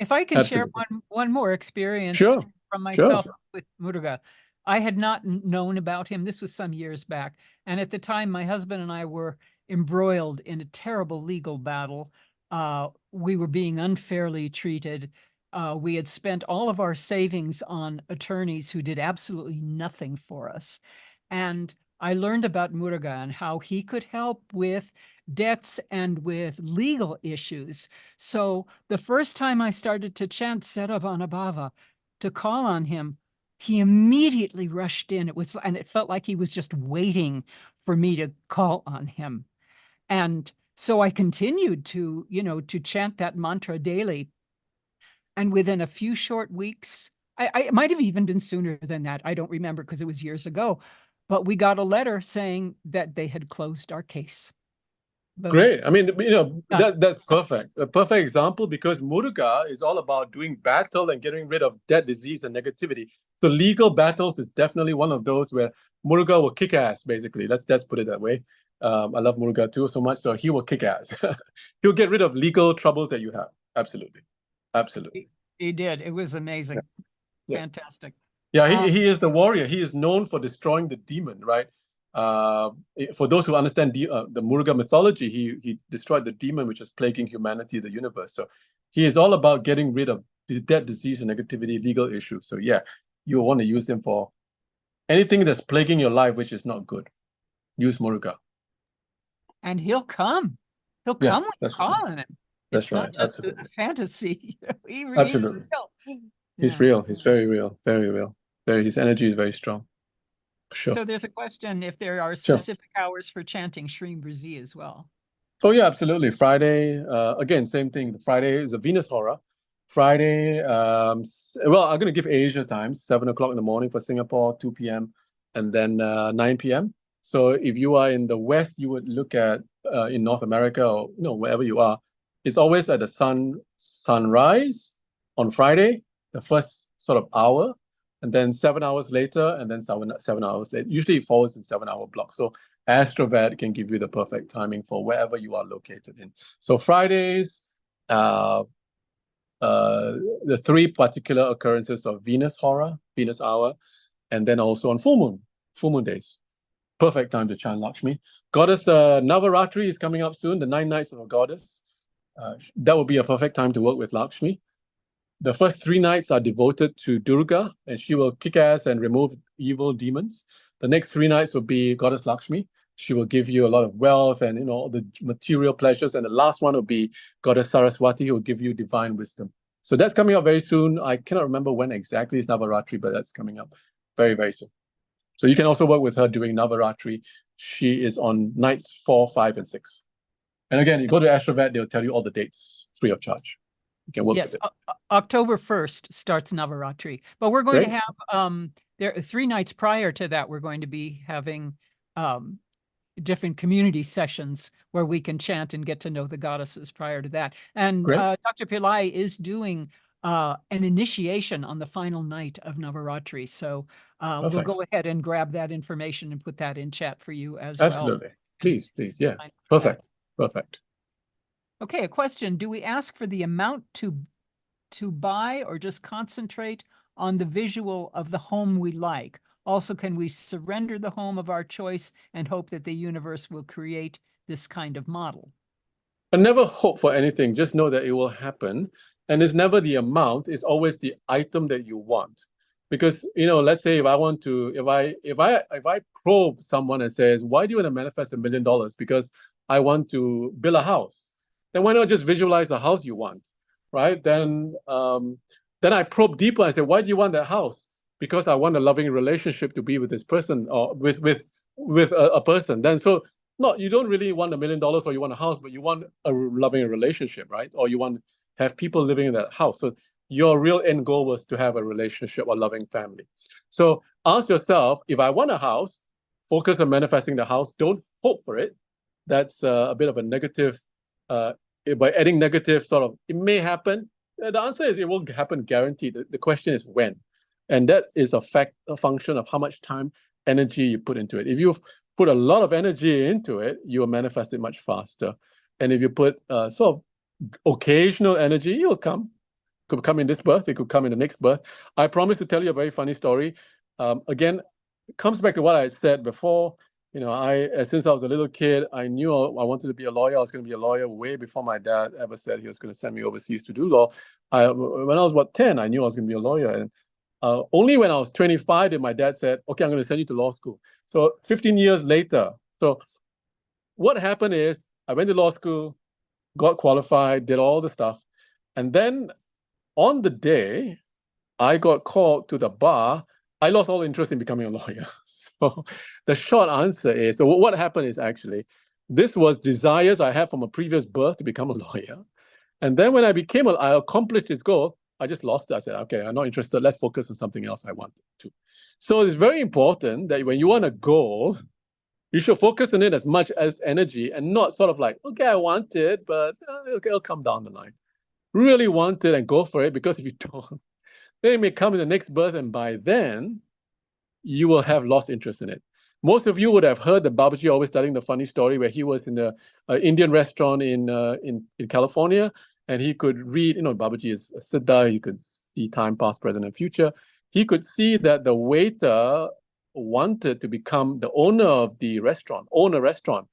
If I can share one more experience from myself with Muruga. I had not known about him. This was some years back. And at the time, my husband and I were embroiled in a terrible legal battle. We were being unfairly treated. We had spent all of our savings on attorneys who did absolutely nothing for us. And I learned about Muruga and how he could help with debts and with legal issues. So the first time I started to chant Saranabava, to call on him, he immediately rushed in. And it felt like he was just waiting for me to call on him. And so I continued to, to chant that mantra daily. And within a few short weeks, it might have even been sooner than that. I don't remember because it was years ago. But we got a letter saying that they had closed our case. Boom. Great. I mean, that's perfect. A perfect example, because Muruga is all about doing battle and getting rid of debt, disease, and negativity. So legal battles is definitely one of those where Muruga will kick ass, basically. Let's put it that way. I love Muruga too so much, so he will kick ass. He'll get rid of legal troubles that you have. Absolutely. Absolutely. He did. It was amazing. Yeah. Fantastic. Yeah, he is the warrior. He is known for destroying the demon, right? For those who understand the Muruga mythology, he destroyed the demon which is plaguing humanity, the universe. So he is all about getting rid of debt, disease, and negativity, legal issues. So yeah, you want to use him for anything that's plaguing your life which is not good. Use Muruga. And he'll come. He'll come when you call on him. That's it's right. Not just Absolutely. a fantasy. He really Absolutely. is real. He's real. He's very real. Very real. His energy is very strong. Sure. So there's a question if there are specific hours for chanting Shri Brazil as well. Oh yeah, absolutely. Friday, again, same thing. Friday is a Venus Hora. Friday, well, I'm going to give Asia times, 7 o'clock in the morning for Singapore, 2 p.m., and then 9 p.m. So if you are in the West, you would look at, in North America or wherever you are, it's always at the sunrise on Friday, the first sort of hour, and then 7 hours later, and then 7 hours later. Usually it falls in 7-hour blocks. So Astrovet can give you the perfect timing for wherever you are located in. So Fridays, the 3 particular occurrences of Venus Hora, Venus hour, and then also on full moon days. Perfect time to chant Lakshmi. Goddess Navaratri is coming up soon, the 9 nights of a goddess. That would be a perfect time to work with Lakshmi. The first 3 nights are devoted to Durga, and she will kick ass and remove evil demons. The next 3 nights will be Goddess Lakshmi. She will give you a lot of wealth and all the material pleasures. And the last one will be Goddess Saraswati, who will give you divine wisdom. So that's coming up very soon. I cannot remember when exactly is Navaratri, but that's coming up very, very soon. So you can also work with her during Navaratri. She is on nights 4, 5, and 6. And again, you go to Astrovet, they'll tell you all the dates free of charge. You can work with it. October 1st starts Navaratri, but we're going to have there 3 nights prior to that. We're going to be having different community sessions where we can chant and get to know the goddesses prior to that. And Dr. Pillai is doing an initiation on the final night of Navaratri. So we'll go ahead and grab that information and put that in chat for you as well. Absolutely. Please. Yeah. Perfect. Okay, a question. Do we ask for the amount to buy or just concentrate on the visual of the home we like? Also, can we surrender the home of our choice and hope that the universe will create this kind of model? But never hope for anything. Just know that it will happen. And it's never the amount. It's always the item that you want. Because, let's say if I want to, if I probe someone and says, why do you want to manifest $1 million? Because I want to build a house. Then why not just visualize the house you want, right? Then I probe deeper and say, why do you want that house? Because I want a loving relationship to be with this person or with a person. Then you don't really want $1 million or you want a house, but you want a loving relationship, right? Or you want to have people living in that house. So your real end goal was to have a relationship or loving family. So ask yourself, if I want a house, focus on manifesting the house. Don't hope for it. That's a bit of a negative. By adding negative sort of, it may happen. The answer is it will happen guaranteed. The question is when. And that is a function of how much time, energy you put into it. If you put a lot of energy into it, you will manifest it much faster. And if you put sort of occasional energy, it will come. It could come in this birth. It could come in the next birth. I promise to tell you a very funny story. Again, it comes back to what I said before. Since I was a little kid, I knew I wanted to be a lawyer. I was going to be a lawyer way before my dad ever said he was going to send me overseas to do law. When I was 10, I knew I was going to be a lawyer. And only when I was 25 did my dad said, okay, I'm going to send you to law school. So 15 years later. So what happened is I went to law school, got qualified, did all the stuff. And then on the day I got called to the bar, I lost all interest in becoming a lawyer. So the short answer is, so what happened is actually, this was desires I had from a previous birth to become a lawyer. And then when I accomplished this goal, I just lost it. I said, okay, I'm not interested. Let's focus on something else I want to. So it's very important that when you want a goal, you should focus on it as much as energy and not sort of like, okay, I want it, but okay, it'll come down the line. Really want it and go for it, because if you don't, then it may come in the next birth, and by then, you will have lost interest in it. Most of you would have heard that Babaji always telling the funny story where he was in the Indian restaurant in California, and he could read, Babaji is a Siddha, he could see time, past, present, and future. He could see that the waiter wanted to become the owner of the restaurant, own a restaurant.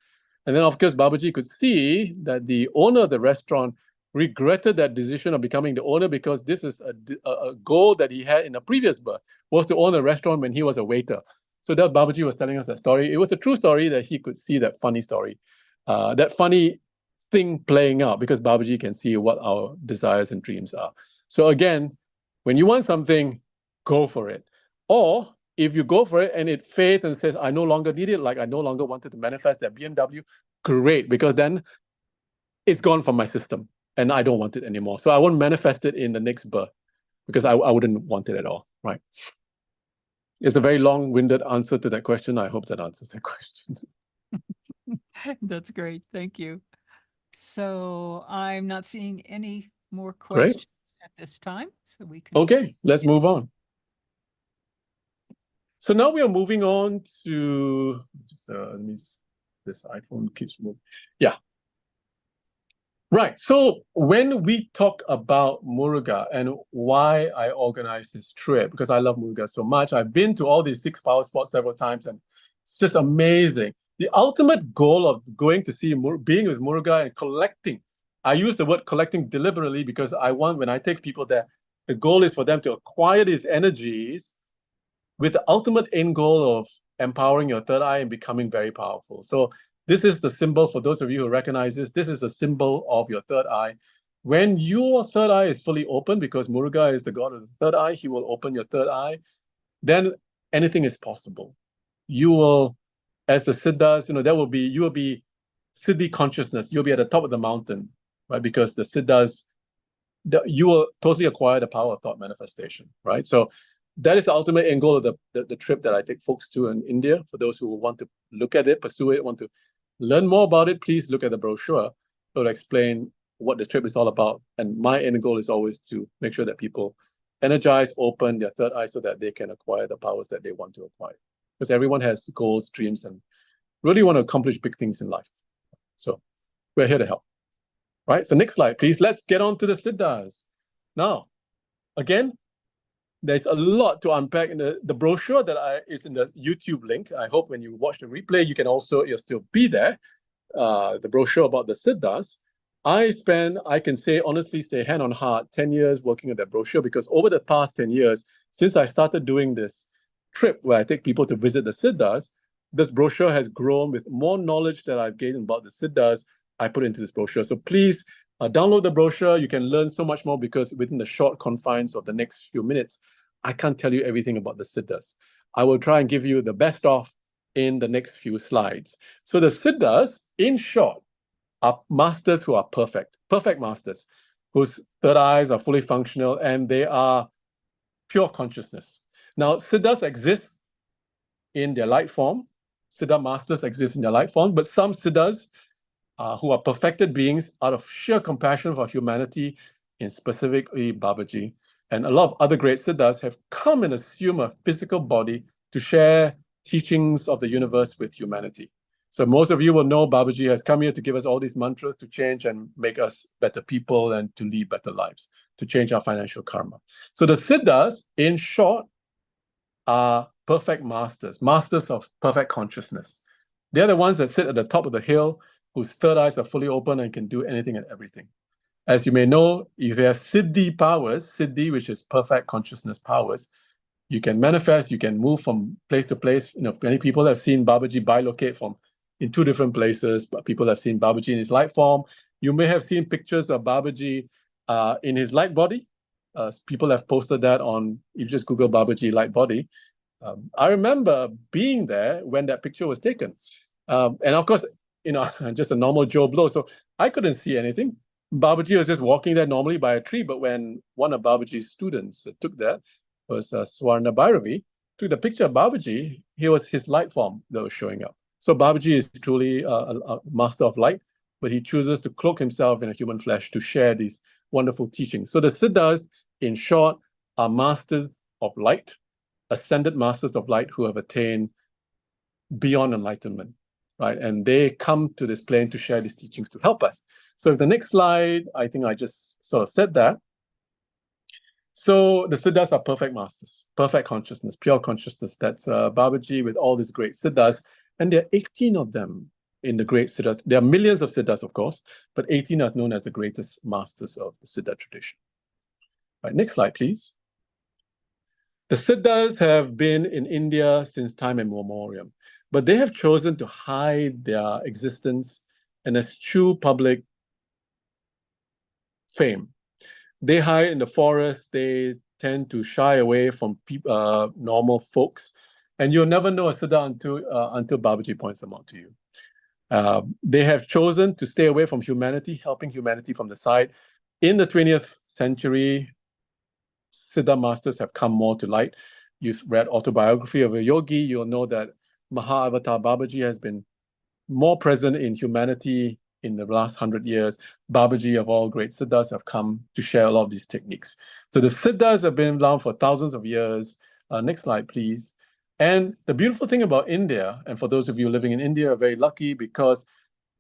And then, of course, Babaji could see that the owner of the restaurant regretted that decision of becoming the owner, because this is a goal that he had in a previous birth, was to own a restaurant when he was a waiter. So that Babaji was telling us that story. It was a true story that he could see that funny story, that funny thing playing out, because Babaji can see what our desires and dreams are. So again, when you want something, go for it. Or if you go for it and it fades and says, I no longer need it, like I no longer wanted to manifest that BMW, great, because then it's gone from my system and I don't want it anymore. So I won't manifest it in the next birth, because I wouldn't want it at all, right? It's a very long-winded answer to that question. I hope that answers the question. That's great. Thank you. So I'm not seeing any more questions at this time. So we can. Okay, let's move on. So now we are moving on to, this iPhone keeps moving. Yeah. Right. So when we talk about Muruga and why I organized this trip, because I love Muruga so much, I've been to all these 6 power spots several times, and it's just amazing. The ultimate goal of going to see, being with Muruga and collecting, I use the word collecting deliberately because I want, when I take people there, the goal is for them to acquire these energies with the ultimate end goal of empowering your third eye and becoming very powerful. So this is the symbol, for those of you who recognize this, this is the symbol of your third eye. When your third eye is fully open, because Muruga is the god of the third eye, he will open your third eye, then anything is possible. You will, as the Siddhas, you will be Siddhi consciousness. You'll be at the top of the mountain, right? Because the Siddhas, you will totally acquire the power of thought manifestation, right? So that is the ultimate end goal of the trip that I take folks to in India. For those who want to look at it, pursue it, want to learn more about it, please look at the brochure. It will explain what the trip is all about. And my end goal is always to make sure that people energize, open their third eye so that they can acquire the powers that they want to acquire. Because everyone has goals, dreams, and really want to accomplish big things in life. So we're here to help. Right? So next slide, please. Let's get on to the Siddhas. Now, again, there's a lot to unpack in the brochure that is in the YouTube link. I hope when you watch the replay, you'll still be there. The brochure about the Siddhas. I can say, honestly say, hand on heart, 10 years working on that brochure, because over the past 10 years, since I started doing this trip where I take people to visit the Siddhas, this brochure has grown with more knowledge that I've gained about the Siddhas. I put into this brochure. So please download the brochure. You can learn so much more, because within the short confines of the next few minutes, I can't tell you everything about the Siddhas. I will try and give you the best of in the next few slides. So the Siddhas, in short, are masters who are perfect masters, whose third eyes are fully functional, and they are pure consciousness. Now, Siddhas exist in their light form. Siddha masters exist in their light form, but some Siddhas who are perfected beings out of sheer compassion for humanity, in specifically Babaji, and a lot of other great Siddhas have come and assumed a physical body to share teachings of the universe with humanity. So most of you will know Babaji has come here to give us all these mantras to change and make us better people and to lead better lives, to change our financial karma. So the Siddhas, in short, are perfect masters, masters of perfect consciousness. They're the ones that sit at the top of the hill, whose third eyes are fully open and can do anything and everything. As you may know, if you have Siddhi powers, Siddhi, which is perfect consciousness powers, You can manifest, you can move from place to place. Many people have seen Babaji bilocate in 2 different places, but people have seen Babaji in his light form. You may have seen pictures of Babaji in his light body. People have posted that on, if you just Google Babaji light body. I remember being there when that picture was taken. And of course, just a normal Joe Blow, so I couldn't see anything. Babaji was just walking there normally by a tree, but when one of Babaji's students took that, was Saranabava, took the picture of Babaji, his light form that was showing up. So Babaji is truly a master of light, but he chooses to cloak himself in a human flesh to share these wonderful teachings. So the Siddhas, in short, are masters of light, ascended masters of light who have attained beyond enlightenment, right? And they come to this plane to share these teachings to help us. So if the next slide, I think I just sort of said that. So the Siddhas are perfect masters, perfect consciousness, pure consciousness. That's Babaji with all these great Siddhas. And there are 18 of them in the great Siddha. There are millions of Siddhas, of course, but 18 are known as the greatest masters of the Siddha tradition. Right, next slide, please. The Siddhas have been in India since time immemorial, but they have chosen to hide their existence and eschew public fame. They hide in the forest. They tend to shy away from normal folks, and you'll never know a Siddha until Babaji points them out to you. They have chosen to stay away from humanity, helping humanity from the side. In the 20th century, Siddha masters have come more to light. You've read Autobiography of a Yogi, you'll know that Maha-Avatar Babaji has been more present in humanity in the last 100 years. Babaji of all great Siddhas have come to share a lot of these techniques. So the Siddhas have been around for thousands of years. Next slide, please. And the beautiful thing about India, and for those of you living in India are very lucky, because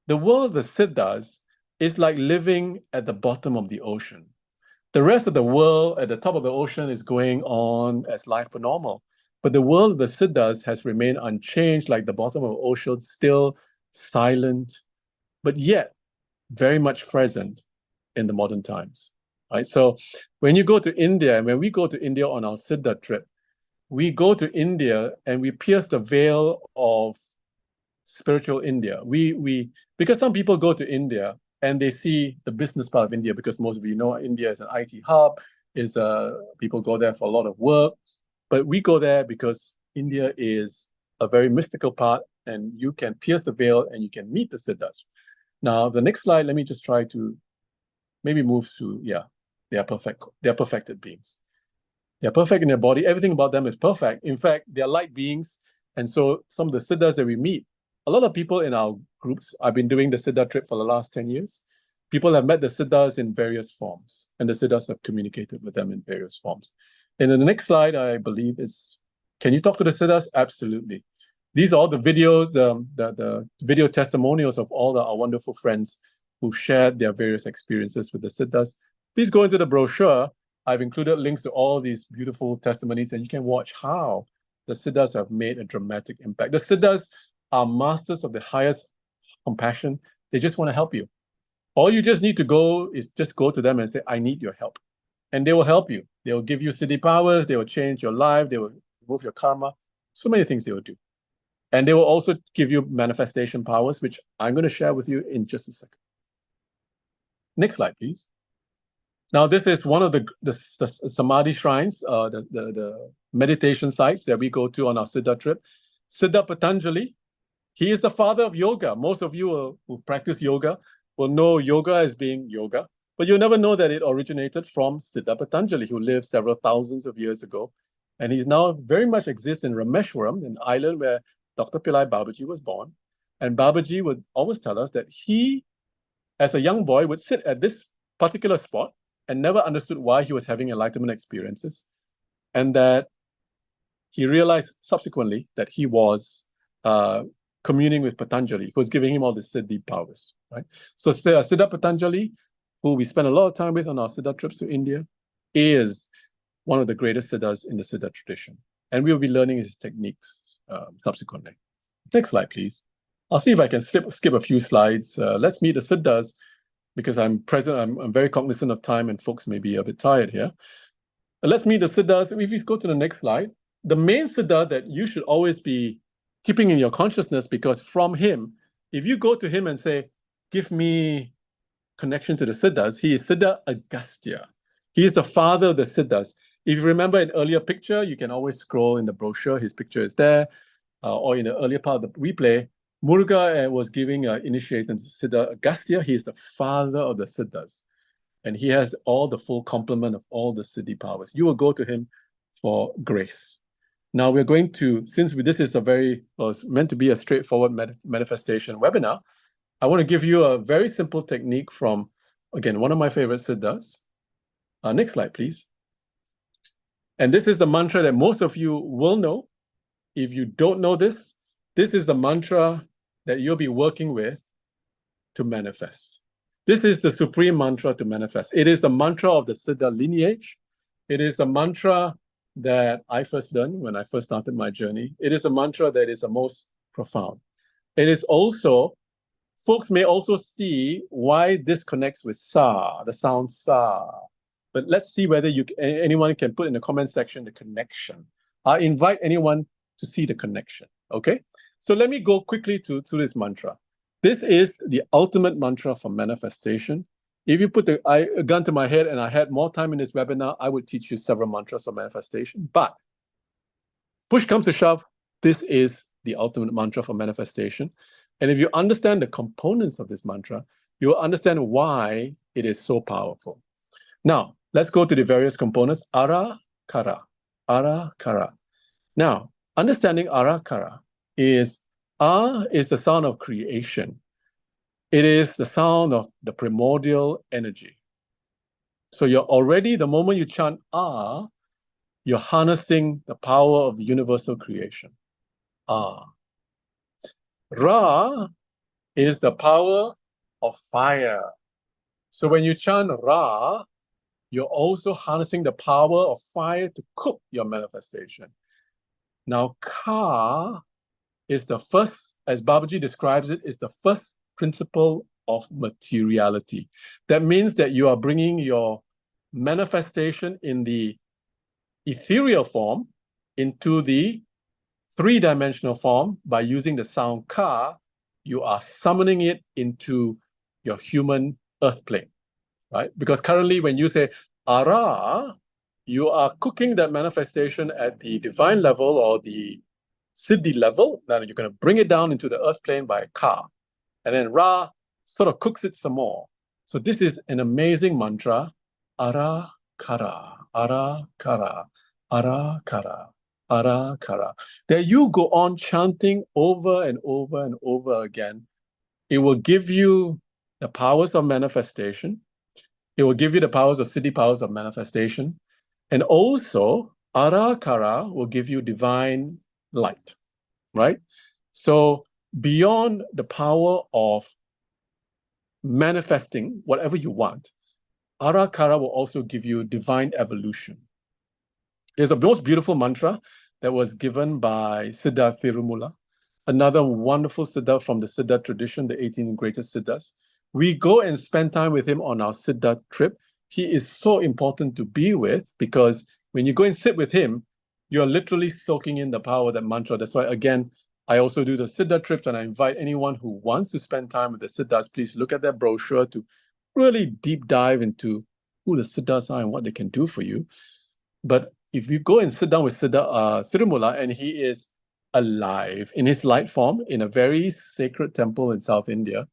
the world of the Siddhas is like living at the bottom of the ocean. The rest of the world at the top of the ocean is going on as life per normal. But the world of the Siddhas has remained unchanged, like the bottom of the ocean, still silent, but yet very much present in the modern times. Right? So when you go to India, and when we go to India on our Siddha trip, we go to India and we pierce the veil of spiritual India. Because some people go to India and they see the business part of India, because most of you know India is an IT hub, people go there for a lot of work. But we go there because India is a very mystical part, and you can pierce the veil and you can meet the Siddhas. Now, the next slide, let me just try to maybe move to, they are perfect. They are perfected beings. They are perfect in their body. Everything about them is perfect. In fact, they are light beings. And so some of the Siddhas that we meet, a lot of people in our groups, I've been doing the Siddha trip for the last 10 years. People have met the Siddhas in various forms, and the Siddhas have communicated with them in various forms. And then the next slide, I believe, is, can you talk to the Siddhas? Absolutely. These are all the videos, the video testimonials of all our wonderful friends who shared their various experiences with the Siddhas. Please go into the brochure. I've included links to all these beautiful testimonies, and you can watch how the Siddhas have made a dramatic impact. The Siddhas are masters of the highest compassion. They just want to help you. All you just need to go is just go to them and say, I need your help. And they will help you. They will give you Siddhi Powers. They will change your life. They will remove your karma. So many things they will do. And they will also give you manifestation powers, which I'm going to share with you in just a second. Next slide, please. Now, this is one of the Samadhi shrines, the meditation sites that we go to on our Siddha trip. Siddha Patanjali, he is the father of yoga. Most of you who practice yoga will know yoga as being yoga, but you'll never know that it originated from Siddha Patanjali, who lived several thousands of years ago. And he's now very much exists in Rameshwaram, an island where Dr. Pillai Babaji was born. And Babaji would always tell us that he, as a young boy, would sit at this particular spot and never understood why he was having enlightenment experiences. And that he realized subsequently that he was communing with Patanjali, who was giving him all the Siddhi powers, right? So Siddha Patanjali, who we spend a lot of time with on our Siddha trips to India, is one of the greatest Siddhas in the Siddha tradition. And we will be learning his techniques subsequently. Next slide, please. I'll see if I can skip a few slides. Let's meet the Siddhas, because I'm very cognizant of time and folks may be a bit tired here. Let's meet the Siddhas. If you go to the next slide, the main Siddha that you should always be keeping in your consciousness, because from him, if you go to him and say, give me connection to the Siddhas, he is Siddha Agastya. He is the father of the Siddhas. If you remember an earlier picture, you can always scroll in the brochure, his picture is there, or in the earlier part of the replay, Muruga was giving initiation to Siddha Agastya. He is the father of the Siddhas. And he has all the full complement of all the Siddhi powers. You will go to him for grace. Now we're going to, since this is it's meant to be a straightforward manifestation webinar, I want to give you a very simple technique from, again, one of my favorite Siddhas. Next slide, please. And this is the mantra that most of you will know. If you don't know this, this is the mantra that you'll be working with to manifest. This is the supreme mantra to manifest. It is the mantra of the Siddha lineage. It is the mantra that I first learned when I first started my journey. It is a mantra that is the most profound. It is also, folks may also see why this connects with sa, the sound sa. But let's see whether anyone can put in the comment section the connection. I invite anyone to see the connection, okay? So let me go quickly through this mantra. This is the ultimate mantra for manifestation. If you put a gun to my head and I had more time in this webinar, I would teach you several mantras for manifestation. But push comes to shove, this is the ultimate mantra for manifestation. And if you understand the components of this mantra, you'll understand why it is so powerful. Now, let's go to the various components. Ara, kara, ara, kara. Now, understanding ara, kara is the sound of creation. It is the sound of the primordial energy. So you're already, the moment you chant you're harnessing the power of universal creation. Ra is the power of fire. So when you chant Ra, you're also harnessing the power of fire to cook your manifestation. Now, Ka is the first, as Babaji describes it, is the first principle of materiality. That means that you are bringing your manifestation in the ethereal form into the three-dimensional form by using the sound Ka. You are summoning it into your human earth plane, right? Because currently when you say Ara, you are cooking that manifestation at the divine level or the Siddhi level. Now you're going to bring it down into the earth plane by Ka. And then Ra sort of cooks it some more. So this is an amazing mantra. Ara kara, ara kara, ara kara, ara kara. That you go on chanting over and over and over again. It will give you the powers of manifestation. It will give you the powers of Siddhi powers of manifestation. And also, ara kara will give you divine light, right? So beyond the power of manifesting whatever you want, ara kara will also give you divine evolution. It's the most beautiful mantra that was given by Siddha Thirumula, another wonderful Siddha from the Siddha tradition, the 18 greatest Siddhas. We go and spend time with him on our Siddha trip. He is so important to be with because when you go and sit with him, you're literally soaking in the power of that mantra. That's why, again, I also do the Siddha trips, and I invite anyone who wants to spend time with the Siddhas, please look at that brochure to really deep dive into who the Siddhas are and what they can do for you. But if you go and sit down with Siddha Thirumula, and he is alive in his light form in a very sacred temple in South India,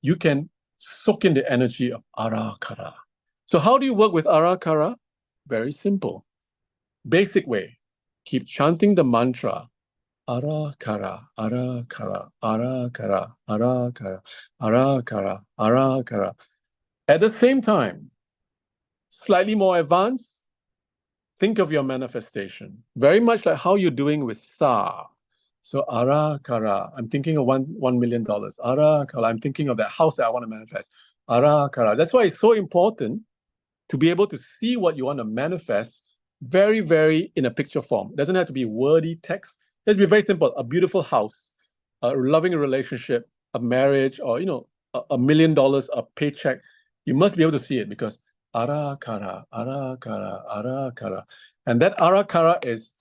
you can soak in the energy of ara kara. So how do you work with ara kara? Very simple. Basic way. Keep chanting the mantra. Ara kara, ara kara, ara kara, ara kara, ara kara, ara kara. At the same time, slightly more advanced, think of your manifestation. Very much like how you're doing with Sa. So ara kara, I'm thinking of $1 million. Ara kara, I'm thinking of that house that I want to manifest. Ara kara. That's why it's so important to be able to see what you want to manifest very, very in a picture form. It doesn't have to be wordy text. It has to be very simple. A beautiful house, a loving relationship, a marriage, or $1 million, a paycheck. You must be able to see it because Arakara, arakara, arakara. And that arakara is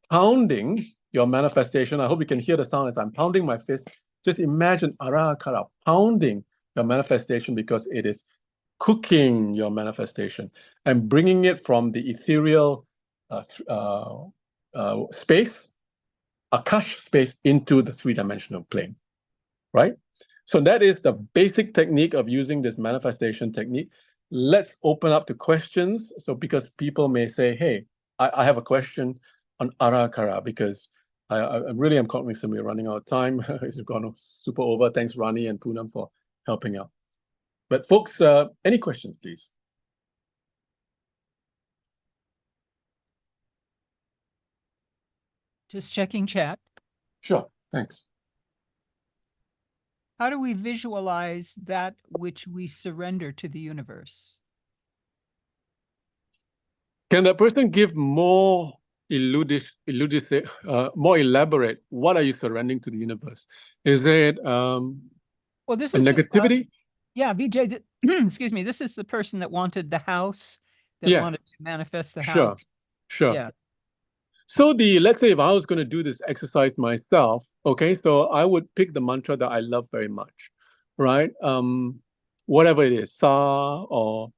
pounding your manifestation. I hope you can hear the sound as I'm pounding my fist. Just imagine arakara pounding your manifestation because it is cooking your manifestation and bringing it from the ethereal space, Akash space, into the three-dimensional plane, right? So that is the basic technique of using this manifestation technique. Let's open up to questions. So because people may say, hey, I have a question on Arakara because I really am cognizant we're running out of time. It's gone super over. Thanks, Rani and Poonam, for helping out. But folks, any questions, please? Just checking chat. Sure, thanks. How do we visualize that which we surrender to the universe? Can that person give more more elaborate? What are you surrendering to the universe? Is it well, this a is negativity? Yeah, Vijay, excuse me, this is the person that wanted the house, that wanted to manifest the house. Sure. Yeah. So let's say if I was going to do this exercise myself, okay, so I would pick the mantra that I love very much, right? Whatever it is, Sa or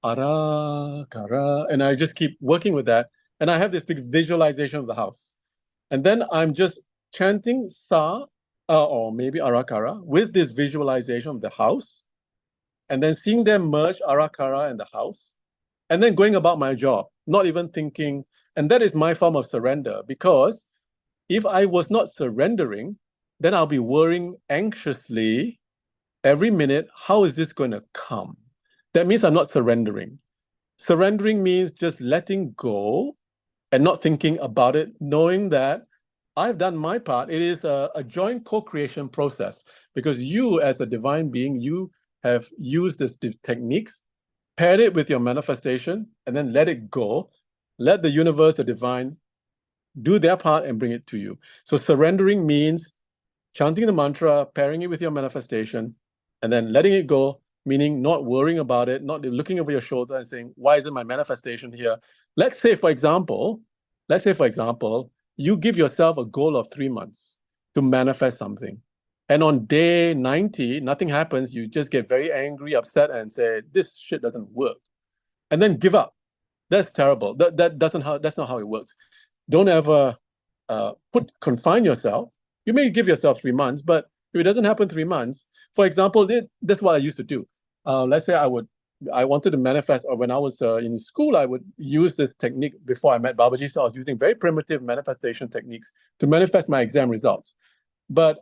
Ara, Kara, and I just keep working with that. And I have this big visualization of the house. And then I'm just chanting Sa or maybe Arakara with this visualization of the house, and then seeing them merge Arakara and the house, and then going about my job, not even thinking. And that is my form of surrender, because if I was not surrendering, then I'll be worrying anxiously every minute, how is this going to come? That means I'm not surrendering. Surrendering means just letting go and not thinking about it, knowing that I've done my part. It is a joint co-creation process, because you as a divine being, you have used these techniques, paired it with your manifestation, and then let it go. Let the universe, the divine, do their part and bring it to you. So surrendering means chanting the mantra, pairing it with your manifestation, and then letting it go, meaning not worrying about it, not looking over your shoulder and saying, why isn't my manifestation here? Let's say, for example, you give yourself a goal of 3 months to manifest something. And on day 90, nothing happens. You just get very angry, upset, and say, this shit doesn't work. And then give up. That's terrible. That's not how it works. Don't ever confine yourself. You may give yourself 3 months, but if it doesn't happen 3 months, for example, that's what I used to do. Let's say I wanted to manifest, or when I was in school, I would use this technique before I met Babaji. So I was using very primitive manifestation techniques to manifest my exam results. But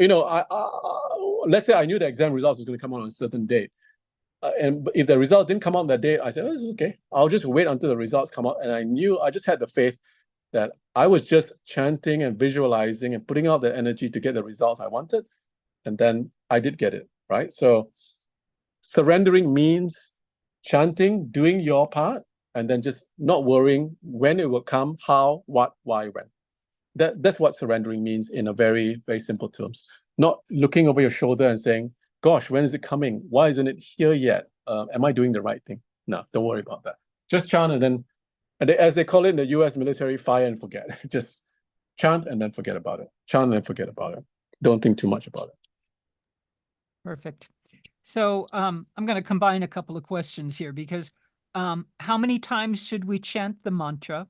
let's say I knew the exam results was going to come out on a certain date. And if the result didn't come out on that day, I said, oh, this is okay. I'll just wait until the results come out. And I just had the faith that I was just chanting and visualizing and putting out the energy to get the results I wanted. And then I did get it, right? So surrendering means chanting, doing your part, and then just not worrying when it will come, how, what, why, when. That's what surrendering means in a very, very simple terms. Not looking over your shoulder and saying, gosh, when is it coming? Why isn't it here yet? Am I doing the right thing? No, don't worry about that. Just chant, and then, as they call it in the US military, fire and forget. Just chant and then forget about it. Chant and forget about it. Don't think too much about it. Perfect. So I'm going to combine a couple of questions here, because how many times should we chant the mantra?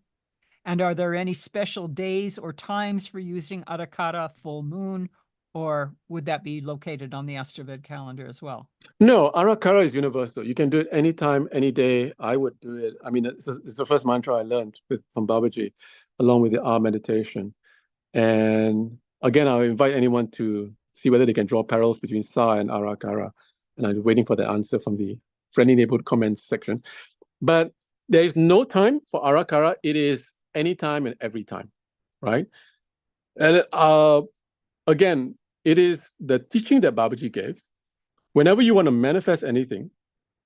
And are there any special days or times for using Arakara full moon, or would that be located on the Astraved calendar as well? No, Arakara is universal. You can do it anytime, any day. I would do it. I mean, it's the first mantra I learned from Babaji, along with the R meditation. And again, I'll invite anyone to see whether they can draw parallels between Sa and Arakara. And I'm waiting for the answer from the friendly neighborhood comments section. But there is no time for Arakara. It is anytime and every time, right? And again, it is the teaching that Babaji gave. Whenever you want to manifest anything,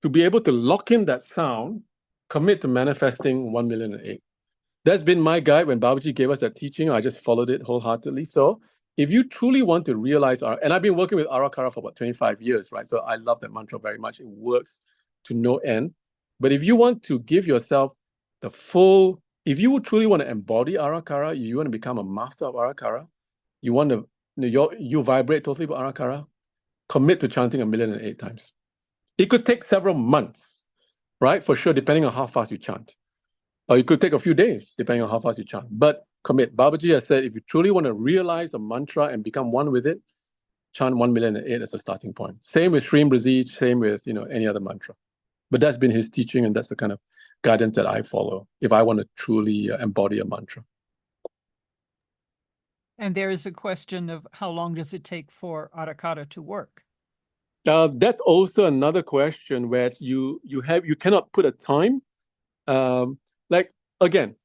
to be able to lock in that sound, commit to manifesting 1,000,008. That's been my guide. When Babaji gave us that teaching, I just followed it wholeheartedly. So if you truly want to realize and I've been working with Arakara for about 25 years, right? So I love that mantra very much. It works to no end. But if you want to give yourself the full, if you truly want to embody Arakara, you want to become a master of Arakara, you want to, you vibrate totally with Arakara, commit to chanting 1,000,008 times. It could take several months, right? For sure, depending on how fast you chant. Or it could take a few days, depending on how fast you chant. But commit. Babaji has said, if you truly want to realize the mantra and become one with it, chant 1,000,008 as a starting point. Same with Shrim Brazil, same with any other mantra. But that's been his teaching, and that's the kind of guidance that I follow if I want to truly embody a mantra. And there is a question of how long does it take for Arakara to work? That's also another question where you cannot put a time. Like again,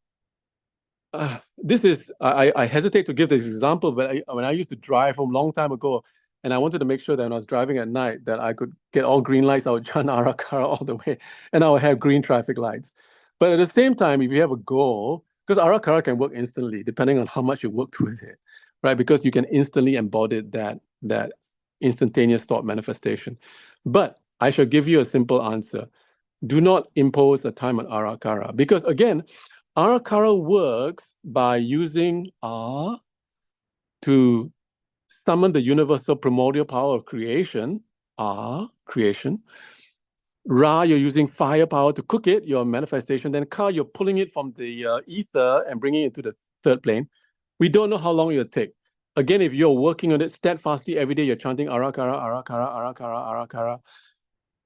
this is I hesitate to give this example, but when I used to drive home a long time ago, and I wanted to make sure that when I was driving at night that I could get all green lights, I would chant Arakara all the way, and I would have green traffic lights. But at the same time, if you have a goal, because Arakara can work instantly, depending on how much you worked with it, right? Because you can instantly embody that instantaneous thought manifestation. But I shall give you a simple answer. Do not impose a time on Arakara, because again, Arakara works by using to summon the universal primordial power of creation, creation. Ra, you're using fire power to cook it, your manifestation. Then Ka, you're pulling it from the ether and bringing it into the third plane. We don't know how long it'll take. Again, if you're working on it steadfastly every day, you're chanting Arakara, Arakara, Arakara, Arakara,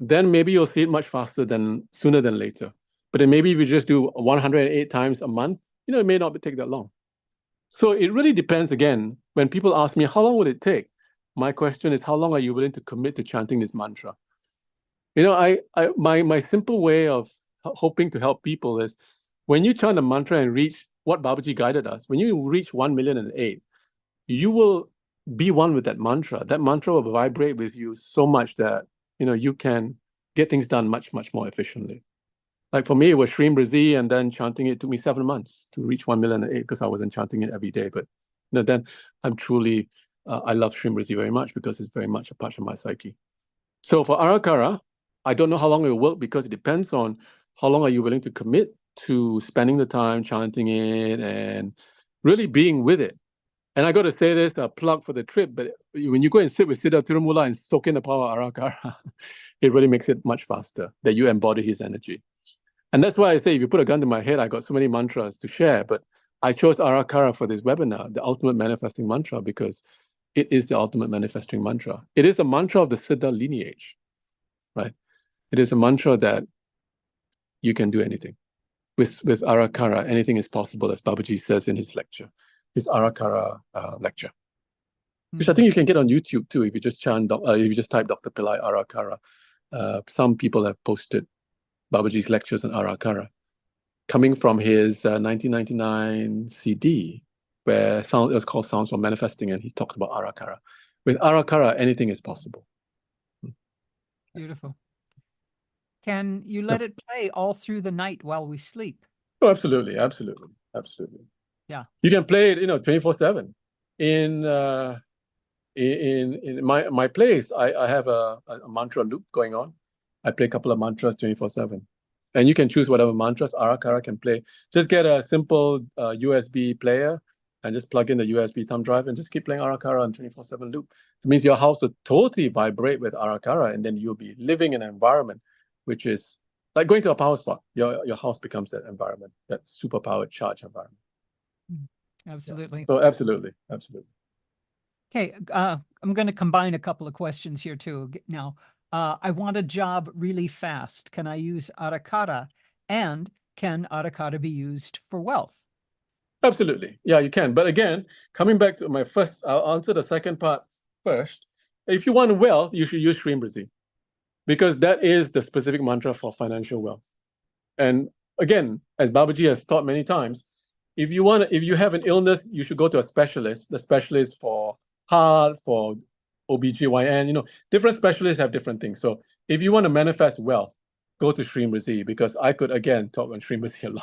then maybe you'll see it much faster sooner than later. But then maybe if you just do 108 times a month, it may not take that long. So it really depends. Again, when people ask me, how long would it take? My question is, how long are you willing to commit to chanting this mantra? My simple way of hoping to help people is when you chant a mantra and reach what Babaji guided us, when you reach 1,000,008, you will be one with that mantra. That mantra will vibrate with you so much that, you can get things done much, much more efficiently. Like for me, it was Shrim Brazil, and then chanting it took me 7 months to reach 1,000,008 because I wasn't chanting it every day. But then I'm truly, I love Shrim Brazil very much because it's very much a part of my psyche. So for Arakara, I don't know how long it will work because it depends on how long are you willing to commit to spending the time chanting it and really being with it. And I got to say this, a plug for the trip, but when you go and sit with Siddha Tirumula and soak in the power of Arakara, it really makes it much faster that you embody his energy. And that's why I say, if you put a gun to my head, I got so many mantras to share, but I chose Arakara for this webinar, the ultimate manifesting mantra, because it is the ultimate manifesting mantra. It is the mantra of the Siddha lineage, right? It is a mantra that you can do anything. With Arakara, anything is possible, as Babaji says in his lecture, his Arakara lecture, which I think you can get on YouTube too if you just type Dr. Pillai Arakara. Some people have posted Babaji's lectures on Arakara, coming from his 1999 CD, where it was called Sounds for Manifesting, and he talked about Arakara. With Arakara, anything is possible. Beautiful. Can you let it play all through the night while we sleep? Oh, absolutely, absolutely, absolutely. Yeah. You can play it, 24/7. In my place, I have a mantra loop going on. I play a couple of mantras 24/7. And you can choose whatever mantras Arakara can play. Just get a simple USB player and just plug in the USB thumb drive and just keep playing Arakara on 24/7 loop. It means your house will totally vibrate with Arakara, and then you'll be living in an environment which is like going to a power spot. Your house becomes that environment, that superpowered charge environment. Absolutely. Yeah. So absolutely. Okay, I'm going to combine a couple of questions here too. Now, I want a job really fast. Can I use Arakara? And can Arakara be used for wealth? Absolutely. Yeah, you can. But again, coming back to I'll answer the second part first. If you want wealth, you should use Shrim Brazil, because that is the specific mantra for financial wealth. And again, as Babaji has taught many times, if you have an illness, you should go to a specialist. The specialist for heart, for OBGYN, different specialists have different things. So if you want to manifest wealth, go to Shrim Brazil, because I could, again, talk on Shrim Brazil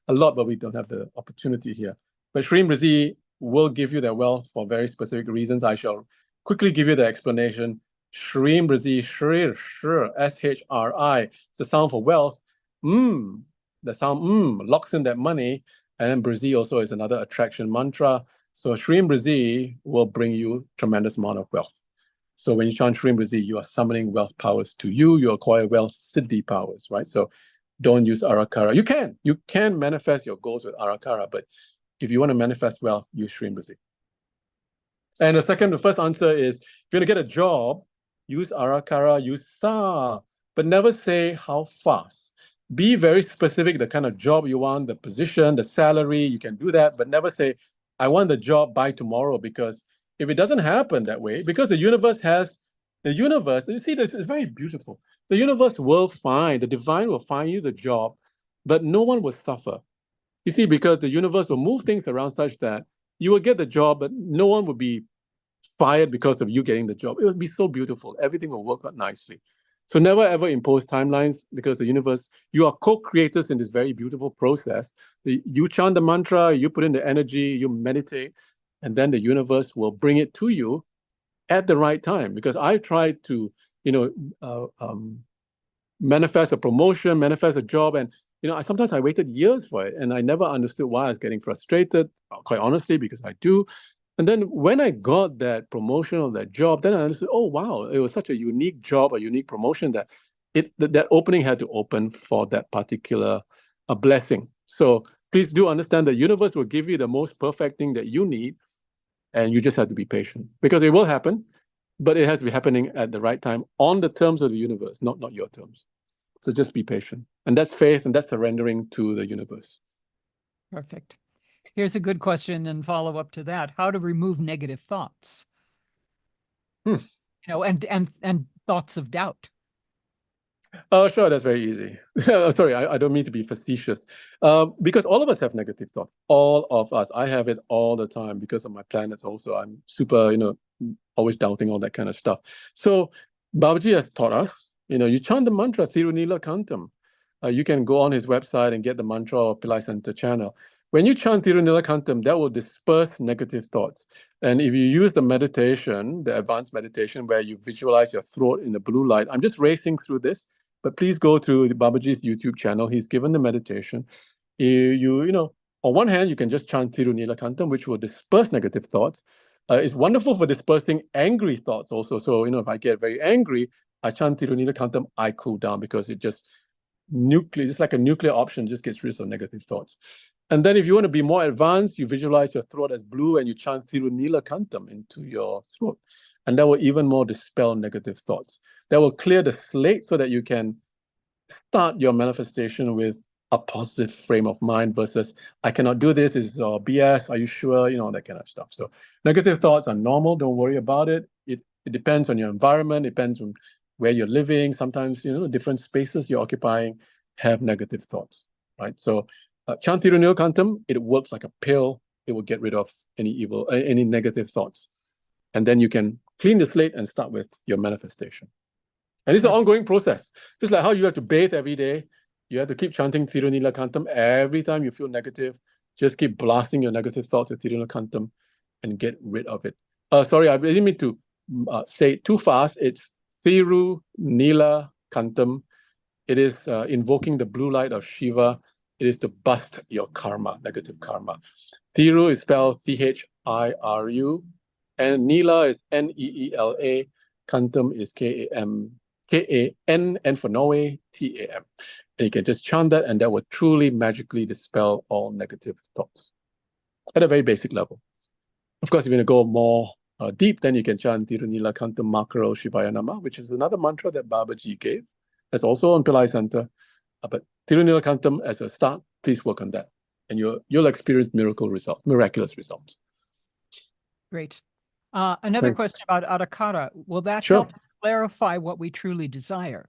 a lot, but we don't have the opportunity here. But Shrim Brazil will give you that wealth for very specific reasons. I shall quickly give you the explanation. Shrim Brazil, Shrir, Shrir, SHRI. It's the sound for wealth. The sound locks in that money. And then Brazil also is another attraction mantra. So Shrim Brazil will bring you tremendous amount of wealth. So when you chant Shrim Brazil, you are summoning wealth powers to you. You acquire wealth Siddhi powers, right? So don't use Arakara. You can manifest your goals with Arakara, but if you want to manifest wealth, use Shrim Brazil. And the first answer is, if you're going to get a job, use Arakara, use Sa, but never say how fast. Be very specific, the kind of job you want, the position, the salary, you can do that, but never say, I want the job by tomorrow, because if it doesn't happen that way, because you see, this is very beautiful. The universe will find, the divine will find you the job, but no one will suffer. You see, because the universe will move things around such that you will get the job, but no one will be fired because of you getting the job. It will be so beautiful. Everything will work out nicely. So never ever impose timelines, because the universe, you are co-creators in this very beautiful process. You chant the mantra, you put in the energy, you meditate, and then the universe will bring it to you at the right time. Because I tried to, manifest a promotion, manifest a job, and sometimes I waited years for it, and I never understood why I was getting frustrated, quite honestly, because I do. And then when I got that promotion or that job, then I understood, oh, wow, it was such a unique job, a unique promotion, that that opening had to open for that particular blessing. So please do understand the universe will give you the most perfect thing that you need, and you just have to be patient, because it will happen, but it has to be happening at the right time on the terms of the universe, not your terms. So just be patient. And that's faith, and that's surrendering to the universe. Perfect. Here's a good question and follow up to that. How to remove negative thoughts? And thoughts of doubt. Oh, sure, that's very easy. Sorry, I don't mean to be facetious. Because all of us have negative thoughts. All of us. I have it all the time because of my planets also. I'm super, always doubting all that kind of stuff. So Babaji has taught us, you chant the mantra Thirunila Kantam. You can go on his website and get the mantra or Pillai Center channel. When you chant Thirunila Kantam, that will disperse negative thoughts. And if you use the meditation, the advanced meditation, where you visualize your throat in the blue light, I'm just racing through this, but please go to Babaji's YouTube channel. He's given the meditation. On one hand, you can just chant Thirunila Kantam, which will disperse negative thoughts. It's wonderful for dispersing angry thoughts also. So, if I get very angry, I chant Thirunila Kantam, I cool down, because it just just like a nuclear option, just gets rid of negative thoughts. And then if you want to be more advanced, you visualize your throat as blue and you chant Thirunila Kantam into your throat. And that will even more dispel negative thoughts. That will clear the slate so that you can start your manifestation with a positive frame of mind versus, I cannot do this, is BS, are you sure? That kind of stuff. So negative thoughts are normal. Don't worry about it. It depends on your environment. It depends on where you're living. Sometimes, different spaces you're occupying have negative thoughts, right? So chant Thirunila Kantam, it works like a pill. It will get rid of any negative thoughts. And then you can clean the slate and start with your manifestation. And it's an ongoing process. Just like how you have to bathe every day, you have to keep chanting Thirunila Kantam every time you feel negative. Just keep blasting your negative thoughts with Thirunila Kantam and get rid of it. Sorry, I didn't mean to say it too fast. It's Thirunila Kantam. It is invoking the blue light of Shiva. It is to bust your karma, negative karma. Thiru is spelled Thiru, and Neela is Neela. Kantam is Kan, N for Norway, Tam. And you can just chant that, and that will truly magically dispel all negative thoughts at a very basic level. Of course, if you're going to go more deep, then you can chant Thirunila Kantam Makaro Shivaya Nama, which is another mantra that Babaji gave. That's also on Pillai Center. But Thirunila Kantam as a start, please work on that. And you'll experience miraculous results. Great. Another question about Arakara. Will that help clarify what we truly desire?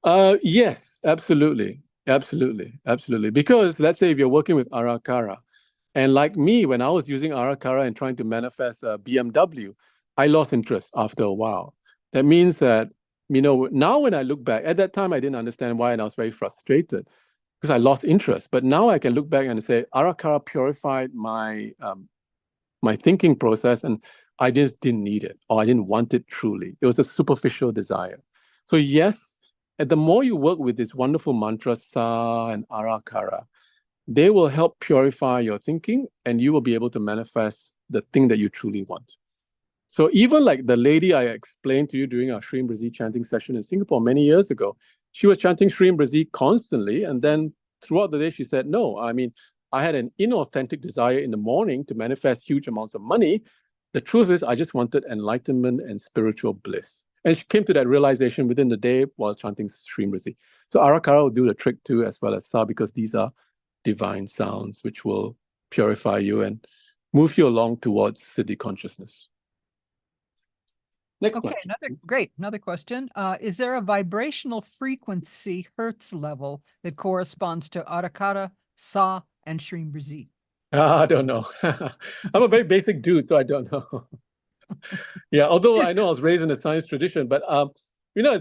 Yes, absolutely. Because let's say if you're working with Arakara, and like me, when I was using Arakara and trying to manifest a BMW, I lost interest after a while. That means that, now when I look back, at that time I didn't understand why, and I was very frustrated because I lost interest. But now I can look back and say, Arakara purified my my thinking process, and I just didn't need it, or I didn't want it truly. It was a superficial desire. So yes, and the more you work with this wonderful mantra, Sa and Arakara, they will help purify your thinking, and you will be able to manifest the thing that you truly want. So even like the lady I explained to you during our Shrim Brazil chanting session in Singapore many years ago, she was chanting Shrim Brazil constantly. And then throughout the day, she said, no, I mean, I had an inauthentic desire in the morning to manifest huge amounts of money. The truth is, I just wanted enlightenment and spiritual bliss. And she came to that realization within the day while chanting Shrim Brazil. So Arakara will do the trick too, as well as Sa, because these are divine sounds which will purify you and move you along towards Siddhi consciousness. Next question. Another question. Is there a vibrational frequency hertz level that corresponds to Arakara, Sa, and Shrim Brazil? I don't know. I'm a very basic dude, so I don't know. Yeah, although I know I was raised in the science tradition, but as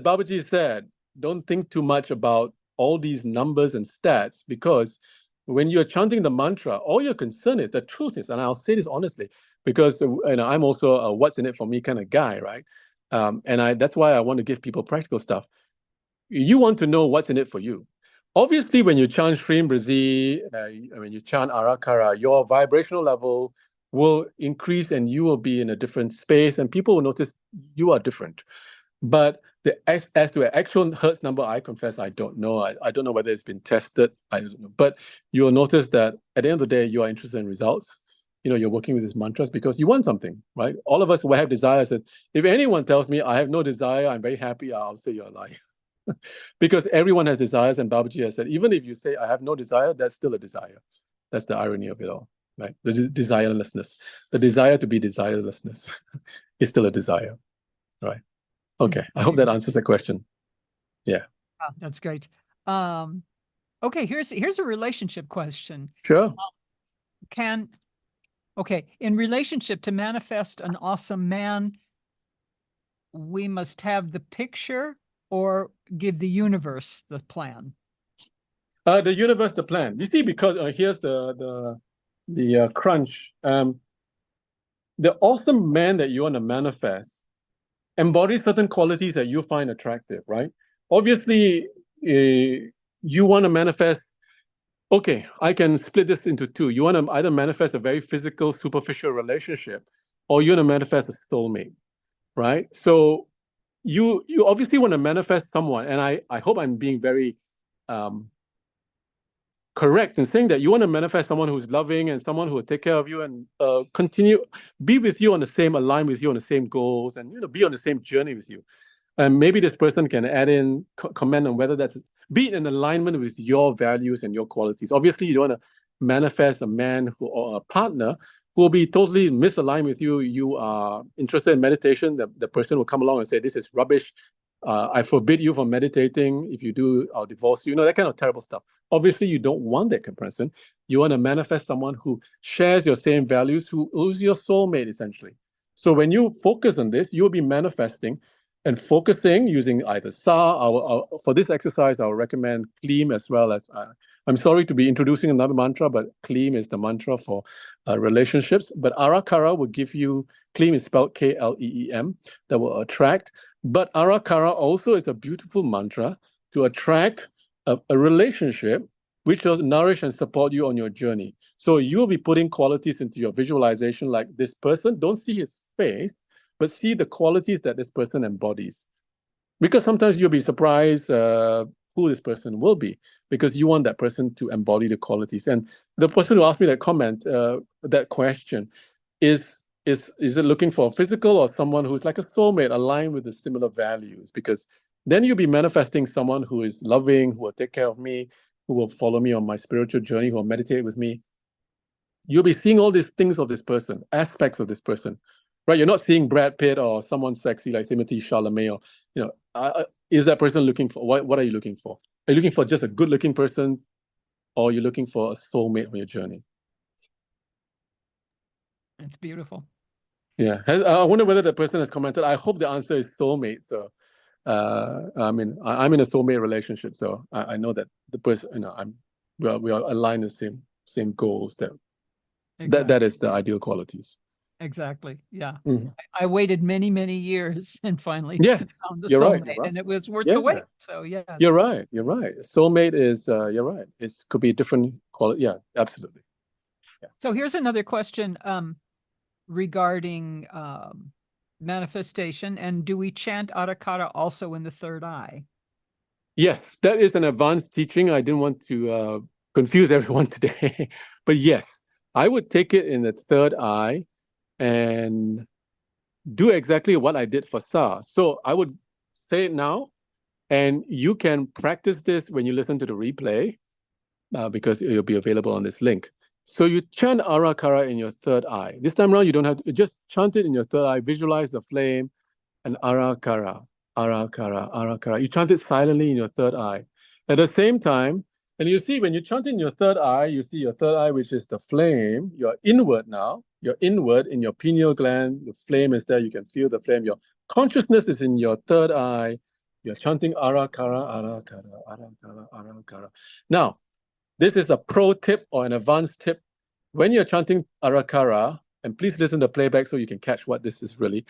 Babaji said, don't think too much about all these numbers and stats, because when you're chanting the mantra, all your concern is, the truth is, and I'll say this honestly, because I'm also a what's in it for me kind of guy, right? And that's why I want to give people practical stuff. You want to know what's in it for you. Obviously, when you chant Shrim Brazil, when you chant Arakara, your vibrational level will increase and you will be in a different space, and people will notice you are different. But as to an actual hertz number, I confess I don't know. I don't know whether it's been tested. I don't know. But you'll notice that at the end of the day, you are interested in results. You're working with these mantras because you want something, right? All of us will have desires. And if anyone tells me I have no desire, I'm very happy, I'll say you're lying. Because everyone has desires, and Babaji has said, even if you say I have no desire, that's still a desire. That's the irony of it all, right? The desirelessness. The desire to be desirelessness is still a desire, right? Okay, I hope that answers the question. Yeah. Oh, that's great. Okay, here's a relationship question. Sure. In relationship, to manifest an awesome man, we must have the picture or give the universe the plan? The universe, the plan. You see, because here's the crunch. The awesome man that you want to manifest embodies certain qualities that you find attractive, right? Obviously, you want to manifest. Okay, I can split this into two. You want to either manifest a very physical, superficial relationship, or you want to manifest a soulmate, right? So you obviously want to manifest someone, and I hope I'm being very correct in saying that you want to manifest someone who's loving and someone who will take care of you and be with you on the same, align with you on the same goals, and be on the same journey with you. And maybe this person can add in comment on whether that's be in alignment with your values and your qualities. Obviously, you don't want to manifest a man or a partner who will be totally misaligned with you. You are interested in meditation, the person will come along and say, this is rubbish. I forbid you from meditating. If you do, I'll divorce you. That kind of terrible stuff. Obviously, you don't want that person. You want to manifest someone who shares your same values, who's your soulmate, essentially. So when you focus on this, you'll be manifesting and focusing using either Sa. For this exercise, I'll recommend Kleem as well as, I'm sorry to be introducing another mantra, but Kleem is the mantra for relationships. But Arakara will give you, Kleem is spelled K-L-E-E-M, that will attract. But Arakara also is a beautiful mantra to attract a relationship which will nourish and support you on your journey. So you'll be putting qualities into your visualization like this person. Don't see his face, but see the qualities that this person embodies. Because sometimes you'll be surprised who this person will be, because you want that person to embody the qualities. And the person who asked me that comment, that question, is it looking for a physical or someone who's like a soulmate, aligned with the similar values? Because then you'll be manifesting someone who is loving, who will take care of me, who will follow me on my spiritual journey, who will meditate with me. You'll be seeing all these things of this person, aspects of this person, right? You're not seeing Brad Pitt or someone sexy like Timothée Chalamet, or is that person looking for, what are you looking for? Are you looking for just a good-looking person, or are you looking for a soulmate on your journey? It's beautiful. Yeah, I wonder whether the person has commented. I hope the answer is soulmate. So, I'm in a soulmate relationship, so I know that the person, we are aligned in the same goals. That is the ideal qualities. Exactly. Yeah. Mhm. I waited many, many years and finally Yes, found the you're right. soulmate, You're right. and it was worth Yeah, the wait. So yes. you're right. You're right. Soulmate is, you're right. It could be different quality. Yeah, absolutely. So here's another question regarding manifestation. And do we chant Arakara also in the third eye? Yes, that is an advanced teaching. I didn't want to confuse everyone today. But yes, I would take it in the third eye and do exactly what I did for Sa. So I would say it now, and you can practice this when you listen to the replay because it will be available on this link. So you chant Arakara in your third eye. This time around, you don't have to just chant it in your third eye, visualize the flame, and Arakara, Arakara, Arakara. You chant it silently in your third eye. At the same time, and you see when you chant in your third eye, you see your third eye, which is the flame. You're inward now. You're inward in your pineal gland. The flame is there. You can feel the flame. Your consciousness is in your third eye. You're chanting Arakara, Arakara, Arakara, Arakara. Now, this is a pro tip or an advanced tip. When you're chanting Arakara, and please listen to playback so you can catch what this is really.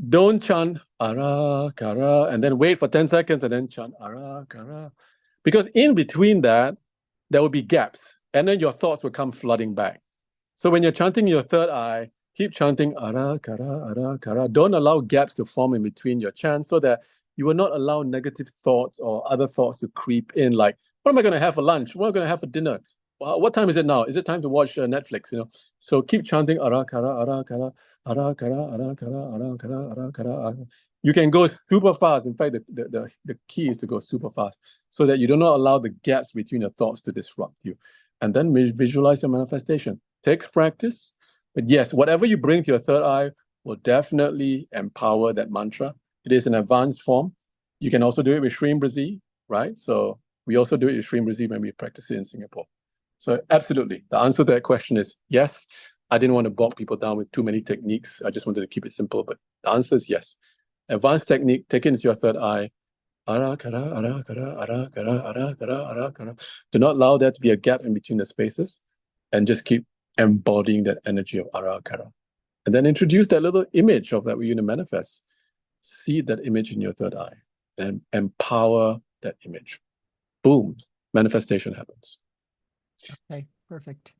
Don't chant Arakara and then wait for 10 seconds and then chant Arakara. Because in between that, there will be gaps and then your thoughts will come flooding back. So when you're chanting your third eye, keep chanting Arakara, Arakara. Don't allow gaps to form in between your chants so that you will not allow negative thoughts or other thoughts to creep in like, what am I going to have for lunch? What am I going to have for dinner? What time is it now? Is it time to watch Netflix? So keep chanting Arakara, Arakara, Arakara, Arakara, Arakara, Arakara. You can go super fast. In fact, the key is to go super fast so that you do not allow the gaps between your thoughts to disrupt you. And then visualize your manifestation. Takes practice, but yes, whatever you bring to your third eye will definitely empower that mantra. It is an advanced form. You can also do it with Shrim Brazil, right? So we also do it with Shrim Brazil when we practice it in Singapore. So absolutely, the answer to that question is yes. I didn't want to bog people down with too many techniques. I just wanted to keep it simple, but the answer is yes. Advanced technique, take it into your third eye. Arakara, Arakara, Arakara, Arakara, Arakara. Do not allow there to be a gap in between the spaces and just keep embodying that energy of Arakara. And then introduce that little image of that we're going to manifest. See that image in your third eye and empower that image. Boom, manifestation happens. Okay, perfect.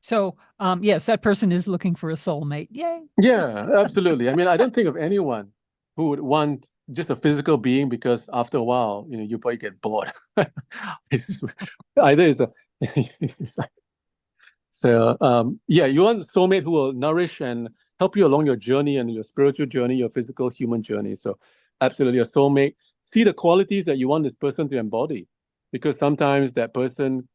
So, yes, that person is looking for a soulmate. Yay. Yeah, absolutely. I mean, I don't think of anyone who would want just a physical being because after a while, you probably get bored. Either is a so yeah, you want a soulmate who will nourish and help you along your journey and your spiritual journey, your physical human journey. So absolutely a soulmate. See the qualities that you want this person to embody, because sometimes that person,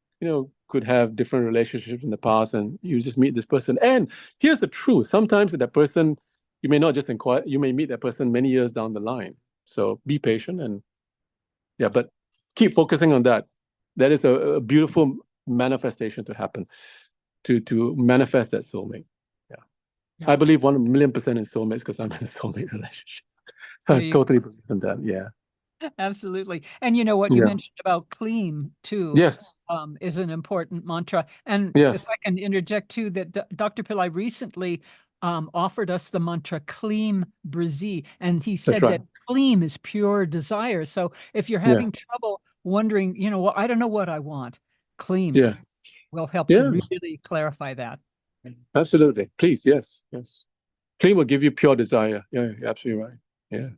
could have different relationships in the past, and you just meet this person. And here's the truth: sometimes that person, you may not just inquire, you may meet that person many years down the line. So be patient and yeah, but keep focusing on that. That is a beautiful manifestation to happen. To manifest that soulmate. Yeah. I believe 1,000,000% in soulmates because I'm in a soulmate relationship. So I totally believe in that. Yeah. Absolutely. And you know what you mentioned about Kleem too. Yes. Is an important mantra. And yes. if I can interject too, that Dr. Pillai recently offered us the mantra Kleem Brazil, and he said that Kleem is pure desire. So if you're having trouble wondering, well, I don't know what I want, Kleem will help to really clarify that. Absolutely. Please, yes. Kleem will give you pure desire. Yeah, you're absolutely right. Yeah.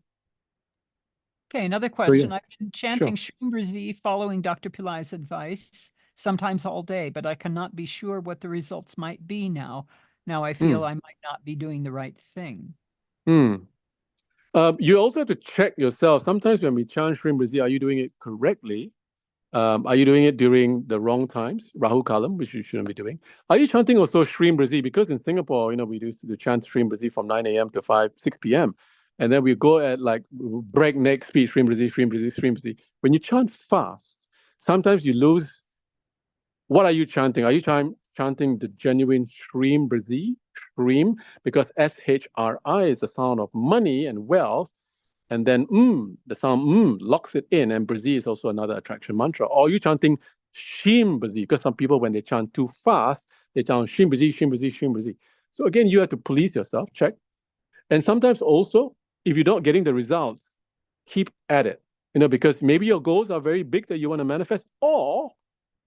Okay, another question. I've been chanting Shrim Brazil following Dr. Pillai's advice, sometimes all day, but I cannot be sure what the results might be now. Now I feel I might not be doing the right thing. You also have to check yourself. Sometimes when we chant Shrim Brazil, are you doing it correctly? Are you doing it during the wrong times, Rahu Kalam, which you shouldn't be doing? Are you chanting also Shrim Brazil? Because in Singapore, we do to chant Shrim Brazil from 9 a.m. to 6 p.m. And then we go at like breakneck speed, Shrim Brazil, Shrim Brazil, Shrim Brazil. When you chant fast, sometimes you lose. What are you chanting? Are you chanting the genuine Shrim Brazil? Shrim, because SHRI is the sound of money and wealth. And then the sound locks it in, and Brazil is also another attraction mantra. Or you chanting Shim Brazil, because some people, when they chant too fast, they chant Shim Brazil, Shim Brazil, Shim Brazil. So again, you have to police yourself, check. And sometimes also, if you're not getting the results, keep at it. Because maybe your goals are very big that you want to manifest, or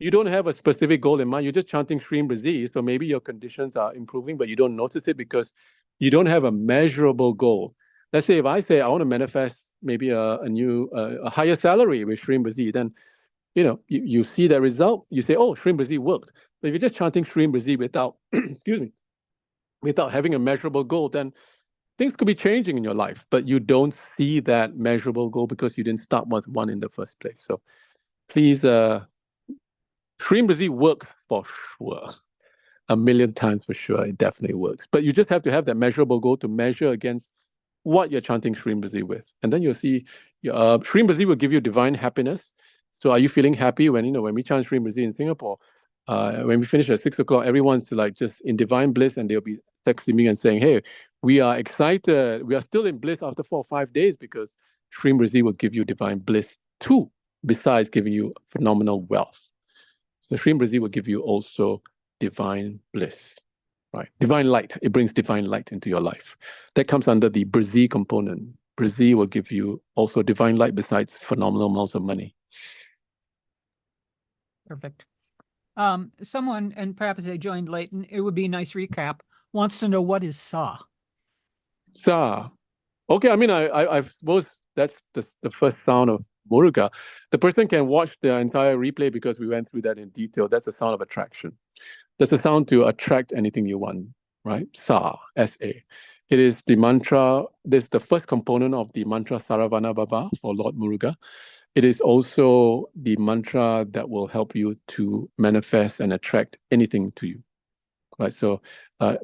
you don't have a specific goal in mind. You're just chanting Shrim Brazil. So maybe your conditions are improving, but you don't notice it because you don't have a measurable goal. Let's say if I say I want to manifest maybe a higher salary with Shrim Brazil, then you see that result, you say, oh, Shrim Brazil worked. But if you're just chanting Shrim Brazil without, excuse me, without having a measurable goal, then things could be changing in your life, but you don't see that measurable goal because you didn't start with one in the first place. So please, Shrim Brazil works for sure. 1,000,000 times for sure, it definitely works. But you just have to have that measurable goal to measure against what you're chanting Shrim Brazil with. And then you'll see, Shrim Brazil will give you divine happiness. So are you feeling happy when we chant Shrim Brazil in Singapore? When we finish at 6 o'clock, everyone's just in divine bliss, and they'll be texting me and saying, hey, we are excited. We are still in bliss after 4 or 5 days because Shrim Brazil will give you divine bliss too, besides giving you phenomenal wealth. So Shrim Brazil will give you also divine bliss, right? Divine light. It brings divine light into your life. That comes under the Brazil component. Brazil will give you also divine light besides phenomenal amounts of money. Perfect. Someone, and perhaps they joined late, and it would be a nice recap, wants to know, what is Sa? Sa. Okay, I suppose that's the first sound of Muruga. The person can watch the entire replay because we went through that in detail. That's a sound of attraction. That's a sound to attract anything you want, right? Sa, S-A. It is the mantra. This is the first component of the mantra Saranabava for Lord Muruga. It is also the mantra that will help you to manifest and attract anything to you, right? So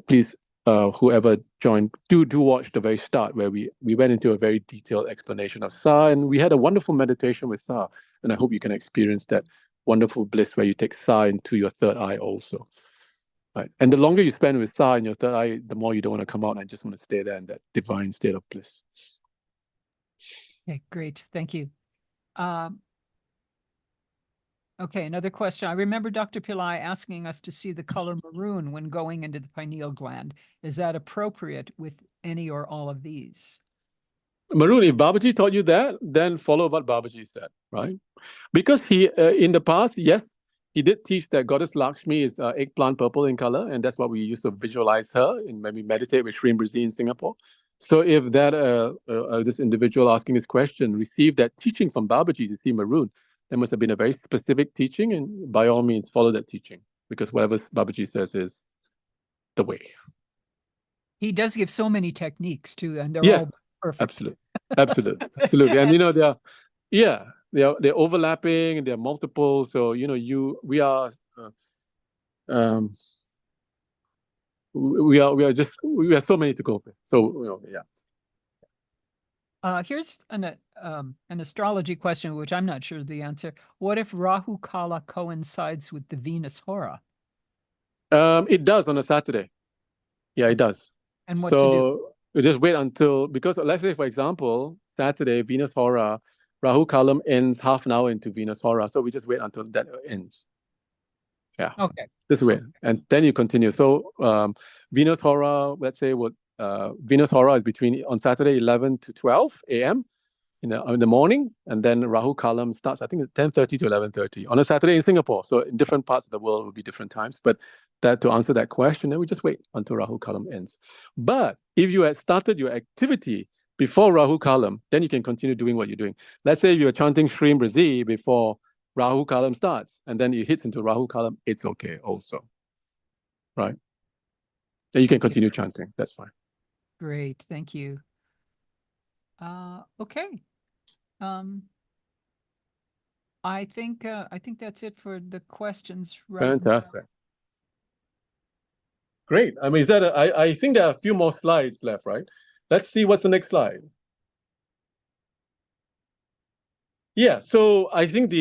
please, whoever joined, do watch the very start where we went into a very detailed explanation of Sa, and we had a wonderful meditation with Sa, and I hope you can experience that wonderful bliss where you take Sa into your third eye also, right? And the longer you spend with Sa in your third eye, the more you don't want to come out and just want to stay there in that divine state of bliss. Okay, great. Thank you. Okay, another question. I remember Dr. Pillai asking us to see the color maroon when going into the pineal gland. Is that appropriate with any or all of these? Maroon, if Babaji taught you that, then follow what Babaji said, right? Because he, in the past, yes, he did teach that Goddess Lakshmi is eggplant purple in color, and that's what we used to visualize her when we meditate with Shrim Brazil in Singapore. So if that this individual asking this question received that teaching from Babaji to see maroon, there must have been a very specific teaching, and by all means follow that teaching, because whatever Babaji says is the way. He does give so many techniques too, and they're all perfect. Absolutely. And they're overlapping and they're multiple. So we are so many to go with. So here's an astrology question, which I'm not sure the answer. What if Rahu Kala coincides with the Venus Hora? It does on a Saturday. Yeah, it does. And what to do? We just wait until, because let's say, for example, Saturday, Venus Hora, Rahu Kalam ends half an hour into Venus Hora. So we just wait until that ends. Yeah. Okay. Just wait. And then you continue. So Venus Hora, let's say Venus Hora is on Saturday, 11 to 12 a.m. in the morning. And then Rahu Kalam starts, I think, at 10:30 to 11:30 on a Saturday in Singapore. So in different parts of the world, it will be different times. But to answer that question, then we just wait until Rahu Kalam ends. But if you had started your activity before Rahu Kalam, then you can continue doing what you're doing. Let's say you're chanting Shrim Brazil before Rahu Kalam starts, and then it hits into Rahu Kalam, it's okay also, right? Then you can continue chanting. That's fine. Great, thank you. Okay. I think that's it for the questions right Fantastic. now. Great. I think there are a few more slides left, right? Let's see what's the next slide. Yeah, so I think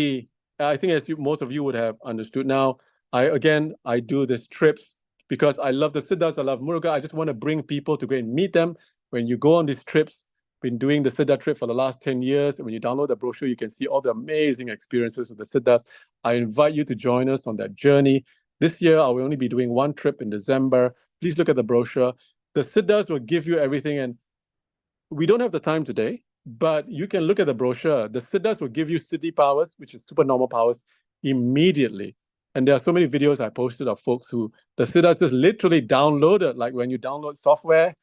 as most of you would have understood now, I do these trips because I love the Siddhas, I love Muruga. I just want to bring people to go and meet them. When you go on these trips, been doing the Siddha trip for the last 10 years. When you download the brochure, you can see all the amazing experiences with the Siddhas. I invite you to join us on that journey. This year, I will only be doing one trip in December please look at the brochure. The Siddhas will give you everything. And we don't have the time today, but you can look at the brochure. The Siddhas will give you Siddhi Powers, which is supernormal powers, immediately. And there are so many videos I posted of folks who the Siddhas just literally downloaded, like when you download software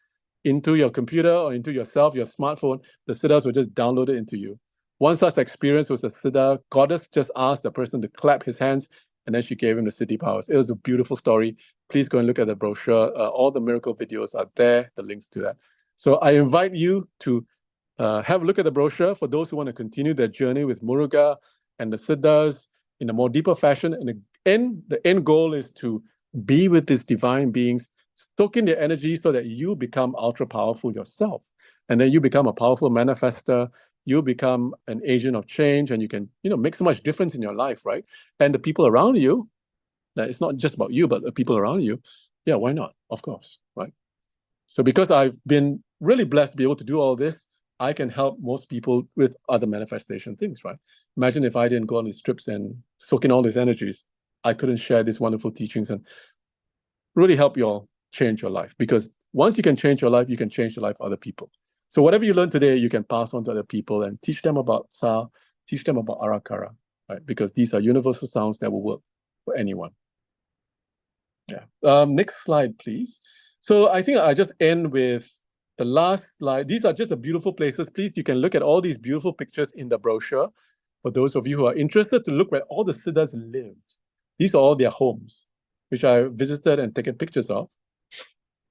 into your computer or into yourself, your smartphone, the Siddhas will just download it into you. One such experience was a Siddha goddess just asked the person to clap his hands, and then she gave him the Siddhi Powers. It was a beautiful story. Please go and look at the brochure. All the miracle videos are there, the links to that. So I invite you to have a look at the brochure for those who want to continue their journey with Muruga and the Siddhas in a more deeper fashion. And the end goal is to be with these divine beings, soak in their energy so that you become ultra powerful yourself. And then you become a powerful manifester. You become an agent of change, and you can, make so much difference in your life, right? And the people around you, that it's not just about you, but the people around you. Yeah, why not? Of course, right? So because I've been really blessed to be able to do all this, I can help most people with other manifestation things, right? Imagine if I didn't go on these trips and soak in all these energies, I couldn't share these wonderful teachings and really help you all change your life. Because once you can change your life, you can change the life of other people. So whatever you learn today, you can pass on to other people and teach them about Sa, teach them about Arakara, right? Because these are universal sounds that will work for anyone. Yeah. Next slide, please. So I think I just end with the last slide. These are just the beautiful places. Please, you can look at all these beautiful pictures in the brochure. For those of you who are interested to look where all the Siddhas live. These are all their homes, which I visited and taken pictures of.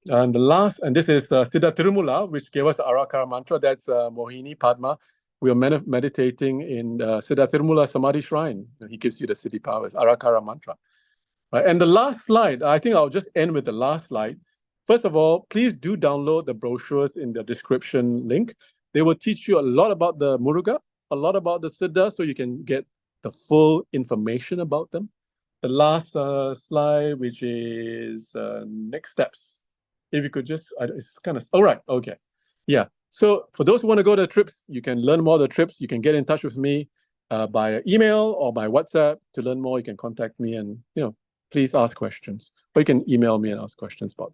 And this is Siddha Tirumula, which gave us the Arakara mantra. That's Mohini Padma. We are meditating in Siddha Tirumula Samadhi Shrine. He gives you the Siddhi Powers, Arakara mantra. Right. And the last slide, I think I'll just end with the last slide. First of all, please do download the brochures in the description link. They will teach you a lot about the Muruga, a lot about the Siddha, so you can get the full information about them. The last slide, which is next steps. If you could just, it's kind of, all right, okay. Yeah, so for those who want to go to the trips, you can learn more of the trips. You can get in touch with me by email or by WhatsApp. To learn more, you can contact me and, please ask questions. Or you can email me and ask questions about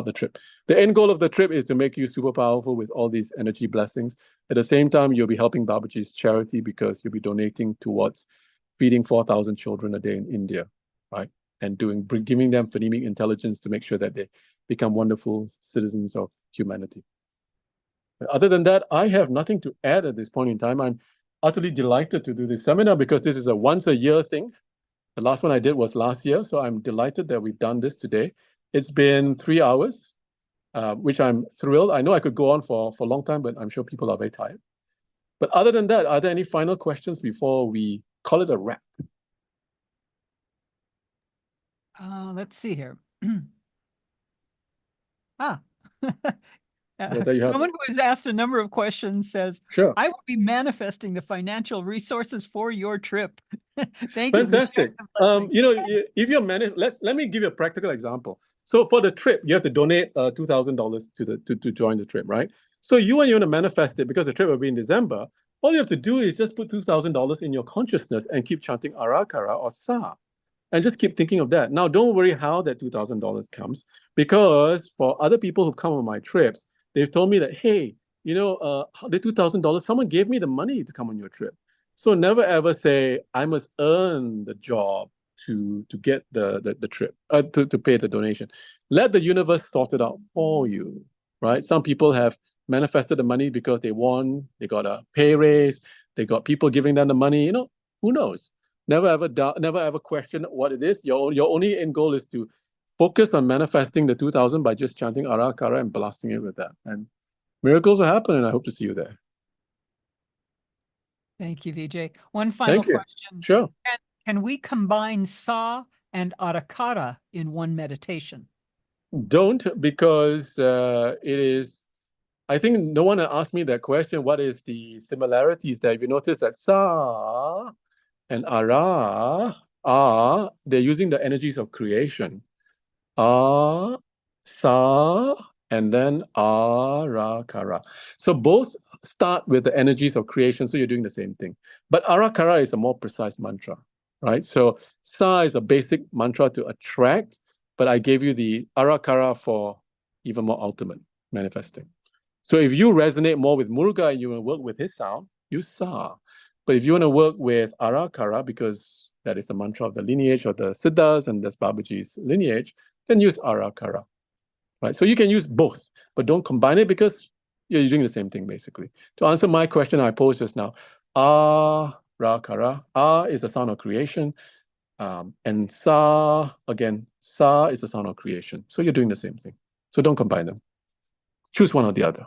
the trip. The end goal of the trip is to make you super powerful with all these energy blessings. At the same time, you'll be helping Babaji's charity because you'll be donating towards feeding 4,000 children a day in India, right? And giving them phonemic intelligence to make sure that they become wonderful citizens of humanity. Other than that, I have nothing to add at this point in time. I'm utterly delighted to do this seminar because this is a once-a-year thing. The last one I did was last year, so I'm delighted that we've done this today. It's been 3 hours, which I'm thrilled. I know I could go on for a long time, but I'm sure people are very tired. But other than that, are there any final questions before we call it a wrap? Let's see here. Someone who has asked a number of questions says, "Sure, I will be manifesting the financial resources for your trip." Thank fantastic. you. If you're let me give you a practical example. So for the trip, you have to donate $2,000 to join the trip, right? So you want to manifest it because the trip will be in December. All you have to do is just put $2,000 in your consciousness and keep chanting Arakara or Sa. And just keep thinking of that. Now, don't worry how that $2,000 comes, because for other people who come on my trips, they've told me that, hey, the $2,000, someone gave me the money to come on your trip. So never ever say, I must earn the job to get the trip, to pay the donation. Let the universe sort it out for you, right? Some people have manifested the money because they won, they got a pay raise, they got people giving them the money, who knows? Never ever question what it is. Your only end goal is to focus on manifesting the 2,000 by just chanting Arakara and blasting it with that. And miracles will happen, and I hope to see you there. Thank you, Vijay. One final question. Sure. Can we combine Sa and Arakara in one meditation? Don't, because it is, I think no one asked me that question. What is the similarities there? If you notice that Sa and Ara they're using the energies of creation. Sa, and then Arakara. So both start with the energies of creation, so you're doing the same thing. But Arakara is a more precise mantra, right? So Sa is a basic mantra to attract. but I gave you the Arakara for even more ultimate manifesting. So if you resonate more with Muruga and you want to work with his sound, use Sa. But if you want to work with Arakara, because that is the mantra of the lineage of the Siddhas and that's Babaji's lineage, then use Arakara. Right? So you can use both, but don't combine it because you're doing the same thing basically. To answer my question I posed just now, Arakara, is the sound of creation, and Sa, again, Sa is the sound of creation. So you're doing the same thing. So don't combine them. Choose one or the other,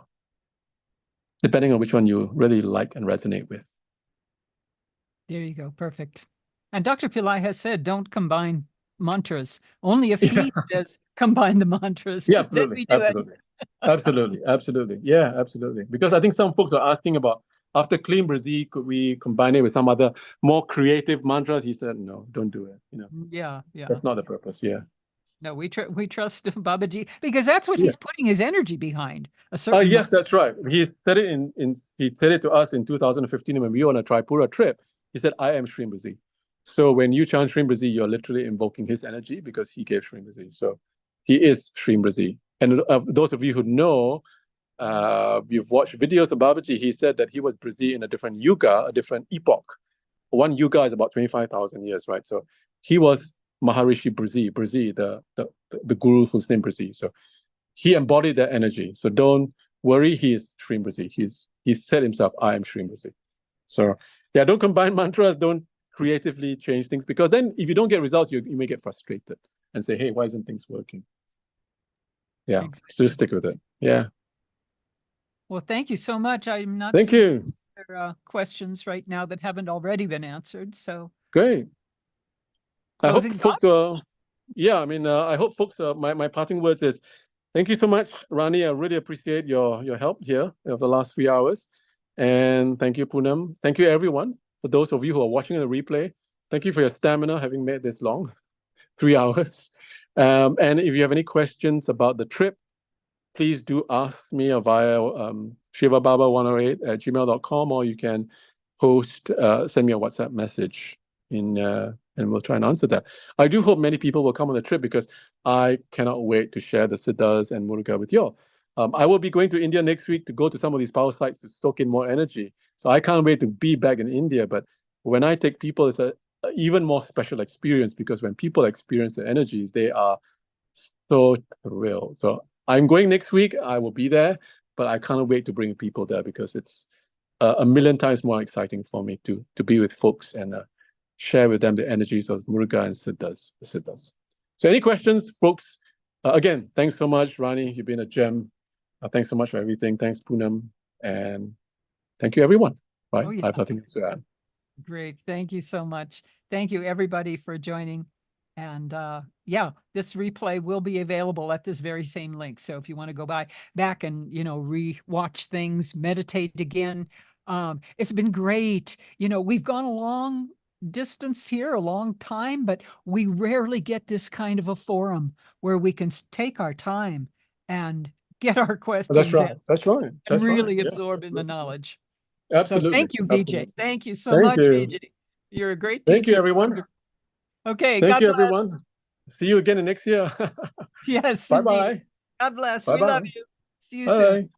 depending on which one you really like and resonate with. There you go. Perfect. And Dr. Pillai has said, don't combine mantras. Only if he says combine the mantras. Yeah, absolutely. Absolutely. Yeah, absolutely. Because I think some folks are asking about, after Clean Brazil, could we combine it with some other more creative mantras? He said, no, don't do it. Yeah. That's not the purpose. Yeah. No, we trust Babaji because that's what he's putting his energy behind. A certain Yes, that's right. He said it he said it to us in 2015 when we were on a Tripura trip. He said, I am Sri Brazil. So when you chant Sri Brazil, you're literally invoking his energy because he gave Sri Brazil. So he is Sri Brazil. And those of you who know, you've watched videos of Babaji, he said that he was Brazil in a different yuga, a different epoch. One yuga is about 25,000 years, right? So he was Maharishi Brazil, the guru whose name Brazil. So he embodied that energy. So don't worry, he is Sri Brazil. He said himself, I am Sri Brazil. So yeah, don't combine mantras, don't creatively change things, because then if you don't get results, you may get frustrated and say, hey, why isn't things working? Yeah, exactly. So just stick with it. Yeah. Well, thank you so much. I'm not Thank you. Questions right now that haven't already been answered. So great. Closing thoughts? I hope folks, my parting words is, thank you so much, Rani. I really appreciate your help here of the last 3 hours. And thank you, Poonam. Thank you, everyone. For those of you who are watching the replay, thank you for your stamina, having made this long, 3 hours. And if you have any questions about the trip, please do ask me via shivababa108@gmail.com, or you can send me a WhatsApp message and we'll try and answer that. I do hope many people will come on the trip because I cannot wait to share the Siddhas and Muruga with you all. I will be going to India next week to go to some of these power sites to stoke in more energy. So I can't wait to be back in India. But when I take people, it's an even more special experience, because when people experience the energies, they are so thrilled. So I'm going next week. I will be there, but I can't wait to bring people there because it's a million times more exciting for me to be with folks and share with them the energies of Muruga and Siddhas, the Siddhas. So any questions, folks? Again, thanks so much, Rani. You've been a gem. Thanks so much for everything. Thanks, Poonam. And thank you, everyone. Right? I have nothing else to add. Great. Thank you so much. Thank you, everybody, for joining. And this replay will be available at this very same link. So if you want to go back and, re-watch things, meditate again, it's been great. We've gone a long distance here, a long time, but we rarely get this kind of a forum where we can take our time and get our questions answered. That's right. And really absorb in the knowledge. Absolutely. So thank you, Vijay. Absolutely. Thank you so much, Vijay. You're a great teacher. Thank you, everyone. Okay. Thank you, bless. everyone. See you again next year. Yes. Bye-bye. God bless. Bye-bye. We love you. See you Bye. soon.